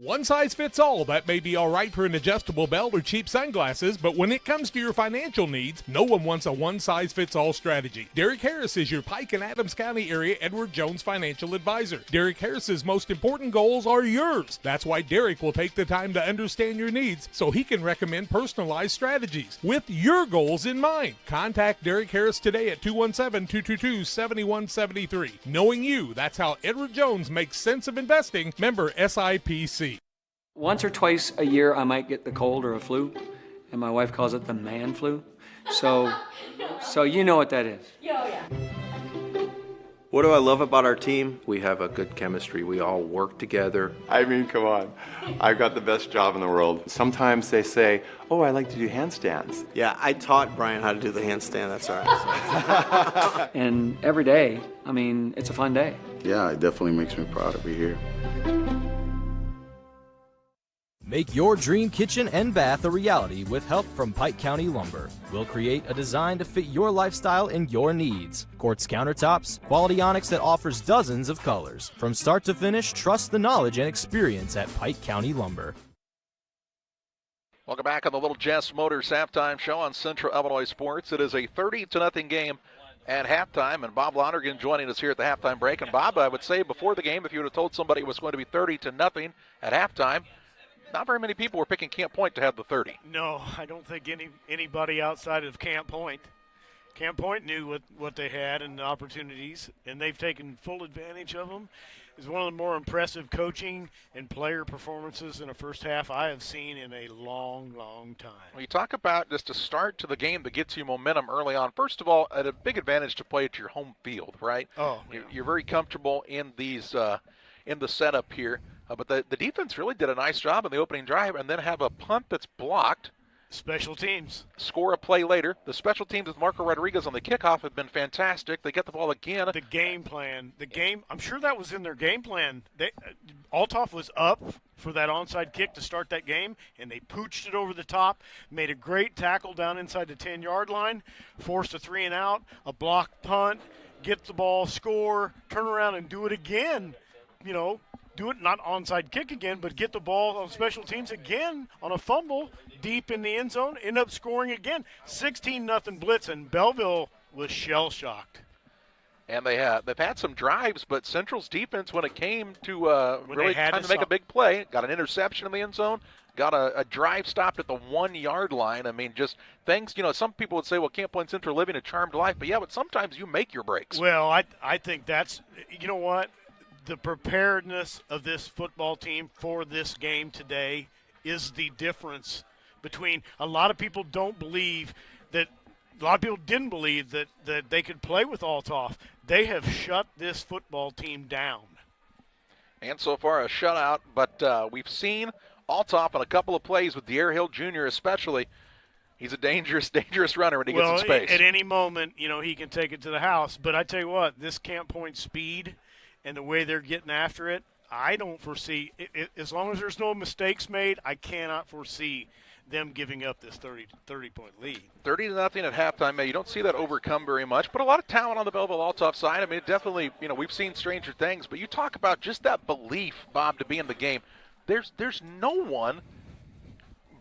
One size fits all. That may be all right for an adjustable belt or cheap sunglasses, but when it comes to your financial needs, no one wants a one-size-fits-all strategy. Derek Harris is your Pike and Adams County area Edward Jones financial advisor. Derek Harris's most important goals are yours. That's why Derek will take the time to understand your needs so he can recommend personalized strategies with your goals in mind. Contact Derek Harris today at 217-222-7173. Knowing you, that's how Edward Jones makes sense of investing. Member SIPC. Once or twice a year, I might get the cold or a flu, and my wife calls it the man flu. So you know what that is. Yeah. What do I love about our team? We have a good chemistry. We all work together. I mean, come on. I've got the best job in the world. Sometimes they say, oh, I like to do handstands. Yeah, I taught Brian how to do the handstand. That's all right. And every day, I mean, it's a fun day. Yeah, it definitely makes me proud to be here. Make your dream kitchen and bath a reality with help from Pike County Lumber. We'll create a design to fit your lifestyle and your needs. Quartz countertops, quality onyx that offers dozens of colors. From start to finish, trust the knowledge and experience at Pike County Lumber. Welcome back on the Little Jess Motors halftime show on Central Illinois Sports. It is a 30-0 game at halftime, and Bob Lonergan joining us here at the halftime break. And Bob, I would say before the game, if you would have told somebody it was going to be 30-0 at halftime, not very many people were picking Camp Point to have the 30. No, I don't think anybody outside of Camp Point. Camp Point knew what they had and the opportunities, and they've taken full advantage of them. It's one of the more impressive coaching and player performances in a first half I have seen in a long, long time. Well, you talk about just a start to the game that gets you momentum early on. First of all, at a big advantage to play at your home field, right? Oh, yeah. You're very comfortable in these in the setup here. But the defense really did a nice job in the opening drive and then have a punt that's blocked. Special teams. Score a play later. The special teams with Marco Rodriguez on the kickoff have been fantastic. They get the ball again. The game plan. I'm sure that was in their game plan. Althoff was up for that onside kick to start that game, and they pooched it over the top, made a great tackle down inside the 10-yard line, forced a 3-and-out, a blocked punt, get the ball, score, turn around and do it again. You know, do it not onside kick again, but get the ball on special teams again on a fumble deep in the end zone, end up scoring again. 16-0 blitz, and Belleville was shell-shocked. And they've had some drives, but Central's defense, when it came to really time to make a big play, got an interception in the end zone, got a drive stopped at the 1-yard line. I mean, just things, some people would say, well, Camp Point Central living a charmed life, but yeah, but sometimes you make your breaks. Well, I think that's, you know what? The preparedness of this football team for this game today is the difference between a lot of people didn't believe that they could play with Althoff. They have shut this football team down. And so far a shutout, but we've seen Althoff on a couple of plays with De'Aaron Hill Jr. especially. He's a dangerous runner when he gets in space. At any moment, he can take it to the house. But I tell you what, this Camp Point speed and the way they're getting after it, I don't foresee, as long as there's no mistakes made, I cannot foresee them giving up this 30-point lead. 30-0 at halftime. You don't see that overcome very much, but a lot of talent on the Belleville Althoff side. I mean, it definitely, we've seen stranger things, but you talk about just that belief, Bob, to be in the game. There's no one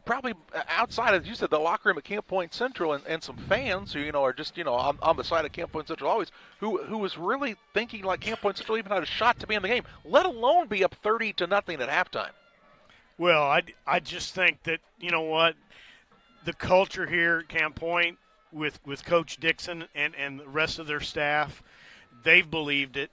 probably outside of, you said, the locker room at Camp Point Central and some fans who, are just, on the side of Camp Point Central always, who was really thinking like Camp Point Central even had a shot to be in the game, let alone be up 30-0 at halftime. Well, I just think that, the culture here at Camp Point with Coach Dixon and the rest of their staff, they've believed it.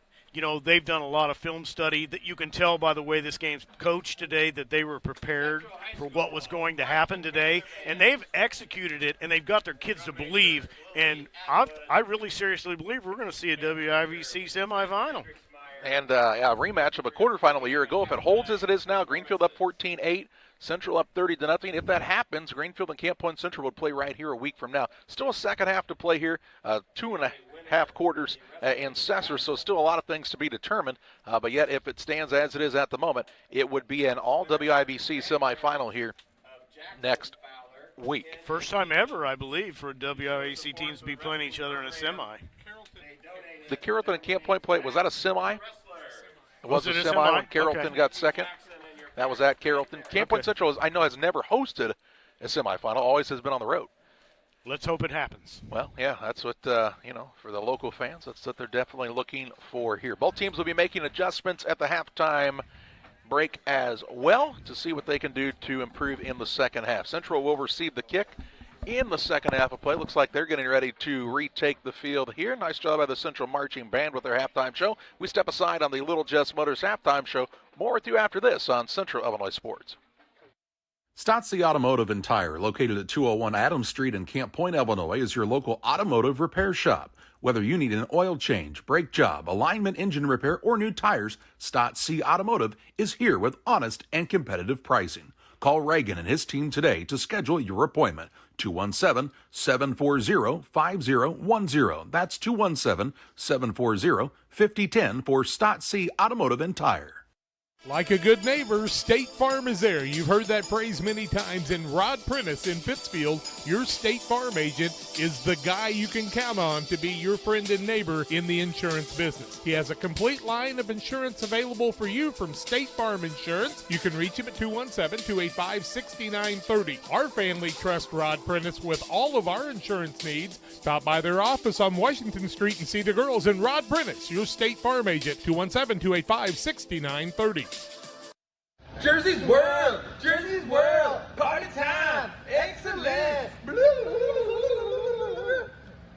They've done a lot of film study that you can tell by the way this game's coached today that they were prepared for what was going to happen today, and they've executed it, and they've got their kids to believe. And I really seriously believe we're going to see a WIVC semifinal. And a rematch of a quarterfinal a year ago. If it holds as it is now, Greenfield up 14-8, Central up 30-0. If that happens, Greenfield and Camp Point Central would play right here a week from now. Still a second half to play here, 2.5 quarters in Cesar, so still a lot of things to be determined. But yet, if it stands as it is at the moment, it would be an all WIVC semifinal here next week. First time ever, I believe, for WIAC teams to be playing each other in a semi. The Carrollton and Camp Point play, was that a semi? It Was was it a a semi semi? when Carrollton Okay. got second. That was at Carrollton. Camp Point Central, I know, has never hosted a semifinal, always has been on the road. Let's hope it happens. Well, yeah, that's what, for the local fans, that's what they're definitely looking for here. Both teams will be making adjustments at the halftime break as well to see what they can do to improve in the second half. Central will receive the kick in the second half of play. Looks like they're getting ready to retake the field here. Nice job by the Central Marching Band with their halftime show. We step aside on the Little Jess Motors halftime show. More with you after this on Central Illinois Sports. Stotzi Automotive and Tire, located at 201 Adams Street in Camp Point, Illinois, is your local automotive repair shop. Whether you need an oil change, brake job, alignment, engine repair, or new tires, Stotzi Automotive is here with honest and competitive pricing. Call Reagan and his team today to schedule your appointment. 217-740-5010. That's 217-740-5010 for Stotzi Automotive and Tire. Like a good neighbor, State Farm is there. You've heard that phrase many times. And Rod Prentice in Pittsfield, your State Farm agent, is the guy you can count on to be your friend and neighbor in the insurance business. He has a complete line of insurance available for you from State Farm Insurance. You can reach him at 217-285-6930. Our family trusts Rod Prentice with all of our insurance needs. Stop by their office on Washington Street and see the girls. And Rod Prentice, your State Farm agent, 217-285-6930. Jersey's World! Jersey's World! Party time! Excellent!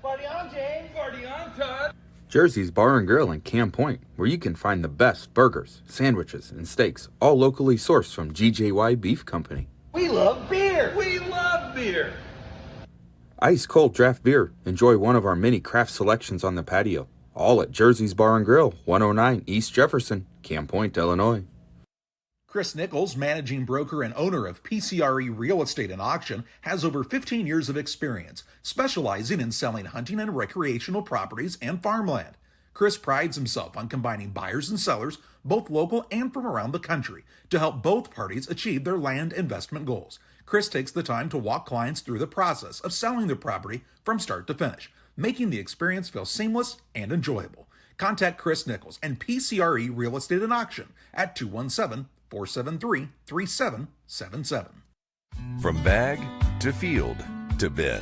Party on, James! Party on, Todd! Jersey's Bar and Grill in Camp Point, where you can find the best burgers, sandwiches, and steaks, all locally sourced from GJY Beef Company. We love beer! We love beer! Ice cold draft beer. Enjoy one of our many craft selections on the patio. All at Jersey's Bar and Grill, 109 East Jefferson, Camp Point, Illinois. Chris Nichols, managing broker and owner of PCRE Real Estate and Auction, has over 15 years of experience, specializing in selling hunting and recreational properties and farmland. Chris prides himself on combining buyers and sellers, both local and from around the country, to help both parties achieve their land investment goals. Chris takes the time to walk clients through the process of selling their property from start to finish, making the experience feel seamless and enjoyable. Contact Chris Nichols and PCRE Real Estate and Auction at 217-473-3777. From bag to field to bin,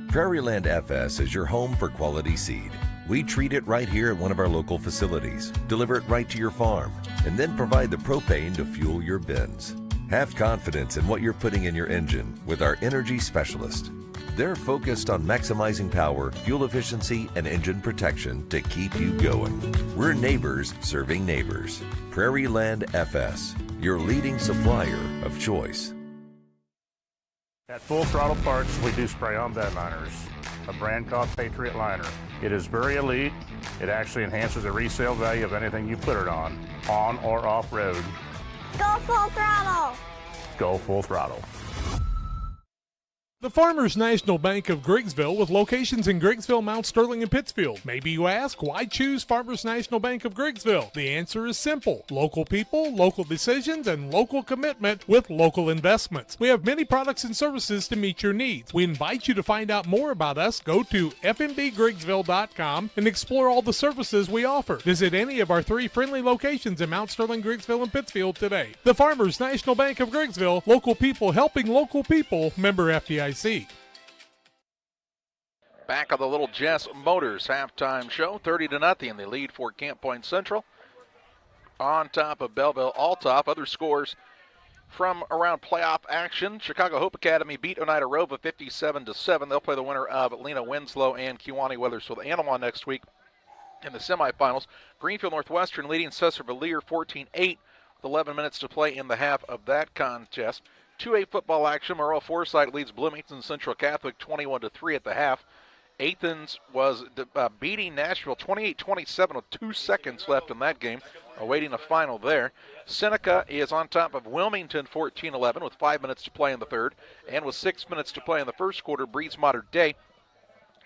Prairieland FS is your home for quality seed. We treat it right here at one of our local facilities, deliver it right to your farm, and then provide the propane to fuel your bins. Have confidence in what you're putting in your engine with our energy specialist. They're focused on maximizing power, fuel efficiency, and engine protection to keep you going. We're neighbors serving neighbors. Prairieland FS, your leading supplier of choice. At Full Throttle Parts, we do spray-on bed liners, a brand called Patriot Liner. It is very elite. It actually enhances the resale value of anything you put it on or off-road. Go Full Throttle! Go Full Throttle. The Farmers National Bank of Griggsville with locations in Griggsville, Mount Sterling, and Pittsfield. Maybe you ask, why choose Farmers National Bank of Griggsville? The answer is simple. Local people, local decisions, and local commitment with local investments. We have many products and services to meet your needs. We invite you to find out more about us. Go to fnbgriggsville.com and explore all the services we offer. Visit any of our 3 friendly locations in Mount Sterling, Griggsville, and Pittsfield today. The Farmers National Bank of Griggsville, local people helping local people, member FDIC. Back on the Little Jess Motors halftime show, 30-0, the lead for Camp Point Central. On top of Belleville, Althoff. Other scores from around playoff action. Chicago Hope Academy beat Oneida Rova 57-7. They'll play the winner of Lena Winslow and Kewanee Weathersfield Anawan next week in the semifinals. Greenfield Northwestern leading Cesar Valier 14-8 with 11 minutes to play in the half of that contest. 2A football action. Morel Forsyth leads Bloomington Central Catholic 21-3 at the half. Athens was beating Nashville 28-27 with 2 seconds left in that game, awaiting a final there. Seneca is on top of Wilmington 14-11 with 5 minutes to play in the third, and with 6 minutes to play in the first quarter, Breeze Mater Dei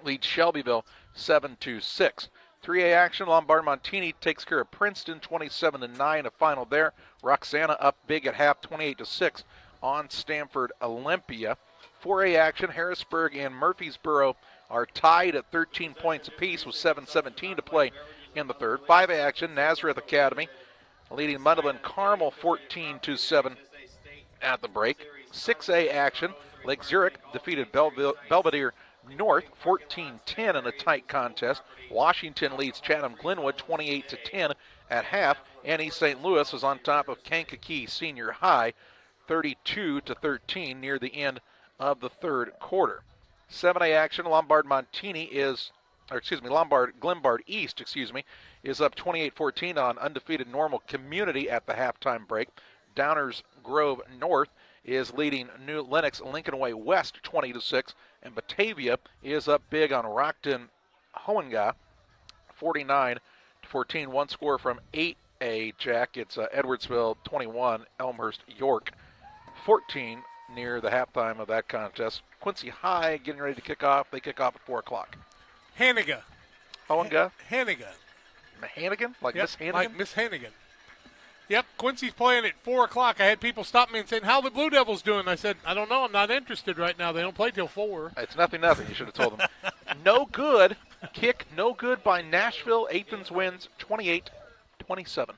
leads Shelbyville 7-6. 3A action, Lombard Montini takes care of Princeton 27-9, a final there. Roxana up big at half 28-6 on Stanford Olympia. 4A action, Harrisburg and Murfreesboro are tied at 13 points apiece with 7:17 to play in the third. 5A action, Nazareth Academy leading Mundelein Carmel 14-7 at the break. 6A action, Lake Zurich defeated Belvedere North 14-10 in a tight contest. Washington leads Chatham Glenwood 28-10 at half, and East St. Louis is on top of Kankakee Senior High 32-13 near the end of the third quarter. 7A action, Lombard Glenbard East, is up 28-14 on undefeated Normal Community at the halftime break. Downers Grove North is leading New Lenox Lincoln Way West 20-6, and Batavia is up big on Rockton Hohenga 49-14. One score from 8A, Jack. It's Edwardsville 21, Elmhurst York 14 near the halftime of that contest. Quincy High getting ready to kick off. They kick off at 4 o'clock. Hannigan. Hohenga? Hannigan. Hannigan? Like Yep, Miss Hannigan? like Miss Hannigan. Yep, Quincy's playing at 4 o'clock. I had people stop me and saying, how are the Blue Devils doing? I said, I don't know. I'm not interested right now. They don't play till 4. It's nothing. You should have told them. No good. Kick no good by Nashville. Athens wins 28-27.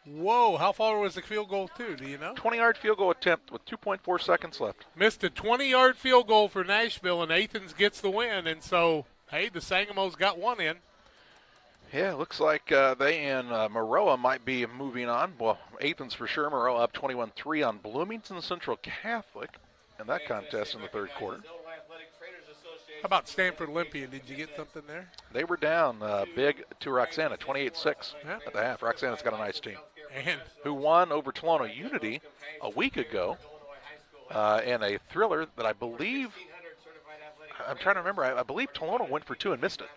Whoa, how far was the field goal to? Do you know? 20-yard field goal attempt with 2.4 seconds left. Missed a 20-yard field goal for Nashville, and Athens gets the win. And so, hey, the Sangamos got one in. Yeah, looks like they and Maroa might be moving on. Well, Athens for sure. Maroa up 21-3 on Bloomington Central Catholic in that contest in the third quarter. How about Stanford Olympia? Did you get something there? They were down big to Roxana, 28-6 at the half. Roxana's got a nice team. And who won over Tolono Unity a week ago in a thriller that I believe, I'm trying to remember, I believe Tolono went for 2 and missed it.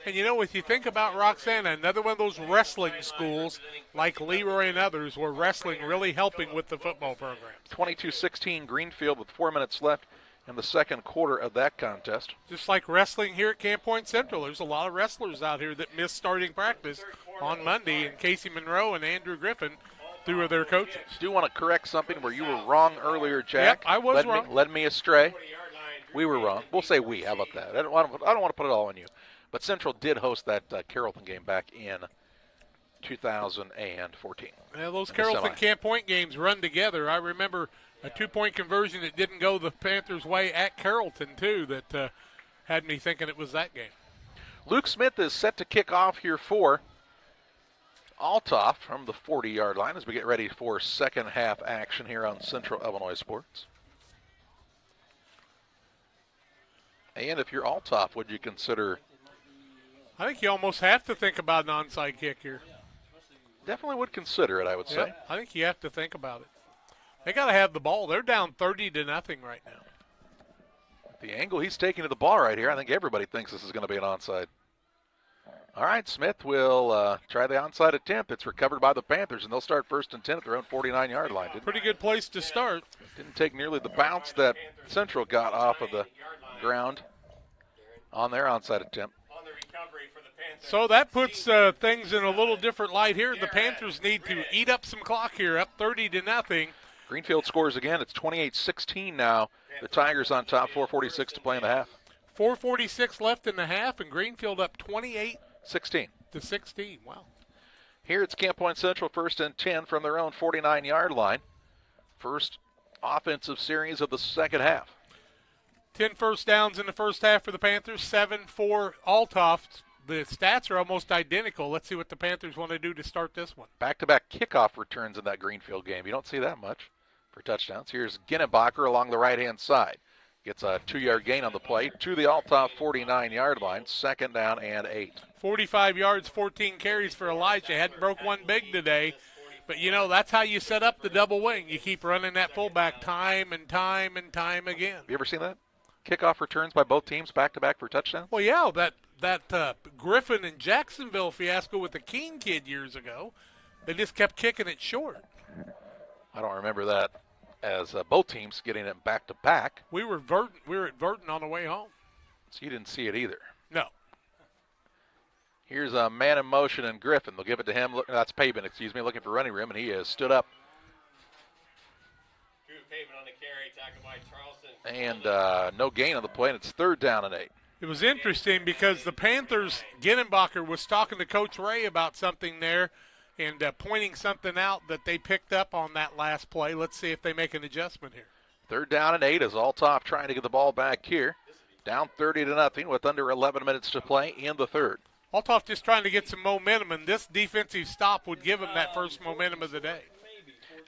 And, you know, if you think about Roxana, another one of those wrestling schools like Leroy and others where wrestling really helping with the football program. 22-16 Greenfield with 4 minutes left in the second quarter of that contest. Just like wrestling here at Camp Point Central, there's a lot of wrestlers out here that missed starting practice on Monday, and Casey Monroe and Andrew Griffin, 2 of their coaches. I do want to correct something where you were wrong earlier, Jack. Yep, I was wrong. Led me astray. We were wrong. We'll say we. How about that? I don't want to put it all on you. But Central did host that Carrollton game back in 2014. Yeah, those Carrollton Camp Point games run together. I remember a 2-point conversion that didn't go the Panthers' way at Carrollton, too, that had me thinking it was that game. Luke Smith is set to kick off here for Althoff from the 40-yard line as we get ready for second half action here on Central Illinois Sports. And if you're Althoff, would you consider? I think you almost have to think about an onside kick here. Definitely would consider it, I would say. Yep, I think you have to think about it. They got to have the ball. They're down 30-0 right now. The angle he's taking to the ball right here, I think everybody thinks this is going to be an onside. All right, Smith will try the onside attempt. It's recovered by the Panthers, and they'll start 1st and 10 at their own 49-yard line. Pretty good place to start. Didn't take nearly the bounce that Central got off of the ground on their onside attempt. So that puts things in a little different light here. The Panthers need to eat up some clock here, up 30-0. Greenfield scores again. It's 28-16 now. The Tigers on top, 4:46 to play in the half. 4:46 left in the half, and Greenfield up 28-16. Wow. Here it's Camp Point Central, 1st and 10 from their own 49-yard line. First offensive series of the second half. 10 first downs in the first half for the Panthers, 7 for Althoff. The stats are almost identical. Let's see what the Panthers want to do to start this one. Back-to-back kickoff returns in that Greenfield game. You don't see that much for touchdowns. Here's Ginnenbacher along the right-hand side. Gets a 2-yard gain on the play to the Althoff 49-yard line. 2nd down and 8. 45 yards, 14 carries for Elijah. Hadn't broke one big today. But, you know, that's how you set up the double wing. You keep running that fullback time and time and time again. You ever seen that? Kickoff returns by both teams back-to-back for touchdowns? Well, yeah, that Griffin and Jacksonville fiasco with the Keene kid years ago, they just kept kicking it short. I don't remember that as both teams getting it back-to-back. We were at Verton on the way home. So you didn't see it either? No. Here's a man in motion and Griffin. They'll give it to him. That's Pavin, looking for running room, and he has stood up. Drew Pavin on the carry, tackled by Charleston. And no gain on the play, and it's 3rd down and 8. It was interesting because the Panthers, Ginnenbacher was talking to Coach Ray about something there and pointing something out that they picked up on that last play. Let's see if they make an adjustment here. 3rd down and 8 as Althoff trying to get the ball back here. Down 30-0 with under 11 minutes to play in the 3rd. Althoff just trying to get some momentum, and this defensive stop would give him that first momentum of the day.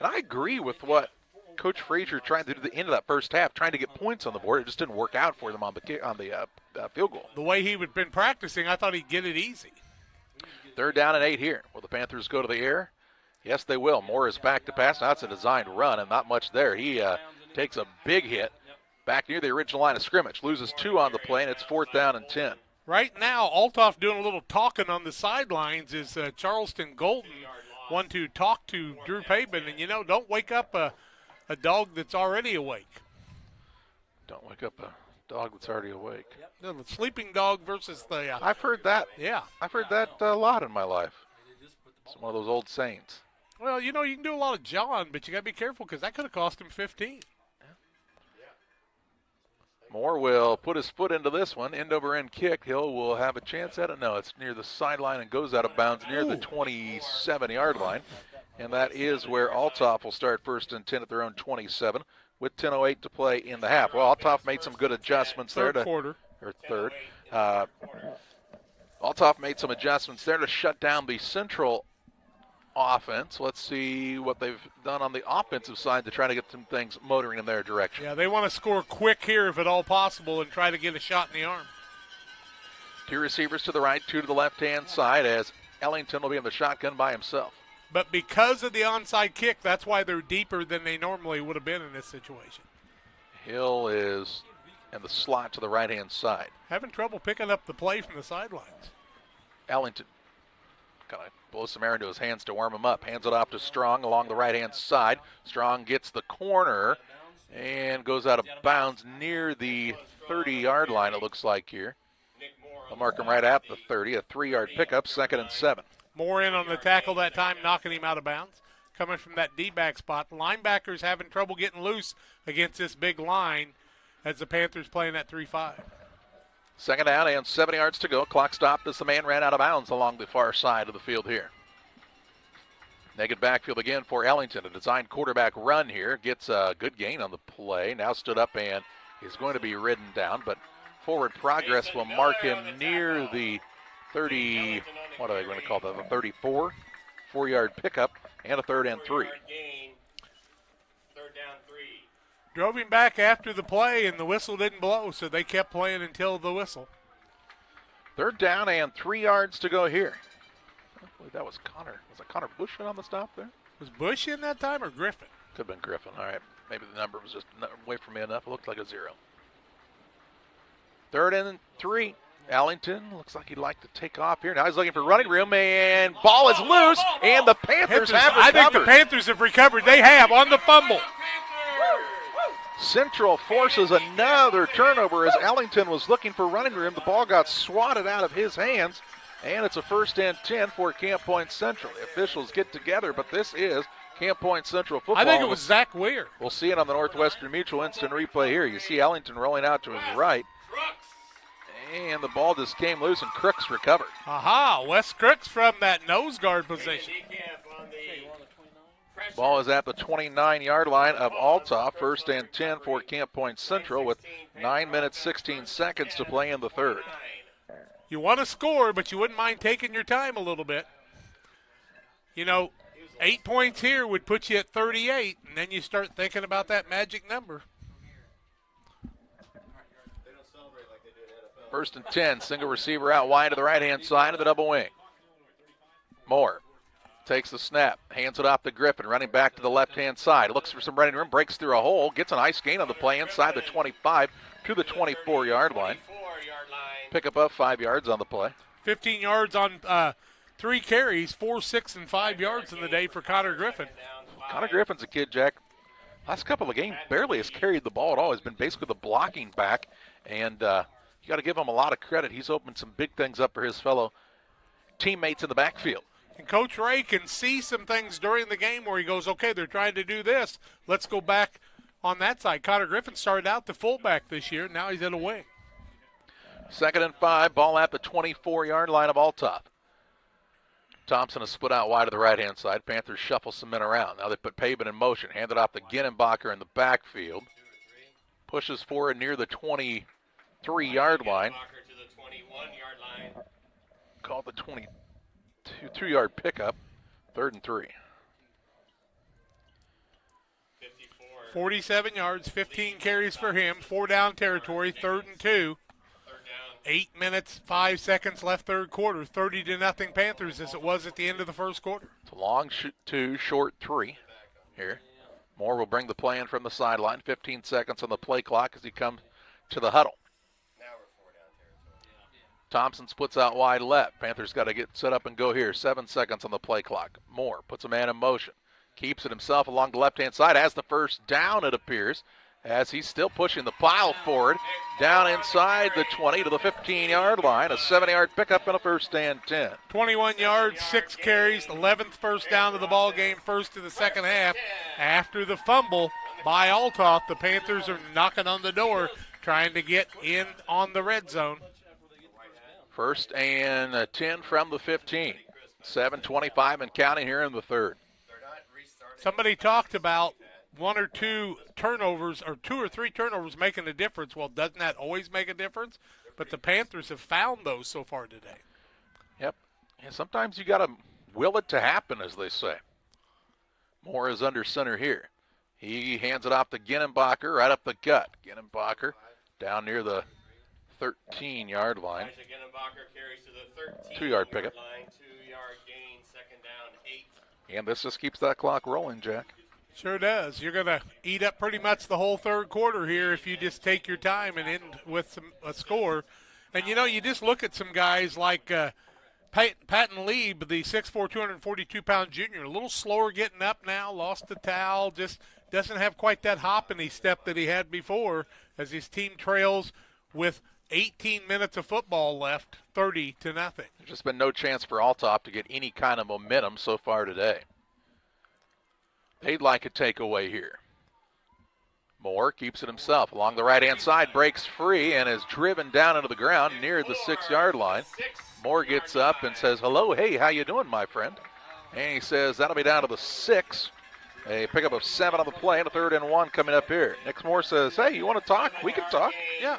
And I agree with what Coach Frazier tried to do at the end of that first half, trying to get points on the board. It just didn't work out for them on the field goal. The way he had been practicing, I thought he'd get it easy. 3rd down and 8 here. Will the Panthers go to the air? Yes, they will. Moore is back to pass. Now it's a designed run and not much there. He takes a big hit back near the original line of scrimmage. Loses 2 on the play, and it's 4th down and 10. Right now, Althoff doing a little talking on the sidelines is Charleston Golden, one to talk to Drew Pabin. And, don't wake up a dog that's already awake. Don't wake up a dog that's already awake. No, the sleeping dog versus the... I've heard that. Yeah. I've heard that a lot in my life. It's one of those old sayings. Well, you can do a lot of John, but you got to be careful because that could have cost him 15. Moore will put his foot into this one. End-over-end kick. Hill will have a chance at it. No, it's near the sideline and goes out of bounds near the 27-yard line. And that is where Althoff will start 1st and 10 at their own 27 with 10:08 to play in the half. Well, Althoff made some good adjustments there. Quarter. Or third. Althoff made some adjustments there to shut down the Central offense. Let's see what they've done on the offensive side to try to get some things motoring in their direction. Yeah, they want to score quick here if at all possible and try to get a shot in the arm. 2 receivers to the right, 2 to the left-hand side as Ellington will be in the shotgun by himself. But because of the onside kick, that's why they're deeper than they normally would have been in this situation. Hill is in the slot to the right-hand side. Having trouble picking up the play from the sidelines. Ellington kind of blows some air into his hands to warm him up. Hands it off to Strong along the right-hand side. Strong gets the corner and goes out of bounds near the 30-yard line, it looks like here. They'll mark him right at the 30, a 3-yard pickup, 2nd and 7. Moore in on the tackle that time, knocking him out of bounds. Coming from that D-back spot. Linebackers having trouble getting loose against this big line as the Panthers playing at 3-5. 2nd down and 7 yards to go. Clock stopped as the man ran out of bounds along the far side of the field here. Negative backfield again for Ellington. A designed quarterback run here. Gets a good gain on the play. Now stood up and is going to be ridden down, but forward progress will mark him near the 30, what are they going to call that, the 34? 4-yard pickup and a 3rd and 3. Drove him back after the play, and the whistle didn't blow, so they kept playing until the whistle. 3rd down and 3 yards to go here. I believe that was Connor. Was it Connor Bush on the stop there? Was Bush in that time or Griffin? Could have been Griffin. All right. Maybe the number was just away from me enough. It looked like a 0. 3rd and 3. Allington looks like he'd like to take off here. Now he's looking for running room, and ball is loose, and the Panthers have recovered. I think the Panthers have recovered. They have on the fumble. Central forces another turnover as Ellington was looking for running room. The ball got swatted out of his hands, and it's a 1st and 10 for Camp Point Central. The officials get together, but this is Camp Point Central football. I think it was Zach Weir. We'll see it on the Northwestern Mutual instant replay here. You see Ellington rolling out to his right, and the ball just came loose, and Crooks recovered. Aha, Wes Crooks from that nose guard position. Ball is at the 29-yard line of Althoff. 1st and 10 for Camp Point Central with 9 minutes, 16 seconds to play in the 3rd. You want to score, but you wouldn't mind taking your time a little bit. 8 points here would put you at 38, and then you start thinking about that magic number. 1st and 10, single receiver out wide to the right-hand side of the double wing. Moore takes the snap, hands it off to Griffin, running back to the left-hand side. Looks for some running room, breaks through a hole, gets a nice gain on the play inside the 25 to the 24-yard line. Pick up 5 yards on the play. 15 yards on 3 carries, 4, 6, and 5 yards in the day for Connor Griffin. Connor Griffin's a kid, Jack. Last couple of games barely has carried the ball at all. He's been basically the blocking back, and you got to give him a lot of credit. He's opened some big things up for his fellow teammates in the backfield. And Coach Ray can see some things during the game where he goes, okay, they're trying to do this. Let's go back on that side. Connor Griffin started out the fullback this year. Now he's at a wing. 2nd and 5, ball at the 24-yard line of Althoff. Thompson has split out wide to the right-hand side. Panthers shuffle some men around. Now they put Pavin in motion. Handed off to Ginnenbacher in the backfield. Pushes forward near the 23-yard line. Called the 22-yard pickup. 3rd and 3. 47 yards, 15 carries for him. 4 down territory, 3rd and 2. 8 minutes, 5 seconds left third quarter. 30-0 Panthers as it was at the end of the first quarter. It's a long 2, short 3 here. Moore will bring the play in from the sideline. 15 seconds on the play clock as he comes to the huddle. Thompson splits out wide left. Panthers got to get set up and go here. 7 seconds on the play clock. Moore puts a man in motion. Keeps it himself along the left-hand side. Has the first down, it appears, as he's still pushing the pile forward. Down inside the 20 to the 15-yard line. A 7-yard pickup and a 1st and 10. 21 yards, 6 carries, 11th first down of the ball game, first to the second half. After the fumble by Althoff, the Panthers are knocking on the door, trying to get in on the red zone. 1st and 10 from the 15. 7:25 and counting here in the third. Somebody talked about 1 or 2 turnovers or 2 or 3 turnovers making a difference. Well, doesn't that always make a difference? But the Panthers have found those so far today. Yep. And sometimes you got to will it to happen, as they say. Moore is under center here. He hands it off to Ginnenbacher right up the gut. Ginnenbacher down near the 13-yard line. Ginnenbacher carries to the 2-yard pickup. line, 2-yard gain, 2nd down, 8. And this just keeps that clock rolling, Jack. Sure does. You're going to eat up pretty much the whole third quarter here if you just take your time and end with a score. And, you know, you just look at some guys like Patton Lieb, the 6'4", 242-pound junior, a little slower getting up now, lost the towel, just doesn't have quite that hoppity step that he had before as his team trails with 18 minutes of football left, 30-0. There's just been no chance for Althoff to get any kind of momentum so far today. They'd like a takeaway here. Moore keeps it himself along the right-hand side, breaks free, and is driven down into the ground near the 6-yard line. Moore gets up and says, hello, hey, how you doing, my friend? And he says that'll be down to the 6. A pickup of 7 on the play and a 3rd and 1 coming up here. Nick Moore says, hey, you want to talk? We can talk. Yeah.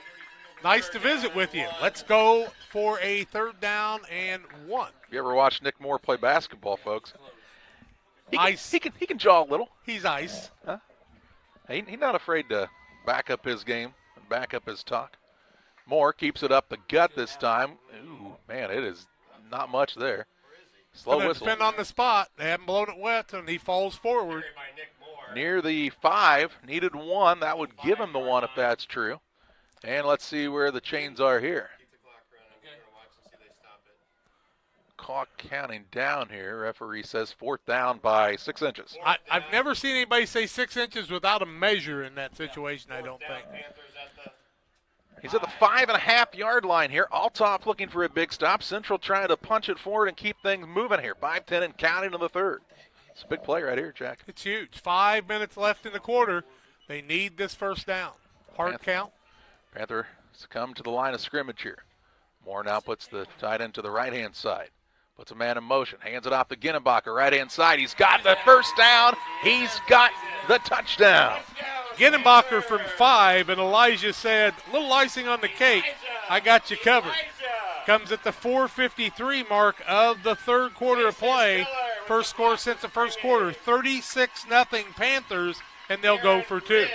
Nice to visit with you. Let's go for a 3rd down and 1. If you ever watched Nick Moore play basketball, folks, Ice. He can jaw a little. He's ice. Huh? He's not afraid to back up his game and back up his talk. Moore keeps it up the gut this time. Ooh, man, it is not much there. Slow whistle. Depend on the spot. They haven't blown it wet, and he falls forward. Near the 5, needed 1. That would give him the 1 if that's true. And let's see where the chains are here. Clock counting down here. Referee says 4th down by 6 inches. I've never seen anybody say 6 inches without a measure in that situation, I don't think. He's at the 5.5-yard line here. Althoff looking for a big stop. Central trying to punch it forward and keep things moving here. 5-10 and counting in the third. It's a big play right here, Jack. It's huge. 5 minutes left in the quarter. They need this first down. Hard count. Panthers come to the line of scrimmage here. Moore now puts the tight end to the right-hand side. Puts a man in motion. Hands it off to Ginnenbacher, right-hand side. He's got the first down. He's got the touchdown. Ginnenbacher from 5, and Elijah said, little icing on the cake. I got you covered. Comes at the 4:53 mark of the third quarter of play. First score since the first quarter. 36-0 Panthers, and they'll go for 2.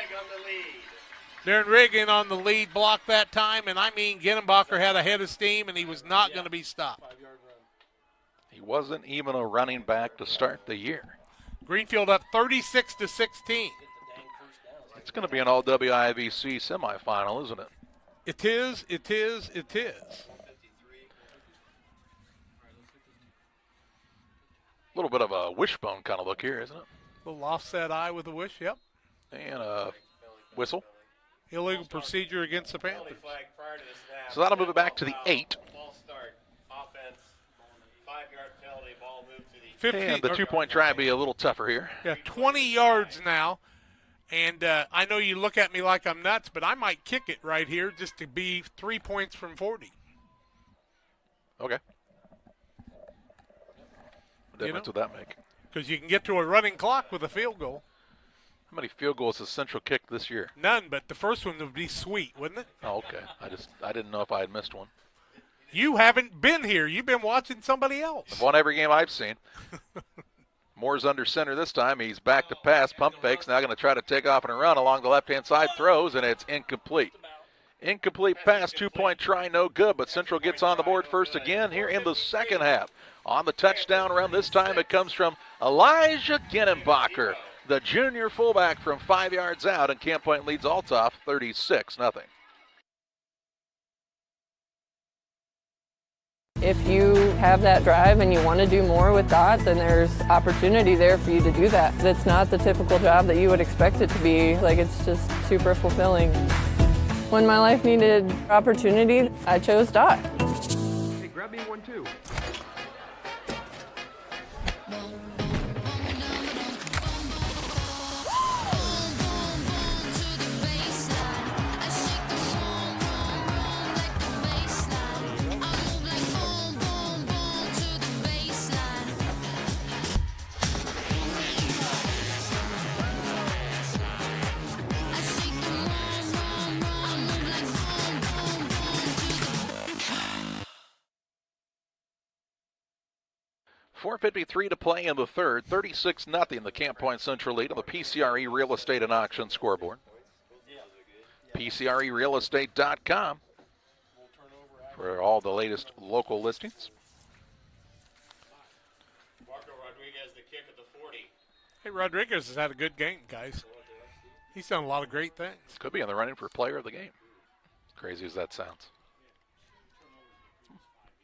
Darren Riggin on the lead block that time, and I mean Ginnenbacher had a head of steam, and he was not going to be stopped. He wasn't even a running back to start the year. Greenfield up 36-16. It's going to be an all-WIVC semifinal, isn't it? It is, it is, it is. A little bit of a wishbone kind of look here, isn't it? A little offset eye with a wish, yep. And a whistle. Illegal procedure against the Panthers. So that'll move it back to the 8. 50, and the 2-point try be a little tougher here. Yeah, 20 yards now. And I know you look at me like I'm nuts, but I might kick it right here just to be 3 points from 40. Okay. What difference would that make? Because you can get to a running clock with a field goal. How many field goals has Central kicked this year? None, but the first one would be sweet, wouldn't it? Oh, okay. I didn't know if I had missed one. You haven't been here. You've been watching somebody else. I've won every game I've seen. Moore's under center this time. He's back to pass. Pump fakes. Now going to try to take off and a run along the left-hand side. Throws, and it's incomplete. Incomplete pass. 2-point try. No good, but Central gets on the board first again here in the second half. On the touchdown run this time, it comes from Elijah Ginnenbacher, the junior fullback from 5 yards out, and Camp Point leads Althoff 36-0. If you have that drive and you want to do more with Dot, then there's opportunity there for you to do that. It's not the typical job that you would expect it to be. Like, it's just super fulfilling. When my life needed opportunity, I chose Dot. Hey, grab me one too. .453 to play in the third. 36-0, the Camp Point Central lead on the PCRE Real Estate and Auction scoreboard. PCRERealestate.com for all the latest local listings. Marco Rodriguez, the kick at the 40. Hey, Rodriguez has had a good game, guys. He's done a lot of great things. Could be in the running for player of the game. As crazy as that sounds.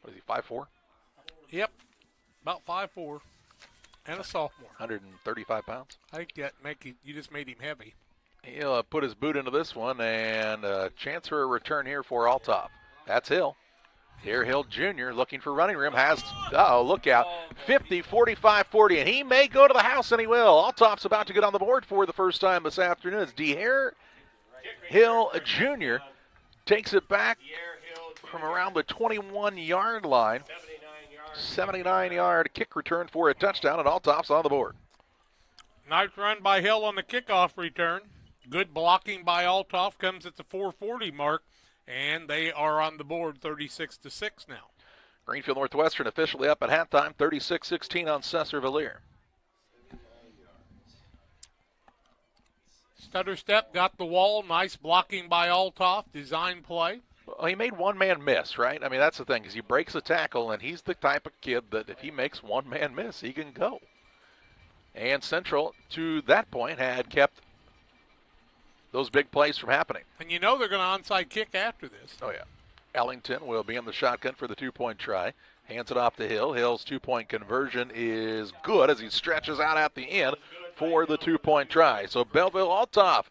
What is he, 5'4"? Yep. About 5'4", and a sophomore. 135 pounds. I think that you just made him heavy. He'll put his boot into this one, and a chance for a return here for Althoff. That's Hill. Here, Hill Jr. looking for running room. Look out. 50, 45, 40, and he may go to the house, and he will. Althoff's about to get on the board for the first time this afternoon. It's De'Hair Hill Jr. takes it back from around the 21-yard line. 79-yard kick return for a touchdown, and Althoff's on the board. Nice run by Hill on the kickoff return. Good blocking by Althoff comes at the 440 mark, and they are on the board 36-6 now. Greenfield Northwestern officially up at halftime, 36-16 on Cesar-Villiers. Stutter step, got the wall. Nice blocking by Althoff. Design play. Well, he made one man miss, right? I mean, that's the thing, is he breaks a tackle, and he's the type of kid that if he makes one man miss, he can go. And Central, to that point, had kept those big plays from happening. And you know they're going to onside kick after this. Oh, yeah. Ellington will be in the shotgun for the 2-point try. Hands it off to Hill. Hill's 2-point conversion is good as he stretches out at the end for the 2-point try. So Belleville Althoff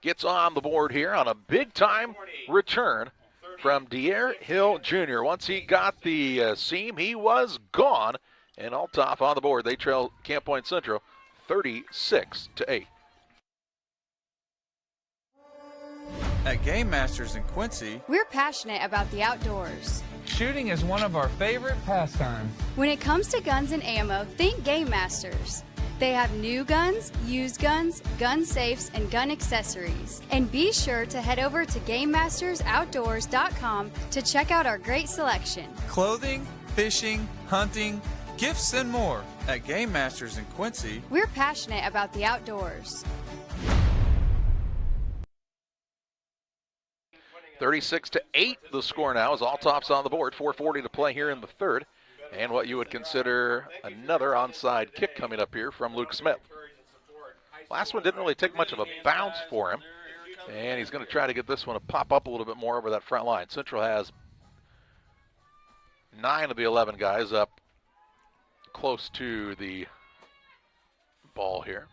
gets on the board here on a big-time return from De'Hair Hill Jr. Once he got the seam, he was gone. And Althoff on the board. They trail Camp Point Central 36-8. At Game Masters in Quincy, we're passionate about the outdoors. Shooting is one of our favorite pastimes. When it comes to guns and ammo, think Game Masters. They have new guns, used guns, gun safes, and gun accessories. And be sure to head over to GameMastersOutdoors.com to check out our great selection. Clothing, fishing, hunting, gifts, and more. At Game Masters in Quincy, we're passionate about the outdoors. 36-8 the score now as Althoff's on the board. 4:40 to play here in the third. And what you would consider another onside kick coming up here from Luke Smith. Last one didn't really take much of a bounce for him. And he's going to try to get this one to pop up a little bit more over that front line. Central has 9 of the 11 guys up close to the ball here.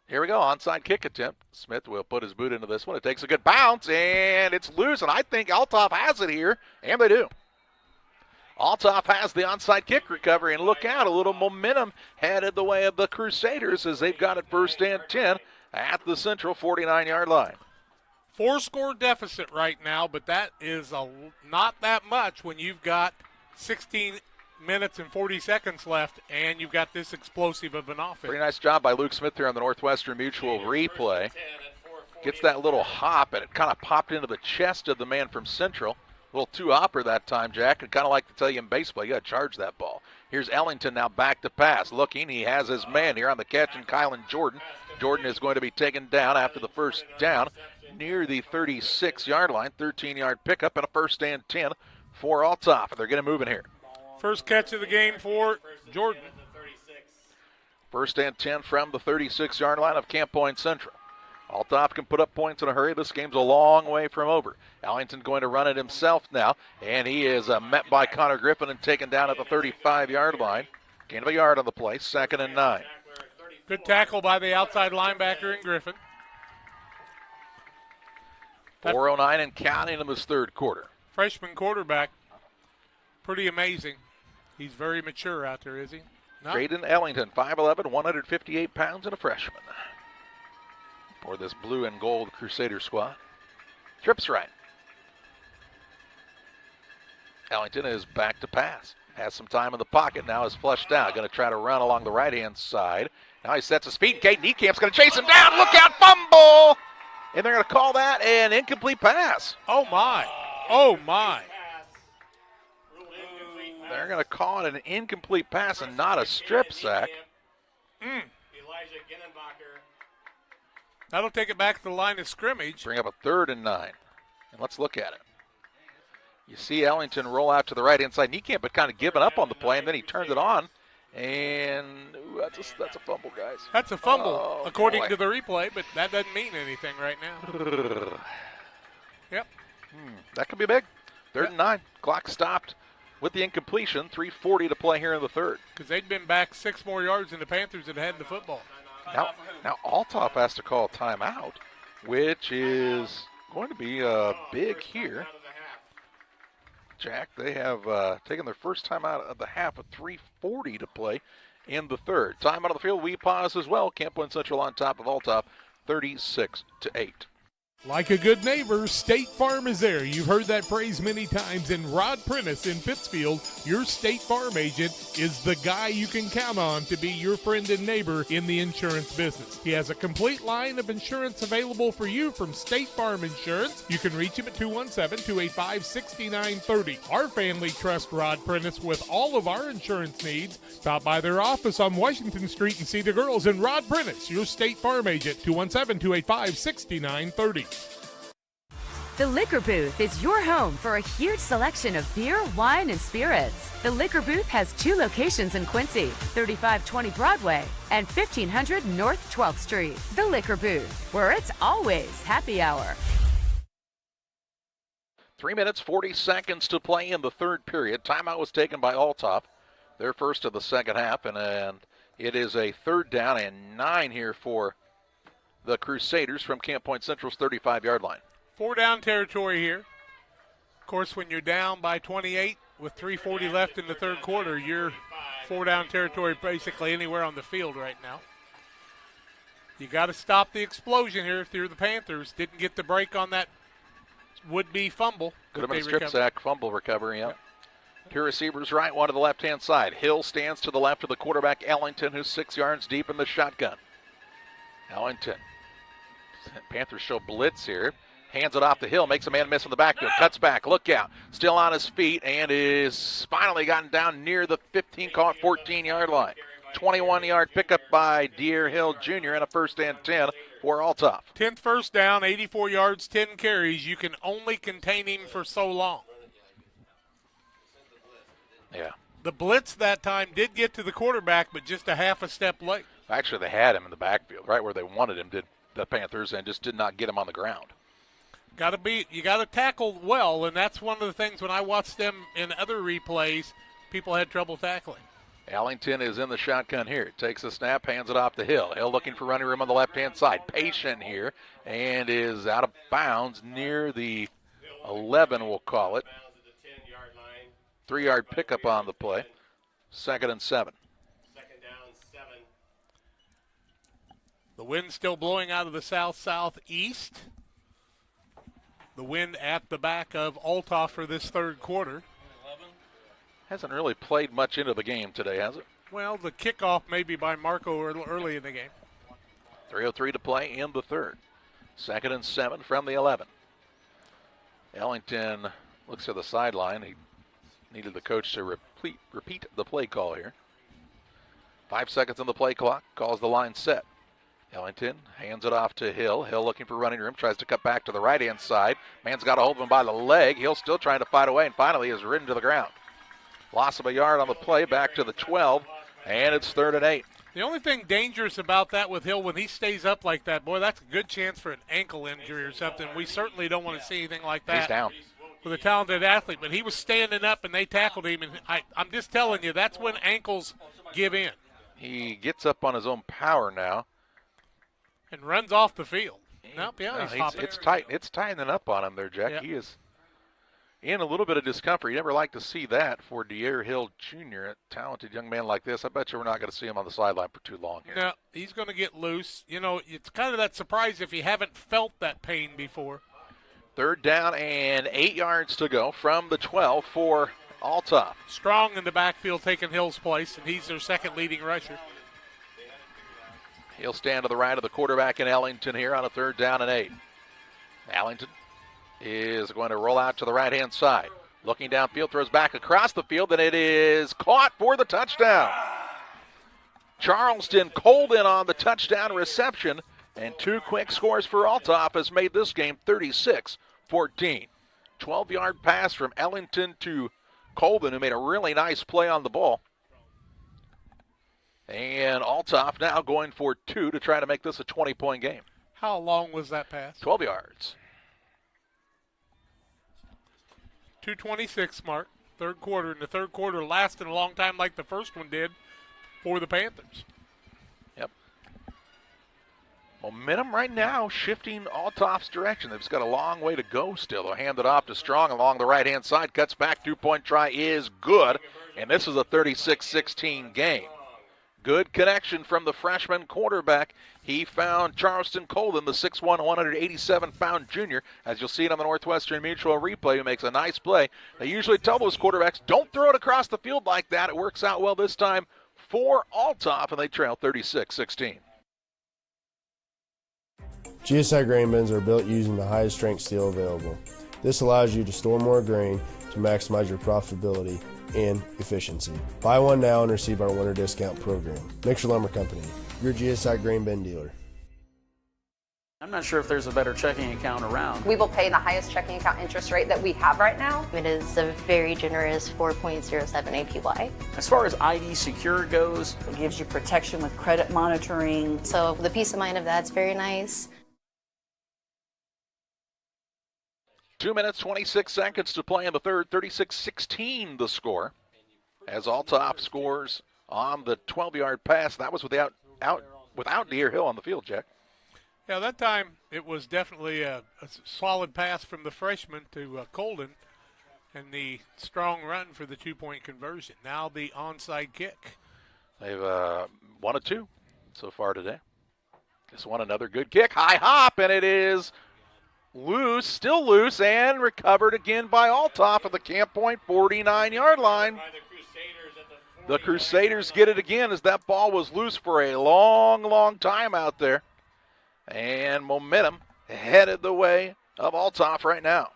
Here we go, onside kick attempt. Smith will put his boot into this one. It takes a good bounce, and it's loose, and I think Althoff has it here, and they do. Althoff has the onside kick recovery, and look out, a little momentum headed the way of the Crusaders as they've got it 1st and 10 at the Central 49-yard line. 4-score deficit right now, but that is not that much when you've got 16 minutes and 40 seconds left and you've got this explosive of an offense. Pretty nice job by Luke Smith here on the Northwestern Mutual replay. Gets that little hop, and it kind of popped into the chest of the man from Central. A little too hopper that time, Jack. I'd kind of like to tell you in baseball, you got to charge that ball. Here's Ellington now back to pass. Looking, he has his man here on the catch, and Kylan Jordan. Jordan is going to be taken down after the first down near the 36-yard line. 13-yard pickup and a first and 10 for Althoff. They're going to move in here. First catch of the game for Jordan. First and 10 from the 36-yard line of Camp Point Central. Althoff can put up points in a hurry. This game's a long way from over. Ellington going to run it himself now, and he is met by Connor Griffin and taken down at the 35-yard line. Gain of a yard on the play, 2nd and 9. Good tackle by the outside linebacker in Griffin. 4:09 and counting in this third quarter. Freshman quarterback, pretty amazing. He's very mature out there, is he? No? Braden Ellington, 5'11", 158 pounds, and a freshman for this blue and gold Crusader squad. Trips right. Ellington is back to pass. Has some time in the pocket, now is flushed out. Going to try to run along the right-hand side. Now he sets his feet, and Caden Niecamp's going to chase him down. Look out, fumble! And they're going to call that an incomplete pass. Oh, my. Oh, my. They're going to call it an incomplete pass and not a strip sack. That'll take it back to the line of scrimmage. Bring up a 3rd and 9. And let's look at it. You see Ellington roll out to the right inside. Niekamp had kind of given up on the play, and then he turned it on. And that's a fumble, guys. That's a fumble, according to the replay, but that doesn't mean anything right now. Yep. That could be big. 3rd and 9. Clock stopped with the incompletion. 3:40 to play here in the third. Because they'd been back 6 more yards than the Panthers had had the football. Now Althoff has to call a timeout, which is going to be big here. Jack, they have taken their first timeout of the half with 3:40 to play in the third. Time out of the field, we pause as well. Camp Point Central on top of Althoff, 36-8. Like a good neighbor, State Farm is there. You've heard that phrase many times. And Rod Prentice in Pittsfield, your State Farm agent, is the guy you can count on to be your friend and neighbor in the insurance business. He has a complete line of insurance available for you from State Farm Insurance. You can reach him at 217-285-6930. Our family trusts Rod Prentice with all of our insurance needs. Stop by their office on Washington Street and see the girls. And Rod Prentice, your State Farm agent, 217-285-6930. The Liquor Booth is your home for a huge selection of beer, wine, and spirits. The Liquor Booth has 2 locations in Quincy, 3520 Broadway and 1500 North 12th Street. The Liquor Booth, where it's always happy hour. 3 minutes, 40 seconds to play in the third period. Timeout was taken by Althoff, their first of the second half, and it is a 3rd down and 9 here for the Crusaders from Camp Point Central's 35-yard line. 4 down territory here. Of course, when you're down by 28 with 3:40 left in the third quarter, you're 4 down territory basically anywhere on the field right now. You got to stop the explosion here if you're the Panthers. Didn't get the break on that would-be fumble. Could have been a strip sack, fumble recovery, yeah. 2 receivers right, 1 to the left-hand side. Hill stands to the left of the quarterback, Ellington, who's 6 yards deep in the shotgun. Ellington. Panthers show blitz here. Hands it off the Hill, makes a man miss in the backfield, cuts back, look out. Still on his feet and is finally gotten down near the 14-yard line. 21-yard pickup by Deere Hill Jr. and a first and 10 for Althoff. 10th first down, 84 yards, 10 carries. You can only contain him for so long. Yeah. The blitz that time did get to the quarterback, but just a half a step late. Actually, they had him in the backfield, right where they wanted him, did the Panthers, and just did not get him on the ground. You got to tackle well, and that's one of the things when I watched them in other replays, people had trouble tackling. Ellington is in the shotgun here. Takes a snap, hands it off to Hill. Hill looking for running room on the left-hand side. Patient here, and is out of bounds near the 11, we'll call it. 3-yard pickup on the play. 2nd and 7. The wind still blowing out of the south-southeast. The wind at the back of Althoff for this third quarter. Hasn't really played much into the game today, has it? Well, the kickoff maybe by Marco early in the game. 3:03 to play in the third. 2nd and 7 from the 11. Ellington looks to the sideline. He needed the coach to repeat the play call here. 5 seconds on the play clock. Calls the line set. Ellington hands it off to Hill. Hill looking for running room. Tries to cut back to the right-hand side. Man's got a hold of him by the leg. Hill still trying to fight away, and finally is ridden to the ground. Loss of a yard on the play. Back to the 12, and it's 3rd and 8. The only thing dangerous about that with Hill, when he stays up like that, boy, that's a good chance for an ankle injury or something. We certainly don't want to see anything like that. He's down. With a talented athlete, but he was standing up and they tackled him, and I'm just telling you, that's when ankles give in. He gets up on his own power now. And runs off the field. He's hopping. It's tight. It's tightening up on him there, Jack. Yep. He is in a little bit of discomfort. You never like to see that for De'Air Hill Jr., a talented young man like this. I bet you we're not going to see him on the sideline for too long here. No, he's going to get loose. You know, it's kind of that surprise if you haven't felt that pain before. 3rd down and 8 yards to go from the 12 for Althoff. Strong in the backfield taking Hill's place, and he's their second leading rusher. He'll stand to the right of the quarterback in Ellington here on a 3rd down and 8. Ellington is going to roll out to the right-hand side. Looking downfield, throws back across the field, and it is caught for the touchdown. Charleston Colden on the touchdown reception, and 2 quick scores for Althoff has made this game 36-14. 12-yard pass from Ellington to Colden, who made a really nice play on the ball. And Althoff now going for 2 to try to make this a 20-point game. How long was that pass? 12 yards. 2:26 mark, third quarter, and the third quarter lasted a long time like the first one did for the Panthers. Yep. Momentum right now shifting Althoff's direction. They've just got a long way to go still. They'll hand it off to Strong along the right-hand side. Cuts back, 2-point try is good, and this is a 36-16 game. Good connection from the freshman quarterback. He found Charleston Colden, the 6'1", 187-pound junior. As you'll see it on the Northwestern Mutual replay, who makes a nice play. They usually tell those quarterbacks, don't throw it across the field like that. It works out well this time for Althoff, and they trail 36-16. GSI grain bins are built using the highest strength steel available. This allows you to store more grain to maximize your profitability and efficiency. Buy one now and receive our winter discount program. Mixer Lumber Company, your GSI grain bin dealer. I'm not sure if there's a better checking account around. We will pay the highest checking account interest rate that we have right now. It is a very generous 4.07 APY. As far as ID Secure goes, it gives you protection with credit monitoring. So the peace of mind of that's very nice. 2 minutes, 26 seconds to play in the third. 36-16 the score. As Althoff scores on the 12-yard pass. That was without De'Air Hill on the field, Jack. Yeah, that time it was definitely a solid pass from the freshman to Colden, and the strong run for the 2-point conversion. Now the onside kick. They've won a 2 so far today. Just won another good kick. High hop, and it is loose, still loose, and recovered again by Althoff at the Camp Point 49-yard line. The Crusaders get it again as that ball was loose for a long, long time out there. And momentum headed the way of Althoff right now.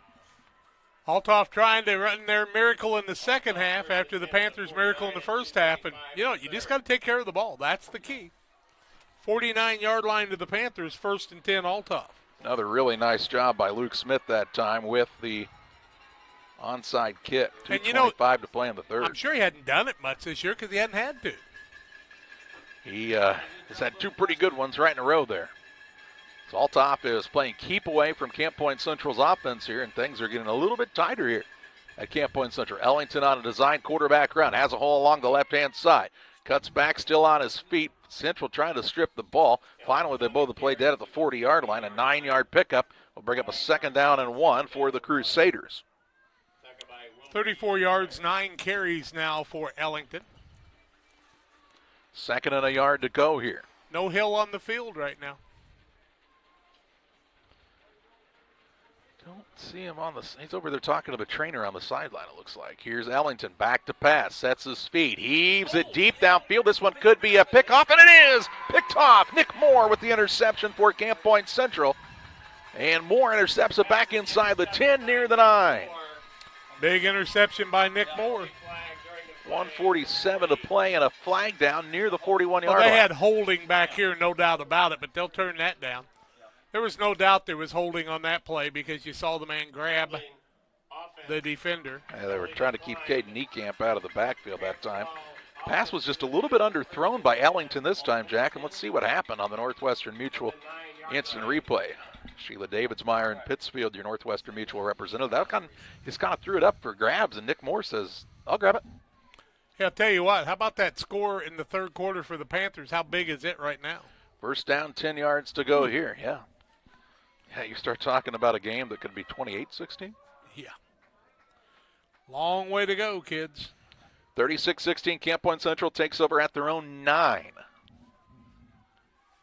Althoff trying to run their miracle in the second half after the Panthers' miracle in the first half. And, you just got to take care of the ball. That's the key. 49-yard line to the Panthers, 1st and 10 Althoff. Another really nice job by Luke Smith that time with the onside kick. 2:25 to play in the third. I'm sure he hadn't done it much this year because he hadn't had to. He has had 2 pretty good ones right in a row there. So Althoff is playing keep away from Camp Point Central's offense here, and things are getting a little bit tighter here at Camp Point Central. Ellington on a design quarterback run, has a hole along the left-hand side. Cuts back, still on his feet. Central trying to strip the ball. Finally, they both play dead at the 40-yard line. A 9-yard pickup will bring up a 2nd down and 1 for the Crusaders. 34 yards, 9 carries now for Ellington. 2nd and a yard to go here. No Hill on the field right now. Don't see him on the. He's over there talking to the trainer on the sideline, it looks like. Here's Ellington back to pass, sets his feet, heaves it deep downfield. This one could be a pickoff, and it is picked off. Nick Moore with the interception for Camp Point Central. And Moore intercepts it back inside the 10 near the 9. Big interception by Nick Moore. 1:47 to play and a flag down near the 41-yard line. They line. had holding back here, no doubt about it, but they'll turn that down. There was no doubt there was holding on that play because you saw the man grab the defender. Yeah, they were trying to keep Caden Niekamp out of the backfield that time. Pass was just a little bit underthrown by Ellington this time, Jack, and let's see what happened on the Northwestern Mutual instant replay. Sheila Davidsmeyer in Pittsfield, your Northwestern Mutual representative. That just kind of threw it up for grabs, and Nick Moore says, I'll grab it. Yeah, I'll tell you what, how about that score in the third quarter for the Panthers? How big is it right now? First down, 10 yards to go here, yeah. Yeah, you start talking about a game that could be 28-16? Yeah. Long way to go, kids. 36-16, Camp Point Central takes over at their own 9.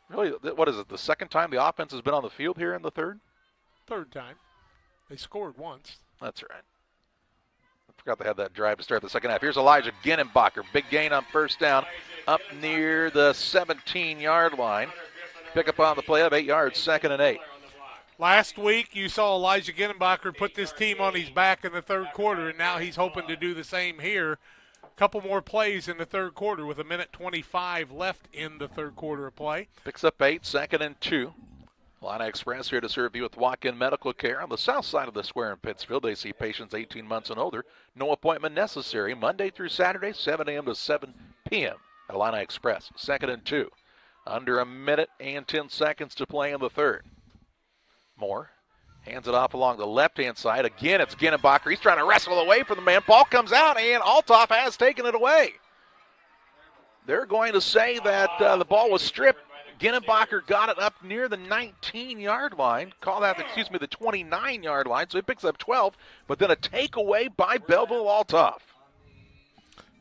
Really, what is it, the second time the offense has been on the field here in the third? Third time. They scored once. That's right. I forgot they had that drive to start the second half. Here's Elijah Ginnenbacher. Big gain on first down up near the 17-yard line. Pick up on the play of 8 yards, 2nd and 8. Last week, you saw Elijah Ginnenbacher put this team on his back in the third quarter, and now he's hoping to do the same here. A couple more plays in the third quarter with 1:25 left in the third quarter of play. Picks up 8, 2nd and 2. Illini Express here to serve you with walk-in medical care on the south side of the square in Pittsfield. They see patients 18 months and older. No appointment necessary. Monday through Saturday, 7 a.m. to 7 p.m. at Illini Express. 2nd and 2. Under 1:10 to play in the third. Moore hands it off along the left-hand side. Again, it's Ginnenbacher. He's trying to wrestle away from the man. Ball comes out, and Althoff has taken it away. They're going to say that the ball was stripped. Ginnenbacher got it up near the 19-yard line. Call that, the 29-yard line. So he picks up 12, but then a takeaway by Belleville Althoff.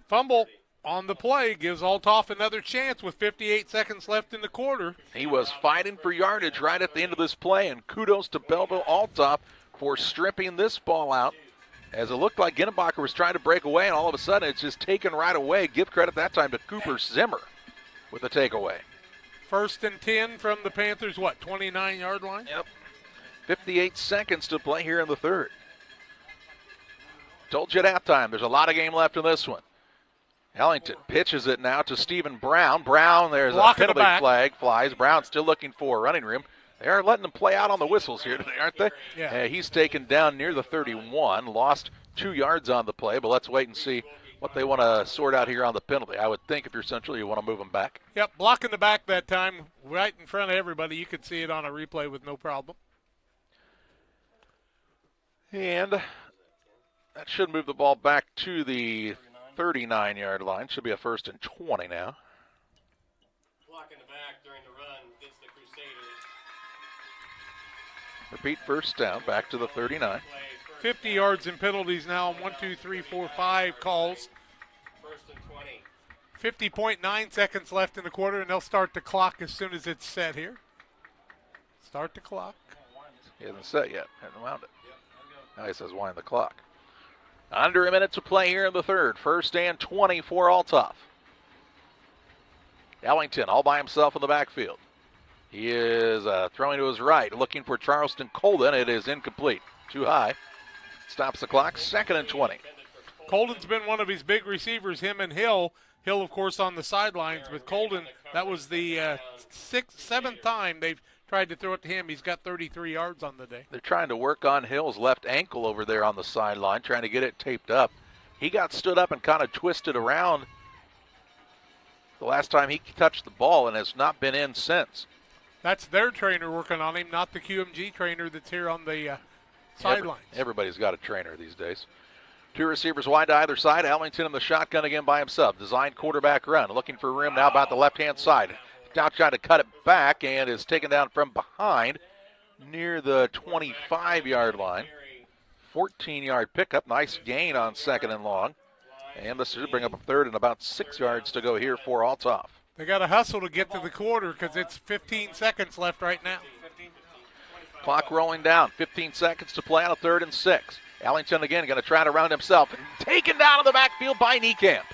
Fumble on the play gives Althoff another chance with 58 seconds left in the quarter. He was fighting for yardage right at the end of this play, and kudos to Belleville Althoff for stripping this ball out, as it looked like Ginnenbacher was trying to break away, and all of a sudden it's just taken right away. Give credit that time to Cooper Zimmer with the takeaway. 1st and 10 from the Panthers, 29-yard line? Yep. 58 seconds to play here in the third. Told you at halftime, there's a lot of game left in this one. Ellington pitches it now to Stephen Brown. Brown, there's a penalty flag flies. Brown still looking for running room. They are letting them play out on the whistles here today, aren't they? Yeah. He's taken down near the 31, lost 2 yards on the play, but let's wait and see what they want to sort out here on the penalty. I would think if you're Central, you want to move them back. Yep, blocking the back that time, right in front of everybody. You could see it on a replay with no problem. And that should move the ball back to the 39-yard line. Should be a 1st and 20 now. Blocking the back during the run gets the Crusaders. Repeat, first down, back to the 39. 50 yards in penalties now on 1, 2, 3, 4, 5 calls. 1st and 20. 50.9 seconds left in the quarter, and they'll start the clock as soon as it's set here. Start the clock. He hasn't set yet. Hasn't wound it. Now he says wind the clock. Under a minute to play here in the third. 1st and 20 for Althoff. Ellington all by himself in the backfield. He is throwing to his right, looking for Charleston Colden. It is incomplete. Too high. Stops the clock. 2nd and 20. Colden's been one of his big receivers, him and Hill. Hill, of course, on the sidelines, but Colden, that was the 7th time they've tried to throw it to him. He's got 33 yards on the day. They're trying to work on Hill's left ankle over there on the sideline, trying to get it taped up. He got stood up and kind of twisted around the last time he touched the ball and has not been in since. That's their trainer working on him, not the QMG trainer that's here on the sidelines. Everybody's got a trainer these days. 2 receivers wide to either side. Ellington in the shotgun again by himself. Designed quarterback run. Looking for room now about the left-hand side. Now trying to cut it back and is taken down from behind near the 25-yard line. 14-yard pickup. Nice gain on 2nd and long. And this should bring up a 3rd and about 6 yards to go here for Althoff. They got to hustle to get to the quarter because it's 15 seconds left right now. Clock rolling down. 15 seconds to play on a 3rd and 6. Ellington again going to try to round himself. Taken down in the backfield by Niekamp.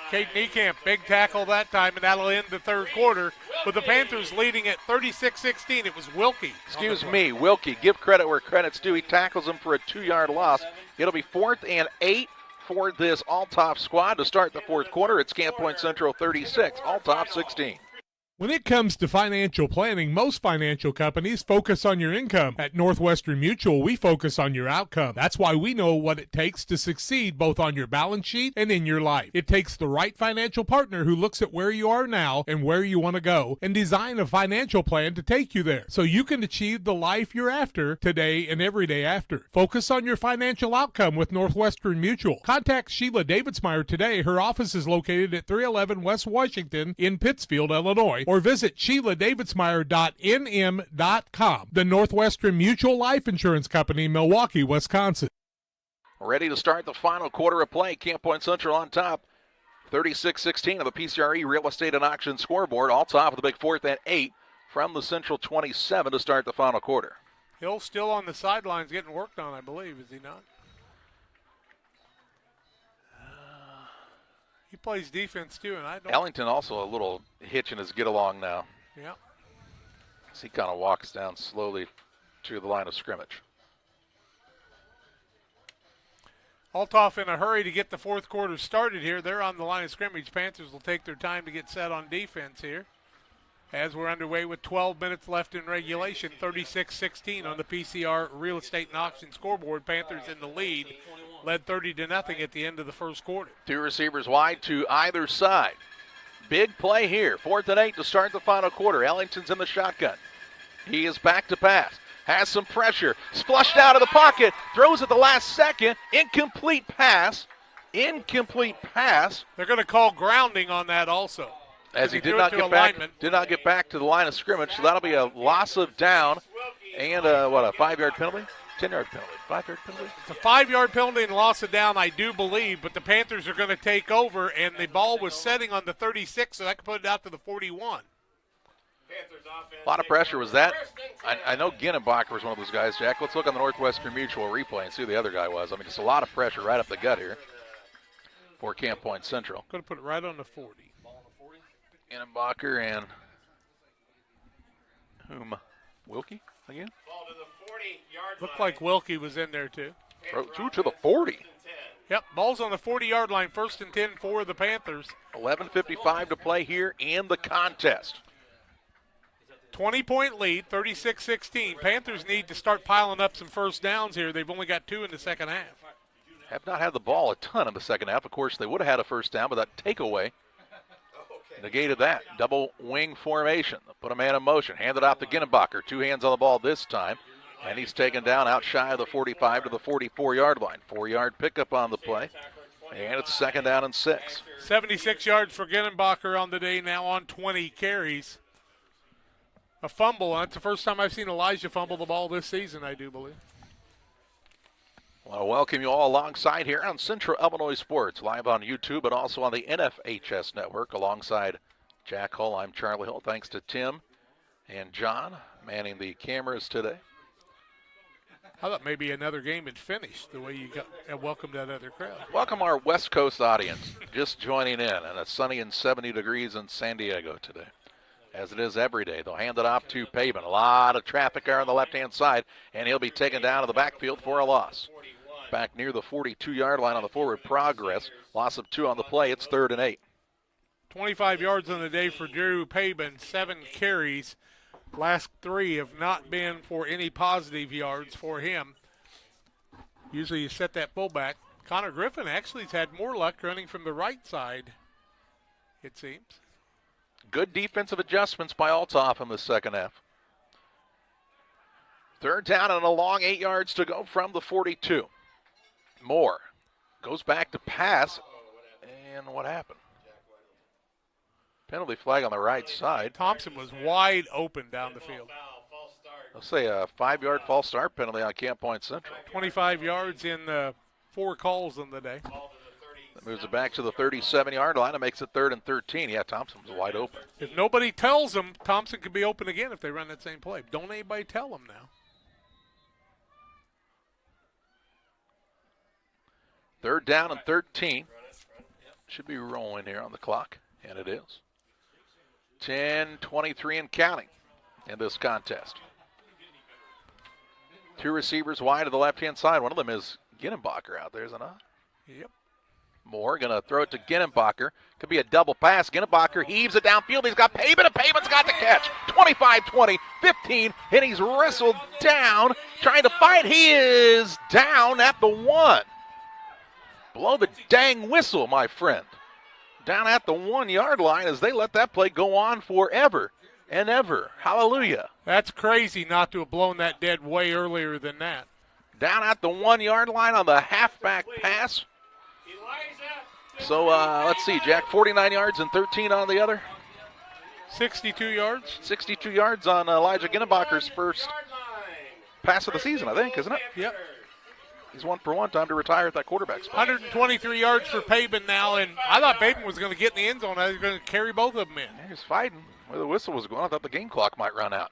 Kate Niekamp, big tackle that time, and that'll end the 3rd quarter with the Panthers leading at 36-16. It was Wilkie. Excuse me, Wilkie. Give credit where credit's due. He tackles him for a 2-yard loss. It'll be 4th and 8 for this Althoff squad to start the 4th quarter. It's Camp Point Central 36, Althoff 16. When it comes to financial planning, most financial companies focus on your income. At Northwestern Mutual, we focus on your outcome. That's why we know what it takes to succeed both on your balance sheet and in your life. It takes the right financial partner who looks at where you are now and where you want to go and design a financial plan to take you there so you can achieve the life you're after today and every day after. Focus on your financial outcome with Northwestern Mutual. Contact Sheila Davidsmeyer today. Her office is located at 311 West Washington in Pittsfield, Illinois, or visit SheilaDavidsmeyer.nm.com. The Northwestern Mutual Life Insurance Company, Milwaukee, Wisconsin. Ready to start the final quarter of play. Camp Point Central on top. 36-16 of the PCRE Real Estate and Auction scoreboard. All top of the big 4th and 8 from the Central 27 to start the final quarter. Hill's still on the sidelines getting worked on, I believe, is he not? He plays defense, too, and I don't. Ellington also a little hitch in his get-along now. Yeah. As he kind of walks down slowly to the line of scrimmage. Althoff in a hurry to get the 4th quarter started here. They're on the line of scrimmage. Panthers will take their time to get set on defense here. As we're underway with 12 minutes left in regulation, 36-16 on the PCR Real Estate and Auction scoreboard. Panthers in the lead, led 30-0 at the end of the 1st quarter. 2 receivers wide to either side. Big play here. 4th and 8 to start the final quarter. Ellington's in the shotgun. He is back to pass. Has some pressure. Flushed out of the pocket. Throws at the last second. Incomplete pass. Incomplete pass. They're going to call grounding on that also. As he did not get back to the line of scrimmage, so that'll be a loss of down and a 5-yard penalty? 10-yard penalty, 5-yard penalty? It's a 5-yard penalty and loss of down, I do believe, but the Panthers are going to take over, and the ball was setting on the 36, so that could put it out to the 41. A lot of pressure was that. I know Ginnenbacher was one of those guys, Jack. Let's look on the Northwestern Mutual replay and see who the other guy was. I mean, just a lot of pressure right up the gut here for Camp Point Central. Going to put it right on the 40. Ginnenbacher and Wilkie again? Looked like Wilkie was in there too. Throw to the 40. Yep, ball's on the 40-yard line, 1st and 10 for the Panthers. 11:55 to play here in the contest. 20-point lead, 36-16. Panthers need to start piling up some first downs here. They've only got 2 in the second half. Have not had the ball a ton in the second half. Of course, they would have had a first down, but that takeaway negated that. Double wing formation. Put a man in motion. Handed off to Ginnenbacher. 2 hands on the ball this time. And he's taken down out shy of the 45 to the 44-yard line. 4-yard pickup on the play. And it's 2nd down and 6. 76 yards for Ginnenbacher on the day, now on 20 carries. A fumble. That's the first time I've seen Elijah fumble the ball this season, I do believe. I want to welcome you all alongside here on Central Illinois Sports, live on YouTube, but also on the NFHS network. Alongside Jack Hull, I'm Charlie Hull. Thanks to Tim and John manning the cameras today. I thought maybe another game had finished the way you got and welcomed that other crowd. Welcome our West Coast audience just joining in, and it's sunny and 70 degrees in San Diego today, as it is every day. They'll hand it off to Pavin. A lot of traffic there on the left-hand side, and he'll be taken down to the backfield for a loss. Back near the 42-yard line on the forward progress. Loss of 2 on the play. It's 3rd and 8. 25 yards on the day for Drew Pabin, 7 carries. Last 3 have not been for any positive yards for him. Usually you set that fullback. Connor Griffin actually has had more luck running from the right side, it seems. Good defensive adjustments by Althoff in the second half. 3rd down and a long 8 yards to go from the 42. Moore goes back to pass, and what happened? Penalty flag on the right side. Thompson was wide open down the field. I'll say a 5-yard false start penalty on Camp Point Central. 25 yards in 4 calls on the day. That moves it back to the 37-yard line. It makes it 3rd and 13. Yeah, Thompson's wide open. If nobody tells them, Thompson could be open again if they run that same play. Don't anybody tell them now. 3rd down and 13. Should be rolling here on the clock, and it is. 10-23 and counting in this contest. 2 receivers wide to the left-hand side. One of them is Ginenbacher out there, isn't it? Yep. Moore going to throw it to Ginenbacher. Could be a double pass. Ginenbacher heaves it downfield. He's got Pavin, and Pavin's got the catch. 25-20, 15, and he's wrestled down, trying to fight. He is down at the 1. Blow the dang whistle, my friend. Down at the 1-yard line as they let that play go on forever and ever. Hallelujah. That's crazy not to have blown that dead way earlier than that. Down at the 1-yard line on the halfback pass. So let's see, Jack, 49 yards and 13 on the other. 62 yards. 62 yards on Elijah Ginenbacher's first pass of the season, I think, isn't it? Yep. He's 1 for 1, time to retire at that quarterback spot. 123 yards for Pabin now, and I thought Pabin was going to get in the end zone. I was going to carry both of them in. Yeah, he's fighting. Where the whistle was going, I thought the game clock might run out.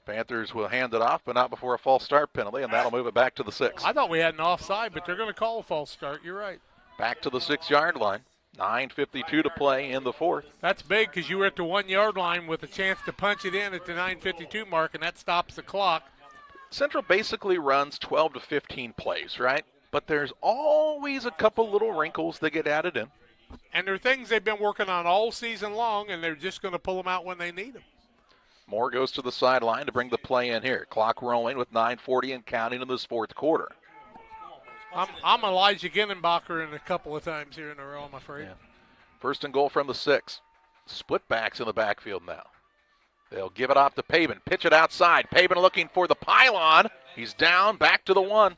Panthers will hand it off, but not before a false start penalty, and that'll move it back to the 6. I thought we had an offside, but they're going to call a false start. You're right. Back to the 6-yard line. 9:52 to play in the 4th. That's big because you were at the 1-yard line with a chance to punch it in at the 9:52 mark, and that stops the clock. Central basically runs 12 to 15 plays, right? But there's always a couple little wrinkles that get added in. And they're things they've been working on all season long, and they're just going to pull them out when they need them. Moore goes to the sideline to bring the play in here. Clock rolling with 9:40 and counting in this 4th quarter. I'm Elijah Ginenbacher in a couple of times here in a row, I'm afraid. Yeah. 1st and goal from the 6. Split backs in the backfield now. They'll give it off to Pabin. Pitch it outside. Pabin looking for the pylon. He's down, back to the 1.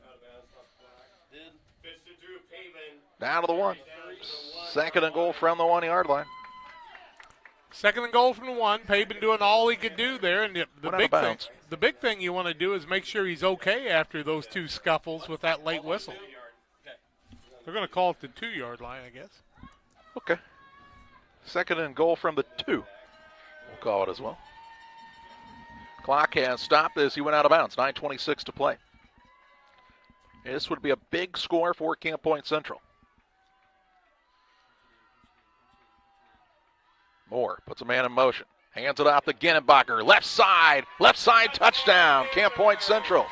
Down to the 1. 2nd and goal from the 1-yard line. 2nd and goal from the 1. Pabin doing all he could do there. And the big thing you want to do is make sure he's okay after those 2 scuffles with that late whistle. They're going to call it the 2-yard line, I guess. Okay. 2nd and goal from the 2. We'll call it as well. Clock has stopped as he went out of bounds. 9:26 to play. This would be a big score for Camp Point Central. Moore puts a man in motion. Hands it off to Ginenbacher. Left side touchdown. Camp Point Central.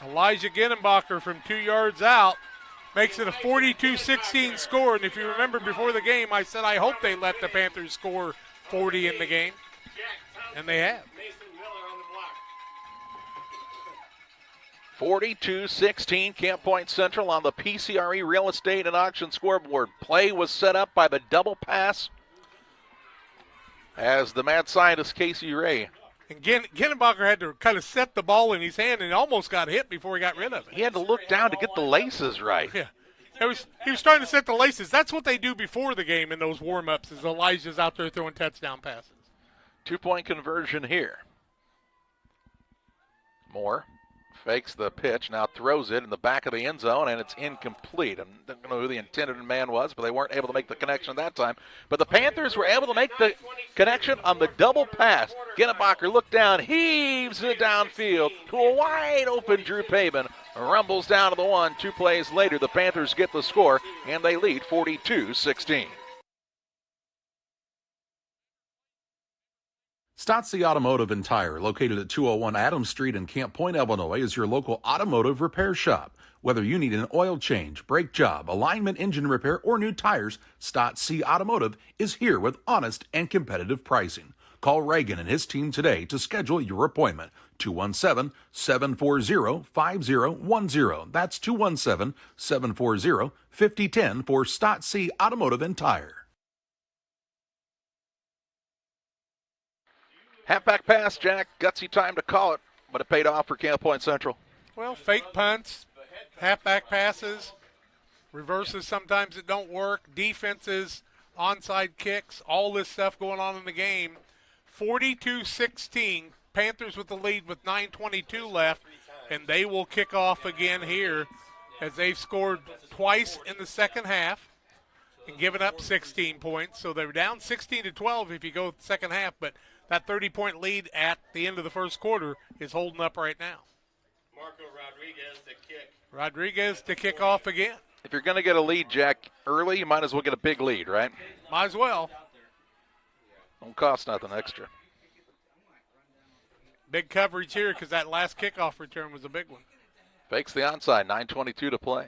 Elijah Ginenbacher from 2 yards out makes it a 42-16 score. And if you remember before the game, I said I hope they let the Panthers score 40 in the game. And they have. 42-16, Camp Point Central on the PCRE Real Estate and Auction scoreboard. Play was set up by the double pass as the mad scientist Casey Ray. And Ginenbacher had to kind of set the ball in his hand and almost got hit before he got rid of it. He had to look down to get the laces right. Yeah. He was trying to set the laces. That's what they do before the game in those warm-ups is Elijah's out there throwing touchdown passes. 2-point conversion here. Moore fakes the pitch, now throws it in the back of the end zone, and it's incomplete. I don't know who the intended man was, but they weren't able to make the connection that time. But the Panthers were able to make the connection on the double pass. Ginenbacher looked down, heaves it downfield to a wide-open Drew Pabin. Rumbles down to the 1. 2 plays later, the Panthers get the score, and they lead 42-16. Stotzi Automotive and Tire, located at 201 Adams Street in Camp Point, Illinois, is your local automotive repair shop. Whether you need an oil change, brake job, alignment, engine repair, or new tires, Stotzi Automotive is here with honest and competitive pricing. Call Reagan and his team today to schedule your appointment. 217-740-5010. That's 217-740-5010 for Stotzi Automotive and Tire. Halfback pass, Jack. Gutsy time to call it, but it paid off for Camp Point Central. Well, fake punts, halfback passes, reverses sometimes that don't work, defenses, onside kicks, all this stuff going on in the game. 42-16, Panthers with the lead with 9:22 left, and they will kick off again here as they've scored twice in the second half and given up 16 points. So they're down 16-12 if you go second half, but that 30-point lead at the end of the first quarter is holding up right now. Marco Rodriguez to kick. Rodriguez to kick off again. If you're going to get a lead, Jack, early, you might as well get a big lead, right? Might as well. Don't cost nothing extra. Big coverage here because that last kickoff return was a big one. Fakes the onside, 9:22 to play.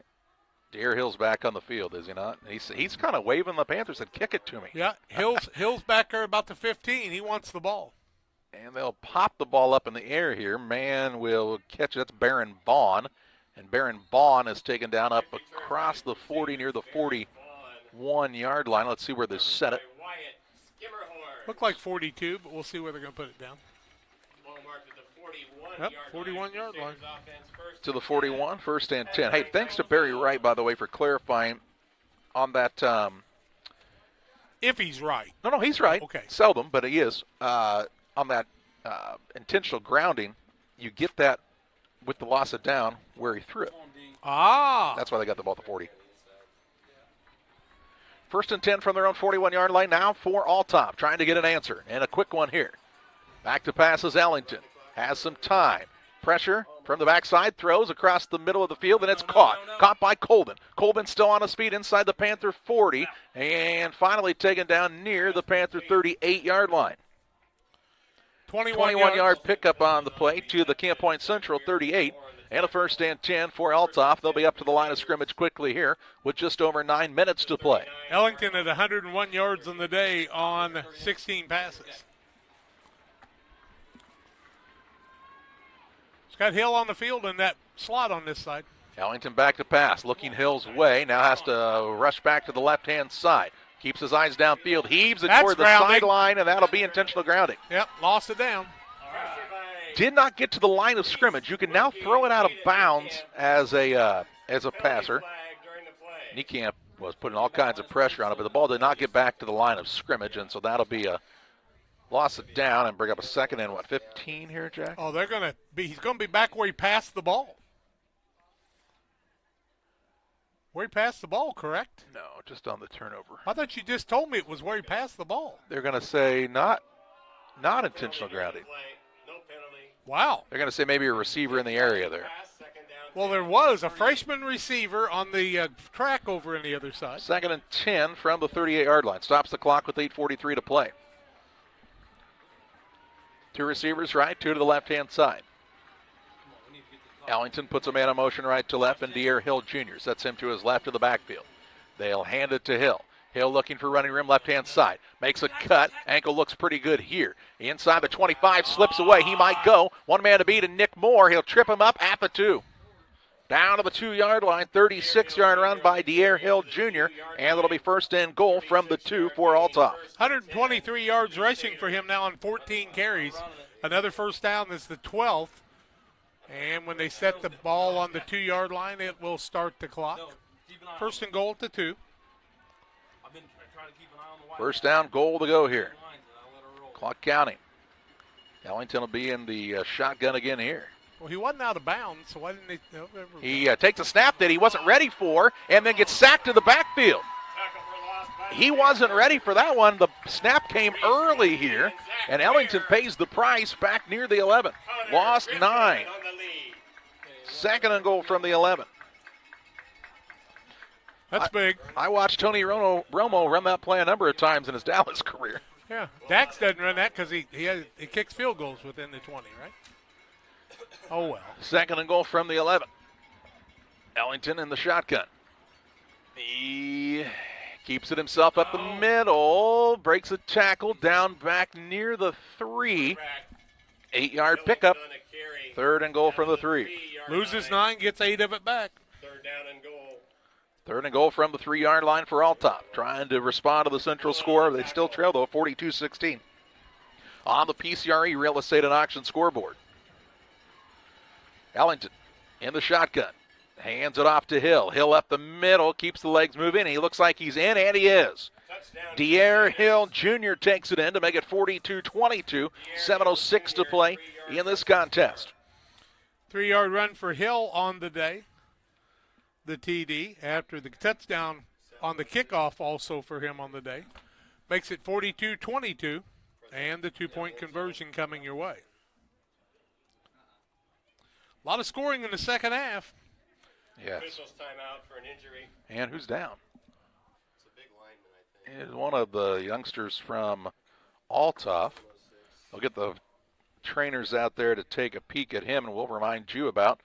Deer Hill's back on the field, is he not? He's kind of waving the Panthers and kick it to me. Yeah, Hill's back there about the 15. He wants the ball. And they'll pop the ball up in the air here. Man will catch it. That's Baron Vaughn. And Baron Vaughn is taken down up across the 40 near the 41-yard line. Let's see where they set it. Looked like 42, but we'll see where they're going to put it down. Yep, 41-yard line. To the 41, first and 10. Hey, thanks to Barry Wright, by the way, for clarifying on that. If he's right. No, he's right. Okay. Seldom, but he is. On that intentional grounding, you get that with the loss of down where he threw it. That's why they got the ball at the 40. First and 10 from their own 41-yard line now for Althoff, trying to get an answer. And a quick one here. Back to pass is Ellington. Has some time. Pressure from the backside, throws across the middle of the field, and it's caught. Caught by Colbin. Colbin still on his feet inside the Panther 40, and finally taken down near the Panther 38-yard line. 21-yard pickup on the play to the Camp Point Central 38, and a first and 10 for Althoff. They'll be up to the line of scrimmage quickly here with just over 9 minutes to play. Ellington at 101 yards on the day on 16 passes. It's got Hill on the field in that slot on this side. Ellington back to pass, looking Hill's way. Now has to rush back to the left-hand side. Keeps his eyes downfield, heaves it toward the sideline, and that'll be intentional grounding. Yep, lost it down. Did not get to the line of scrimmage. You can now throw it out of bounds as a passer. Niekamp was putting all kinds of pressure on it, but the ball did not get back to the line of scrimmage, and so that'll be a loss it down and bring up a second and 15 here, Jack? Oh, he's going to be back where he passed the ball. Where he passed the ball, correct? No, just on the turnover. I thought you just told me it was where he passed the ball. They're going to say not intentional grounding. Wow. They're going to say maybe a receiver in the area there. Well, there was a freshman receiver on the track over on the other side. Second and 10 from the 38-yard line. Stops the clock with 8:43 to play. Two receivers right, two to the left-hand side. Ellington puts a man in motion right to left, and De'Aaron Hill Jr. sets him to his left of the backfield. They'll hand it to Hill. Hill looking for running room left-hand side. Makes a cut. Ankle looks pretty good here. Inside the 25, slips away. He might go. One man to beat, and Nick Moore. He'll trip him up at the 2. Down to the 2-yard line, 36-yard run by De'Aaron Hill Jr., and it'll be first and goal from the 2 for Althoff. 123 yards rushing for him now on 14 carries. Another first down is the 12th. And when they set the ball on the 2-yard line, it will start the clock. First and goal at the 2. First down, goal to go here. Clock counting. Ellington will be in the shotgun again here. Well, he wasn't out of bounds, so why didn't they? He takes a snap that he wasn't ready for and then gets sacked to the backfield. He wasn't ready for that one. The snap came early here, and Ellington pays the price back near the 11. Lost 9. Second and goal from the 11. That's big. I watched Tony Romo run that play a number of times in his Dallas career. Yeah, Dax doesn't run that because he kicks field goals within the 20, right? Oh, well. Second and goal from the 11. Ellington in the shotgun. He keeps it himself up the middle. Breaks a tackle down back near the 3. 8-yard pickup. Third and goal from the 3. Loses 9, gets 8 of it back. Third down and goal. Third and goal from the 3-yard line for Althoff. Trying to respond to the Central score. They still trail, though, 42-16. On the PCRE Real Estate and Auction scoreboard. Ellington in the shotgun. Hands it off to Hill. Hill up the middle, keeps the legs moving. He looks like he's in, and he is. De'Aaron Hill Jr. takes it in to make it 42-22. 7:06 to play in this contest. 3-yard run for Hill on the day. the TD after the touchdown on the kickoff also for him on the day. Makes it 42-22, and the 2-point conversion coming your way. A lot of scoring in the second half. Yes. Officials timeout for an injury. And who's down? It's a big lineman, I think. Is one of the youngsters from Althoff. We'll get the trainers out there to take a peek at him, and we'll remind you about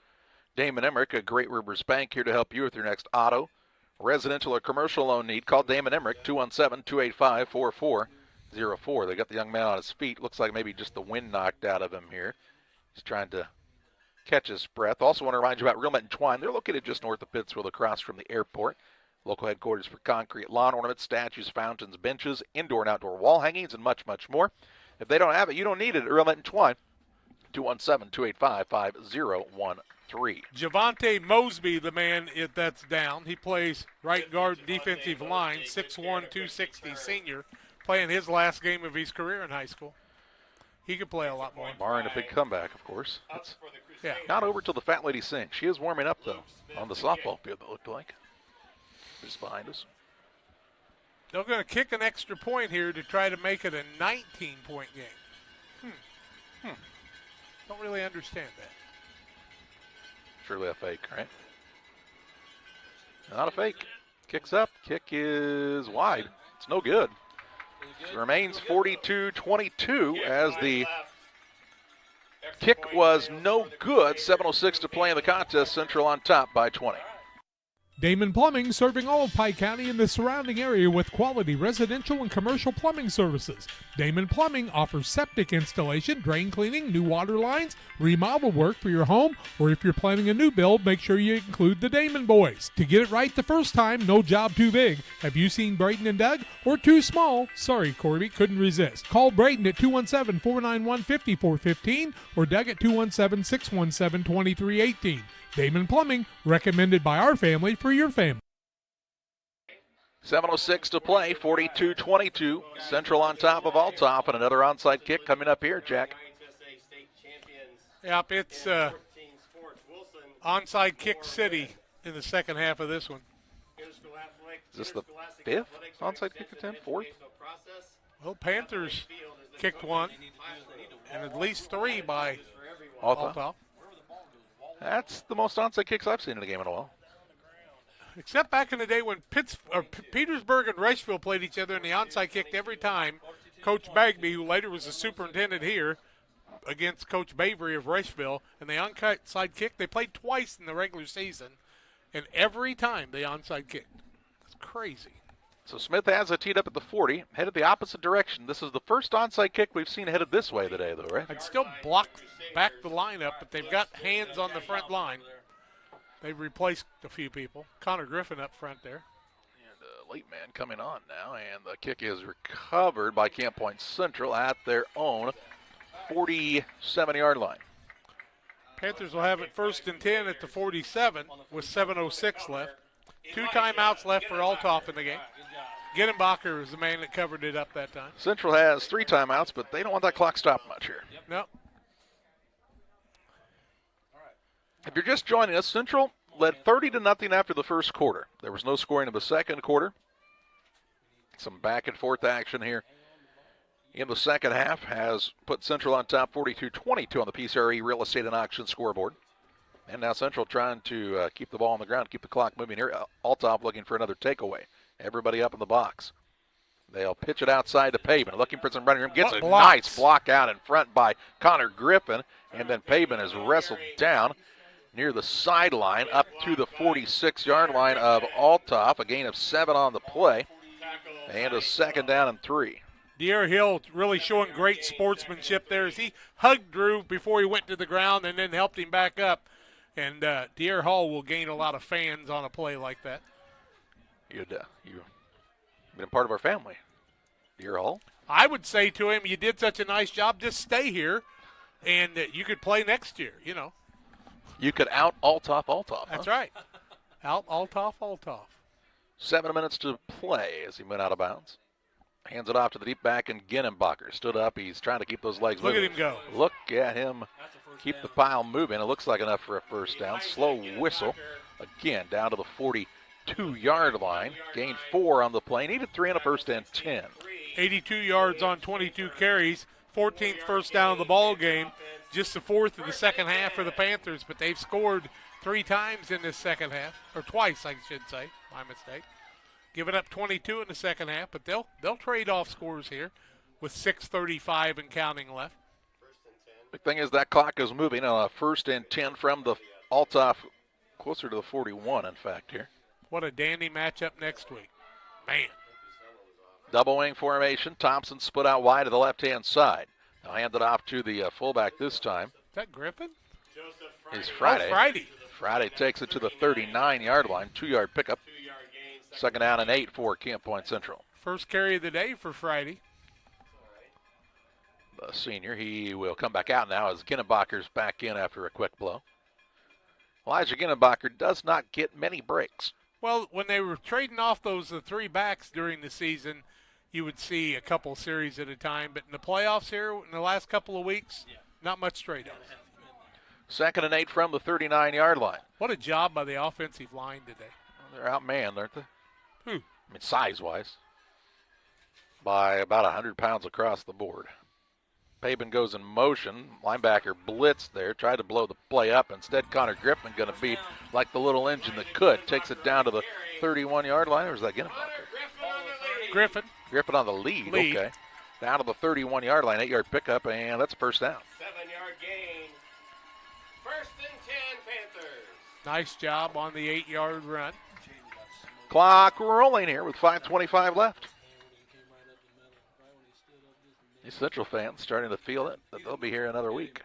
Damon Emmerich, a Great Rivers Bank, here to help you with your next auto, residential, or commercial loan need. Call Damon Emmerich, 217-285-4404. They got the young man on his feet. Looks like maybe just the wind knocked out of him here. He's trying to catch his breath. Also want to remind you about Real Met and Twine. They're located just north of Pittsfield, across from the airport. Local headquarters for concrete lawn ornaments, statues, fountains, benches, indoor and outdoor wall hangings, and much, much more. If they don't have it, you don't need it at Real Met and Twine. 217-285-5013. Javante Mosby, the man that's down. He plays right guard defensive line, 6'1", 260 senior, playing his last game of his career in high school. He could play a lot more. Barring a big comeback, of course. Yeah. Not over till the Fat Lady sings. She is warming up, though, on the softball field, it looked like. Just behind us. They're going to kick an extra point here to try to make it a 19-point game. Don't really understand that. Surely a fake, right? Not a fake. Kicks up. Kick is wide. It's no good. It remains 42-22 as the kick was no good. 7:06 to play in the contest. Central on top by 20. Damon Plumbing, serving all of Pike County and the surrounding area with quality residential and commercial plumbing services. Damon Plumbing offers septic installation, drain cleaning, new water lines, remodel work for your home, or if you're planning a new build, make sure you include the Damon boys. To get it right the first time, no job too big. Have you seen Braden and Doug? Or too small? Sorry, Corby, couldn't resist. Call Braden at 217-491-5415 or Doug at 217-617-2318. Damon Plumbing, recommended by our family for your family. 7:06 to play, 42-22. Central on top of Althoff, and another onside kick coming up here, Jack. Yep, it's onside kick city in the second half of this one. Is this the fifth onside kick attempt? Fourth? Well, Panthers kicked one, and at least three by Althoff. That's the most onside kicks I've seen in a game in a while. Except back in the day when Petersburg and Rushville played each other, and the onside kicked every time. Coach Bagby, who later was the superintendent here, against Coach Bavery of Rushville, and the onside kick, they played twice in the regular season, and every time they onside kicked. It's crazy. So Smith has it teed up at the 40, headed the opposite direction. This is the first onside kick we've seen headed this way today, though, right? I'd still block back the lineup, but they've got hands on the front line. They've replaced a few people. Connor Griffin up front there. And a late man coming on now, and the kick is recovered by Camp Point Central at their own 47-yard line. Panthers will have it 1st and 10 at the 47 with 7:06 left. 2 timeouts left for Althoff in the game. Gittenbacher was the man that covered it up that time. Central has 3 timeouts, but they don't want that clock stopped much here. No. If you're just joining us, Central led 30-0 after the first quarter. There was no scoring in the second quarter. Some back and forth action here in the second half has put Central on top 42-22 on the PCRE Real Estate and Auction scoreboard. And now Central trying to keep the ball on the ground, keep the clock moving here. Althoff looking for another takeaway. Everybody up in the box. They'll pitch it outside to Pavin. Looking for some running room. Gets a nice block out in front by Connor Griffin. And then Pavin is wrestled down near the sideline up to the 46-yard line of Althoff. A gain of 7 on the play. And a 2nd down and 3. Deere Hill really showing great sportsmanship there as he hugged Drew before he went to the ground and then helped him back up. And Deere Hall will gain a lot of fans on a play like that. You've been a part of our family, Deere Hall. I would say to him, you did such a nice job, just stay here, and you could play next year, you know. You could out Althoff. That's right. Out Althoff. 7 minutes to play as he went out of bounds. Hands it off to the deep back, and Gittenbacher stood up. He's trying to keep those legs moving. Look at him go. Look at him keep the pile moving. It looks like enough for a first down. Slow whistle again down to the 42-yard line. Gained 4 on the play. Needed 3 on a 1st and 10. 82 yards on 22 carries. 14th first down of the ball game. Just the 4th of the second half for the Panthers, but they've scored 3 times in this second half, or twice, I should say. My mistake. Giving up 22 in the second half, but they'll trade off scores here with 6:35 and counting left. The thing is that clock is moving on a 1st and 10 from the Althoff, closer to the 41, in fact, here. What a dandy matchup next week. Man. Double wing formation. Thompson split out wide to the left-hand side. Now hand it off to the fullback this time. Is that Griffin? Is Friday. Oh, Friday. Friday takes it to the 39-yard line. 2-yard pickup. 2nd down and 8 for Camp Point Central. First carry of the day for Friday. The senior, he will come back out now as Ginnenbacher's back in after a quick blow. Elijah Ginnenbacher does not get many breaks. Well, when they were trading off those 3 backs during the season, you would see a couple series at a time. But in the playoffs here, in the last couple of weeks, not much trade-off. 2nd and 8 from the 39-yard line. What a job by the offensive line today. Well, they're outmanned, aren't they? Who? I mean, size-wise. By about 100 pounds across the board. Paben goes in motion. Linebacker blitzed there. Tried to blow the play up. Instead, Connor Griffin going to be like the little engine that could. Takes it down to the 31-yard line. Or is that Ginnenbacher? Griffin. Griffin on the lead. Okay. Down to the 31-yard line. 8-yard pickup, and that's a first down. 7-yard gain. 1st and 10 Panthers. Nice job on the 8-yard run. Clock rolling here with 5:25 left. These Central fans starting to feel it, that they'll be here another week.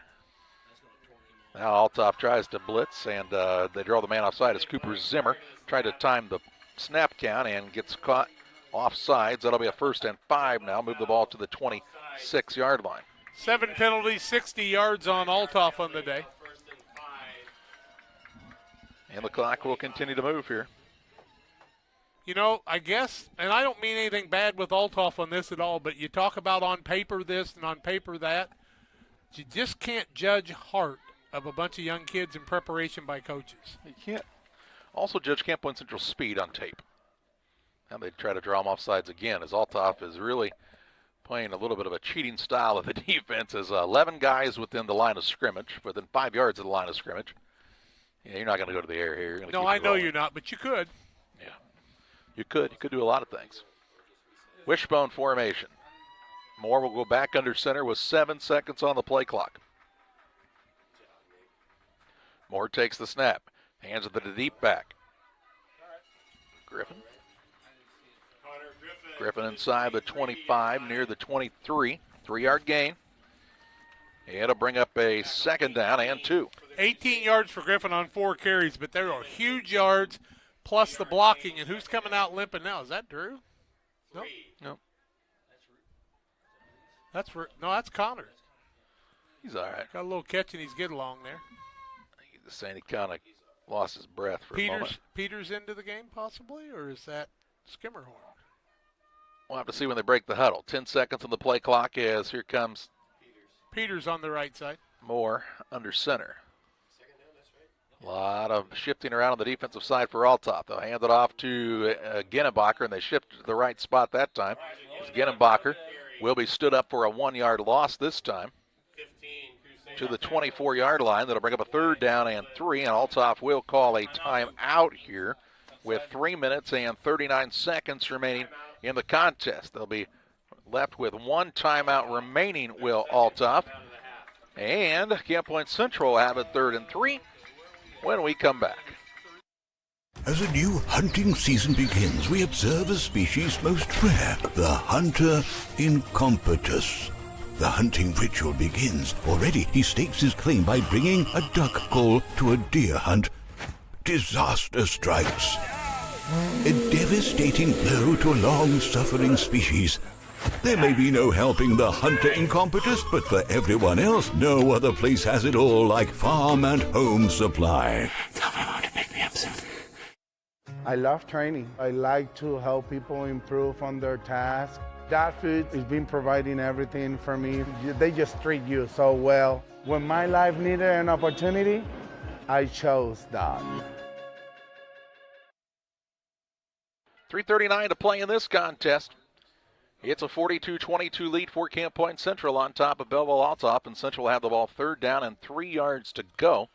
Now Althoff tries to blitz, and they draw the man offside as Cooper Zimmer tried to time the snap count and gets caught offsides. That'll be a 1st and 5 now. Move the ball to the 26-yard line. 7 penalties, 60 yards on Althoff on the day. And the clock will continue to move here. You know, I guess, and I don't mean anything bad with Althoff on this at all, but you talk about on paper this and on paper that. You just can't judge heart of a bunch of young kids in preparation by coaches. You can't also judge Camp Point Central's speed on tape. Now they try to draw him offsides again as Althoff is really playing a little bit of a cheating style of the defense as 11 guys within the line of scrimmage, within 5 yards of the line of scrimmage. Yeah, you're not going to go to the air here. No, I know you're not, but you could. Yeah. You could do a lot of things. Wishbone formation. Moore will go back under center with 7 seconds on the play clock. Moore takes the snap. Hands it to the deep back. Griffin. Griffin inside the 25, near the 23. 3-yard gain. It'll bring up a 2nd down and 2. 18 yards for Griffin on 4 carries, but there are huge yards plus the blocking. And who's coming out limping now? Is that Drew? No. No. That's Connor. He's all right. Got a little catch and he's good along there. He's just saying he kind of lost his breath for a moment. Peters into the game possibly, or is that Skimmerhorn? We'll have to see when they break the huddle. 10 seconds on the play clock as here comes Peters on the right side. Moore under center. A lot of shifting around on the defensive side for Althoff. They'll hand it off to Ginnenbacher, and they shift to the right spot that time. Ginnenbacher will be stood up for a 1-yard loss this time to the 24-yard line. That'll bring up a 3rd down and 3, and Althoff will call a timeout here with 3 minutes and 39 seconds remaining in the contest. They'll be left with 1 timeout remaining, will Althoff. And Camp Point Central will have it 3rd and 3 when we come back. As a new hunting season begins, we observe a species most rare, the hunter incompetus. The hunting ritual begins. Already he stakes his claim by bringing a duck call to a deer hunt. Disaster strikes. A devastating blow to a long-suffering species. There may be no helping the hunter incompetus, but for everyone else, no other place has it all like Farm and Home Supply. Tell my mom to pick me up soon. I love training. I like to help people improve on their task. That food has been providing everything for me. They just treat you so well. When my life needed an opportunity, I chose that. 3:39 to play in this contest. It's a 42-22 lead for Camp Point Central on top of Belleville Althoff, and Central will have the ball 3rd down and 3 yards to go.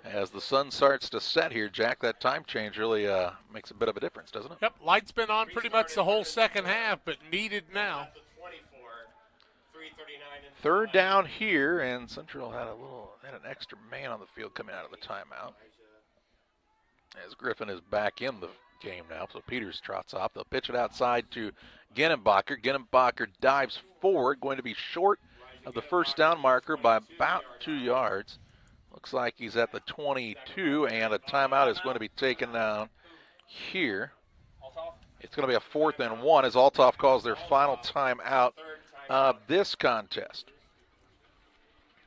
As the sun starts to set here, Jack, that time change really makes a bit of a difference, doesn't it? Yep, light's been on pretty much the whole second half, but needed now. 3rd down here, and Central had an extra man on the field coming out of the timeout. As Griffin is back in the game now, so Peters trots off. They'll pitch it outside to Ginenbacher. Ginenbacher dives forward, going to be short of the 1st down marker by about 2 yards. Looks like he's at the 22, and a timeout is going to be taken down here. It's going to be a 4th and 1 as Althoff calls their final timeout of this contest.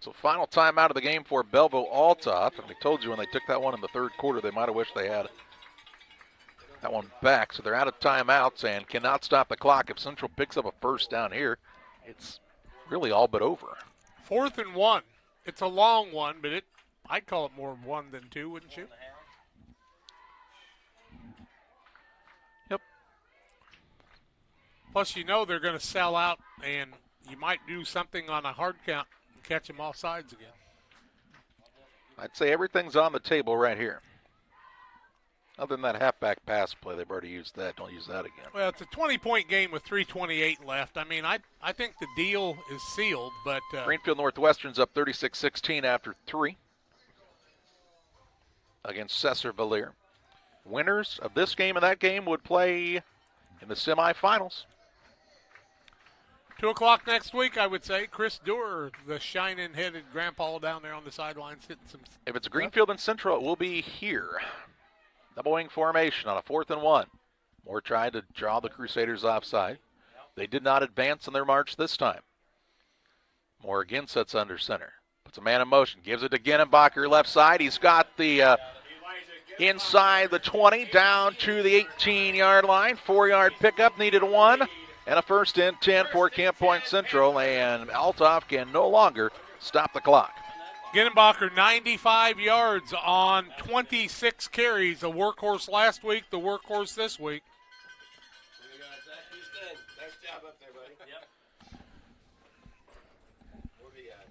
So final timeout of the game for Belleville Althoff. And we told you when they took that one in the 3rd quarter, they might have wished they had that one back. So they're out of timeouts and cannot stop the clock. If Central picks up a 1st down here, it's really all but over. 4th and 1. It's a long one, but I'd call it more 1 than 2, wouldn't you? Yep. Plus, you know they're going to sell out, and you might do something on a hard count and catch them off sides again. I'd say everything's on the table right here. Other than that halfback pass play, they've already used that. Don't use that again. Well, it's a 20-point game with 3:28 left. I mean, I think the deal is sealed, but Greenfield Northwestern's up 36-16 after 3 against Cesar-Valliere. Winners of this game and that game would play in the semifinals. 2 o'clock next week, I would say. Chris Doerr, the shining-headed grandpa down there on the sidelines, hitting some. If it's Greenfield and Central, it will be here. Double wing formation on a 4th and 1. Moore tried to draw the Crusaders offside. They did not advance in their march this time. Moore again sets under center. Puts a man in motion. Gives it to Ginenbacher left side. He's got the inside the 20 down to the 18-yard line. 4-yard pickup. Needed 1. And a 1st and 10 for Camp Point Central. And Althoff can no longer stop the clock. Ginenbacher, 95 yards on 26 carries. A workhorse last week, the workhorse this week. Nice job up there, buddy. Yep. We'll be at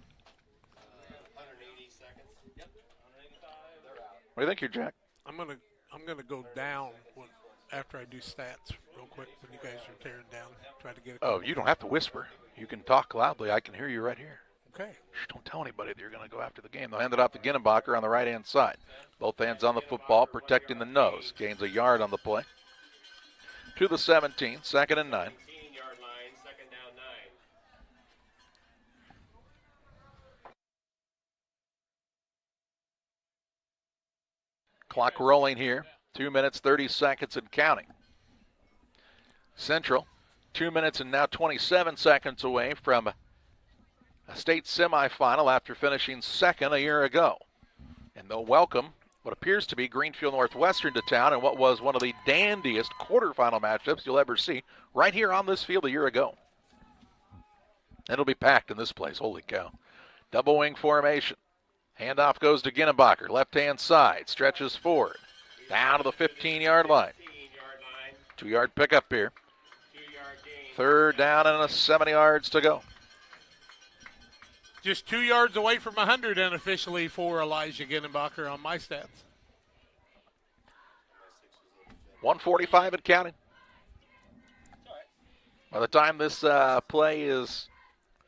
180 seconds. Yep. 185. They're out. What do you think here, Jack? I'm gonna go down after I do stats real quick when you guys are tearing down. Try to get it. Oh, you don't have to whisper. You can talk loudly. I can hear you right here. Okay. Shh, don't tell anybody that you're going to go after the game. They'll hand it off to Ginenbacher on the right-hand side. Both hands on the football, protecting the nose. Gains a yard on the play. To the 17, 2nd and 9. 18-yard line, 2nd down 9. Clock rolling here. 2 minutes, 30 seconds and counting. Central, 2 minutes and now 27 seconds away from a state semifinal after finishing 2nd a year ago. And they'll welcome what appears to be Greenfield Northwestern to town in what was one of the dandiest quarterfinal matchups you'll ever see right here on this field a year ago. It'll be packed in this place, holy cow. Double wing formation. Handoff goes to Ginenbacher, left-hand side, stretches forward, down to the 15-yard line. 2-yard pickup here. 3rd down and 7 yards to go. Just 2 yards away from 100 unofficially for Elijah Ginenbacher on my stats. 1:45 and counting. By the time this play is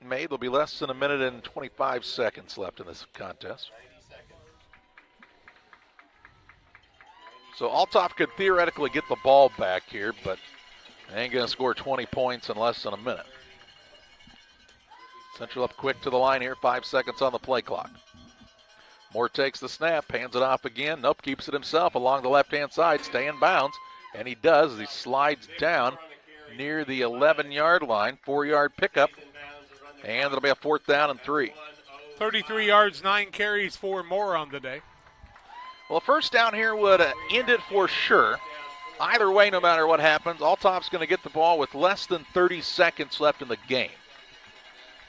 made, there'll be less than 1 minute and 25 seconds left in this contest. So Althoff could theoretically get the ball back here, but they ain't going to score 20 points in less than a minute. Central up quick to the line here, 5 seconds on the play clock. Moore takes the snap, hands it off again. Nope, keeps it himself along the left-hand side, stay in bounds. And he does as he slides down near the 11-yard line, 4-yard pickup. And it'll be a 4th down and 3. 33 yards, 9 carries for Moore on the day. Well, a 1st down here would end it for sure. Either way, no matter what happens, Althoff's going to get the ball with less than 30 seconds left in the game.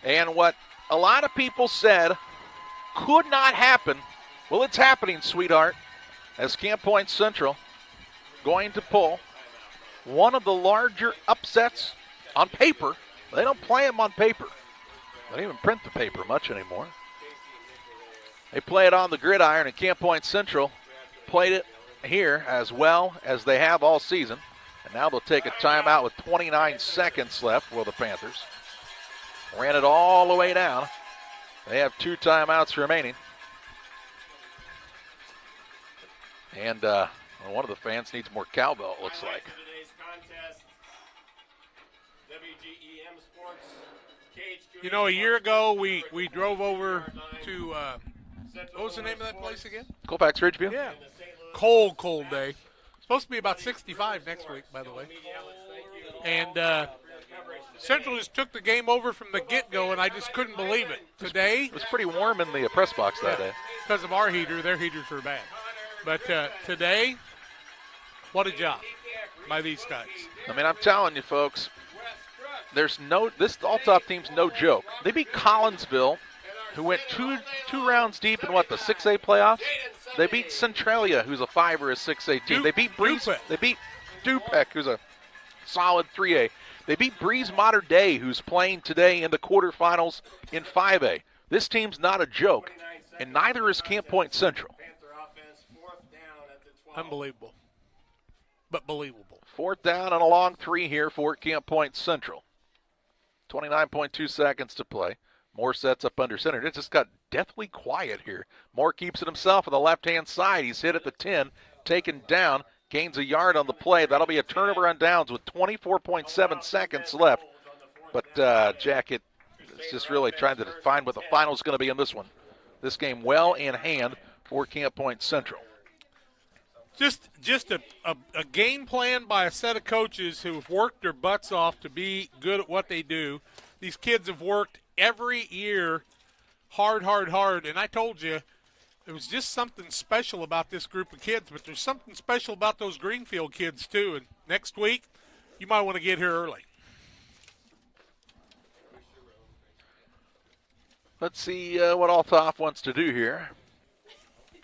And what a lot of people said could not happen, well, it's happening, sweetheart, as Camp Point Central going to pull one of the larger upsets on paper. They don't play them on paper. They don't even print the paper much anymore. They play it on the gridiron, and Camp Point Central played it here as well as they have all season. And now they'll take a timeout with 29 seconds left for the Panthers. Ran it all the way down. They have 2 timeouts remaining. And one of the fans needs more cowbell, it looks like. You know, a year ago we drove over to, what was the name of that place again? Colfax Ridgeview? Yeah. Cold day. Supposed to be about 65 next week, by the way. And Central just took the game over from the get-go, and I just couldn't believe it. Today, it was pretty warm in the press box that day. Because of our heater, their heaters were bad. But today, what a job by these guys. I mean, I'm telling you, folks, this Althoff team's no joke. They beat Collinsville, who went two rounds deep in the 6A playoffs. They beat Centralia, who's a 5 or a 6A team. They beat Breeze. They beat Dupec, who's a solid 3A. They beat Breeze Mater Dei, who's playing today in the quarterfinals in 5A. This team's not a joke, and neither is Camp Point Central. Unbelievable, but believable. 4th down and a long 3 here for Camp Point Central. 29.2 seconds to play. Moore sets up under center. It just got deathly quiet here. Moore keeps it himself on the left-hand side. He's hit at the 10, taken down, gains a yard on the play. That'll be a turnover on downs with 24.7 seconds left. But Jack, it's just really trying to define what the final is going to be in this one. This game well in hand for Camp Point Central. Just a game plan by a set of coaches who have worked their butts off to be good at what they do. These kids have worked every year hard, and I told you there was just something special about this group of kids, but there's something special about those Greenfield kids too, and next week you might want to get here early. Let's see what Althoff wants to do here.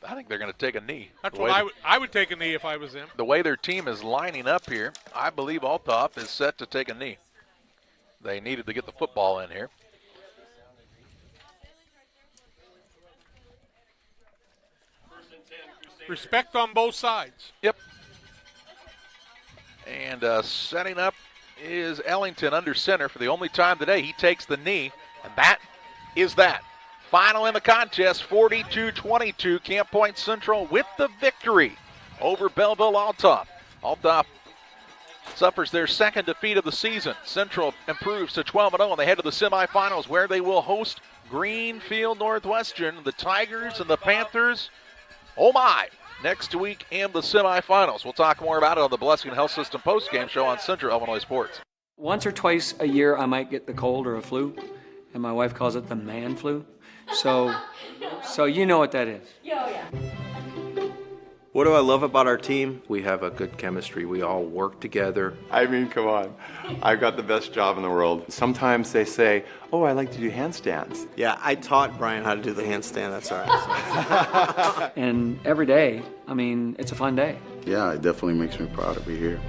I think they're going to take a knee. That's what I would take a knee if I was them. The way their team is lining up here, I believe Althoff is set to take a knee. They needed to get the football in here. Respect on both sides. Yep. And setting up is Ellington under center for the only time today. He takes the knee, and that is that. Final in the contest, 42-22. Camp Point Central with the victory over Belleville Althoff. Althoff suffers their second defeat of the season. Central improves to 12-0, and they head to the semifinals where they will host Greenfield Northwestern, the Tigers and the Panthers. Oh my, next week in the semifinals. We'll talk more about it on the Blessing Health System postgame show on Central Illinois Sports. Once or twice a year I might get the cold or a flu, and my wife calls it the man flu. So you know what that is. Yeah. What do I love about our team? We have a good chemistry. We all work together. I mean, come on. I've got the best job in the world. Sometimes they say, oh, I like to do handstands. Yeah, I taught Brian how to do the handstand. That's all right. And every day, I mean, it's a fun day. Yeah, it definitely makes me proud to be here.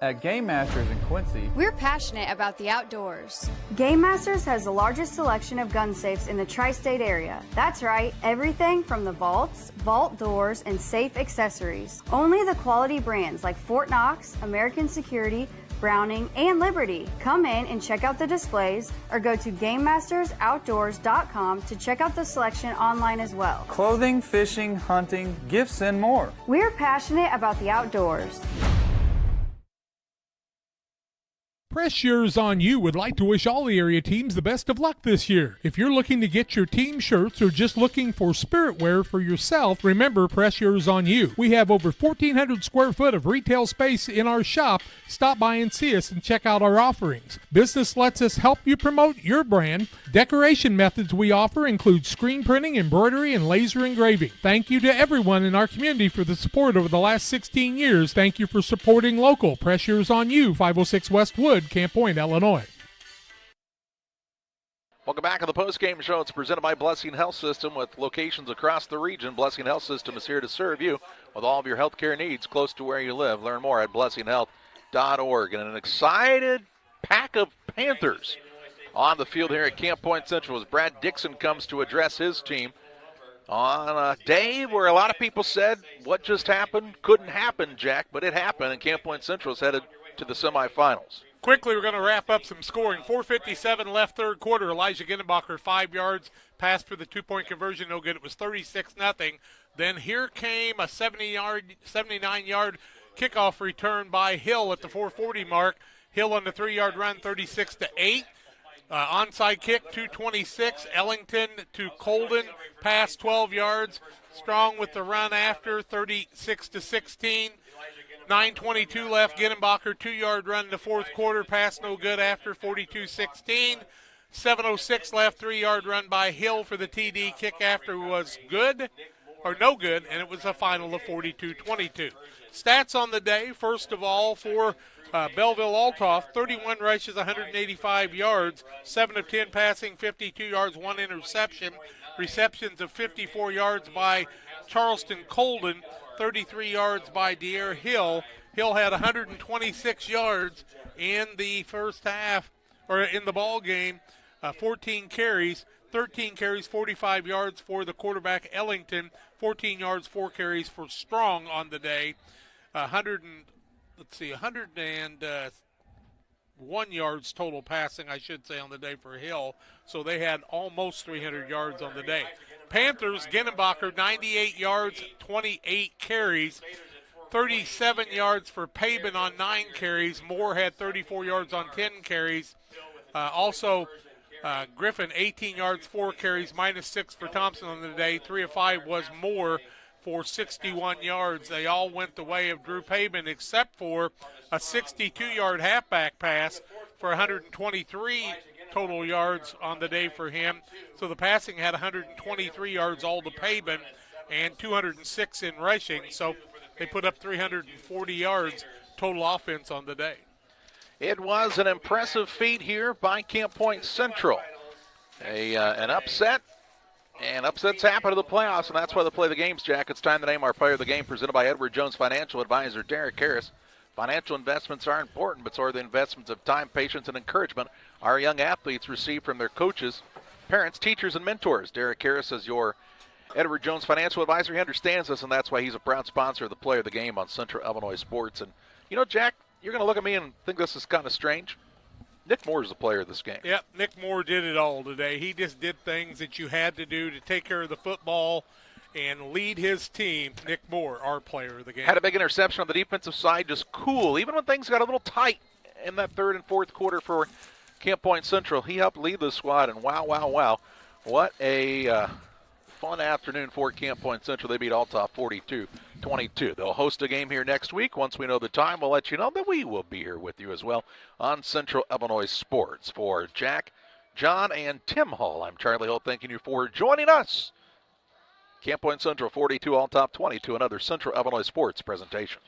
At Game Masters in Quincy, We're passionate about the outdoors. Game Masters has the largest selection of gun safes in the tri-state area. That's right, everything from the vaults, vault doors, and safe accessories. Only the quality brands like Fort Knox, American Security, Browning, and Liberty. Come in and check out the displays or go to GameMastersOutdoors.com to check out the selection online as well. clothing, fishing, hunting, gifts, and more. We're passionate about the outdoors. Press Yours on You would like to wish all the area teams the best of luck this year. If you're looking to get your team shirts or just looking for spirit wear for yourself, remember Press Yours on You. We have over 1,400 square foot of retail space in our shop. Stop by and see us and check out our offerings. Business lets us help you promote your brand. Decoration methods we offer include screen printing, embroidery, and laser engraving. Thank you to everyone in our community for the support over the last 16 years. Thank you for supporting local. Press Yours on You, 506 West Wood, Camp Point, Illinois. Welcome back to the post-game show. It's presented by Blessing Health System with locations across the region. Blessing Health System is here to serve you with all of your healthcare needs close to where you live. Learn more at blessinghealth.org. And an excited pack of Panthers on the field here at Camp Point Central as Brad Dixon comes to address his team on a day where a lot of people said what just happened couldn't happen, Jack, but it happened, and Camp Point Central is headed to the semifinals. Quickly, we're going to wrap up some scoring. 4:57 left third quarter. Elijah Ginnebacher, 5 yards, passed for the two-point conversion, no good. It was 36-0. Then here came a 79-yard kickoff return by Hill at the 4:40 mark. Hill on the 3-yard run, 36-8. Onside kick, 2:26. Ellington to Colden, pass 12 yards. Strong with the run after, 36-16. 9:22 left. Ginnebacher, 2-yard run in the fourth quarter. Pass no good after, 42-16. 7:06 left. 3-yard run by Hill for the TD. Kick after was good, or no good, and it was a final of 42-22. Stats on the day, first of all, for Belleville Althoff, 31 rushes, 185 yards, 7 of 10 passing, 52 yards, 1 interception. Receptions of 54 yards by Charleston Colden, 33 yards by De'Aaron Hill. Hill had 126 yards in the first half, or in the ball game, 14 carries, 45 yards for the quarterback Ellington, 14 yards, 4 carries for Strong on the day. 101 yards total passing, I should say, on the day for Hill. So they had almost 300 yards on the day. Panthers, Ginnebacher, 98 yards, 28 carries, 37 yards for Pabin on 9 carries. Moore had 34 yards on 10 carries. Griffin, 18 yards, 4 carries, -6 for Thompson on the day. 3 of 5 was Moore for 61 yards. They all went the way of Drew Pabin except for a 62-yard halfback pass for 123 total yards on the day for him. So the passing had 123 yards all to Pabin and 206 in rushing. So they put up 340 yards total offense on the day. It was an impressive feat here by Camp Point Central. An upset. And upsets happen to the playoffs, and that's why they play the games, Jack. It's time to name our player of the game, presented by Edward Jones Financial Advisor Derek Harris. Financial investments are important, but so are the investments of time, patience, and encouragement our young athletes receive from their coaches, parents, teachers, and mentors. Derek Harris is your Edward Jones Financial Advisor. He understands this, and that's why he's a proud sponsor of the player of the game on Central Illinois Sports. And, you know, Jack, you're going to look at me and think this is kind of strange. Nick Moore is the player of this game. Yep, Nick Moore did it all today. He just did things that you had to do to take care of the football and lead his team. Nick Moore, our player of the game. Had a big interception on the defensive side, just cool. Even when things got a little tight in that third and fourth quarter for Camp Point Central, he helped lead the squad, and wow. What a fun afternoon for Camp Point Central. They beat Althoff 42-22. They'll host a game here next week. Once we know the time, we'll let you know that we will be here with you as well on Central Illinois Sports. For Jack, John, and Tim Hall, I'm Charlie Hull, thanking you for joining us. Camp Point Central 42, Althoff 22, another Central Illinois Sports presentation.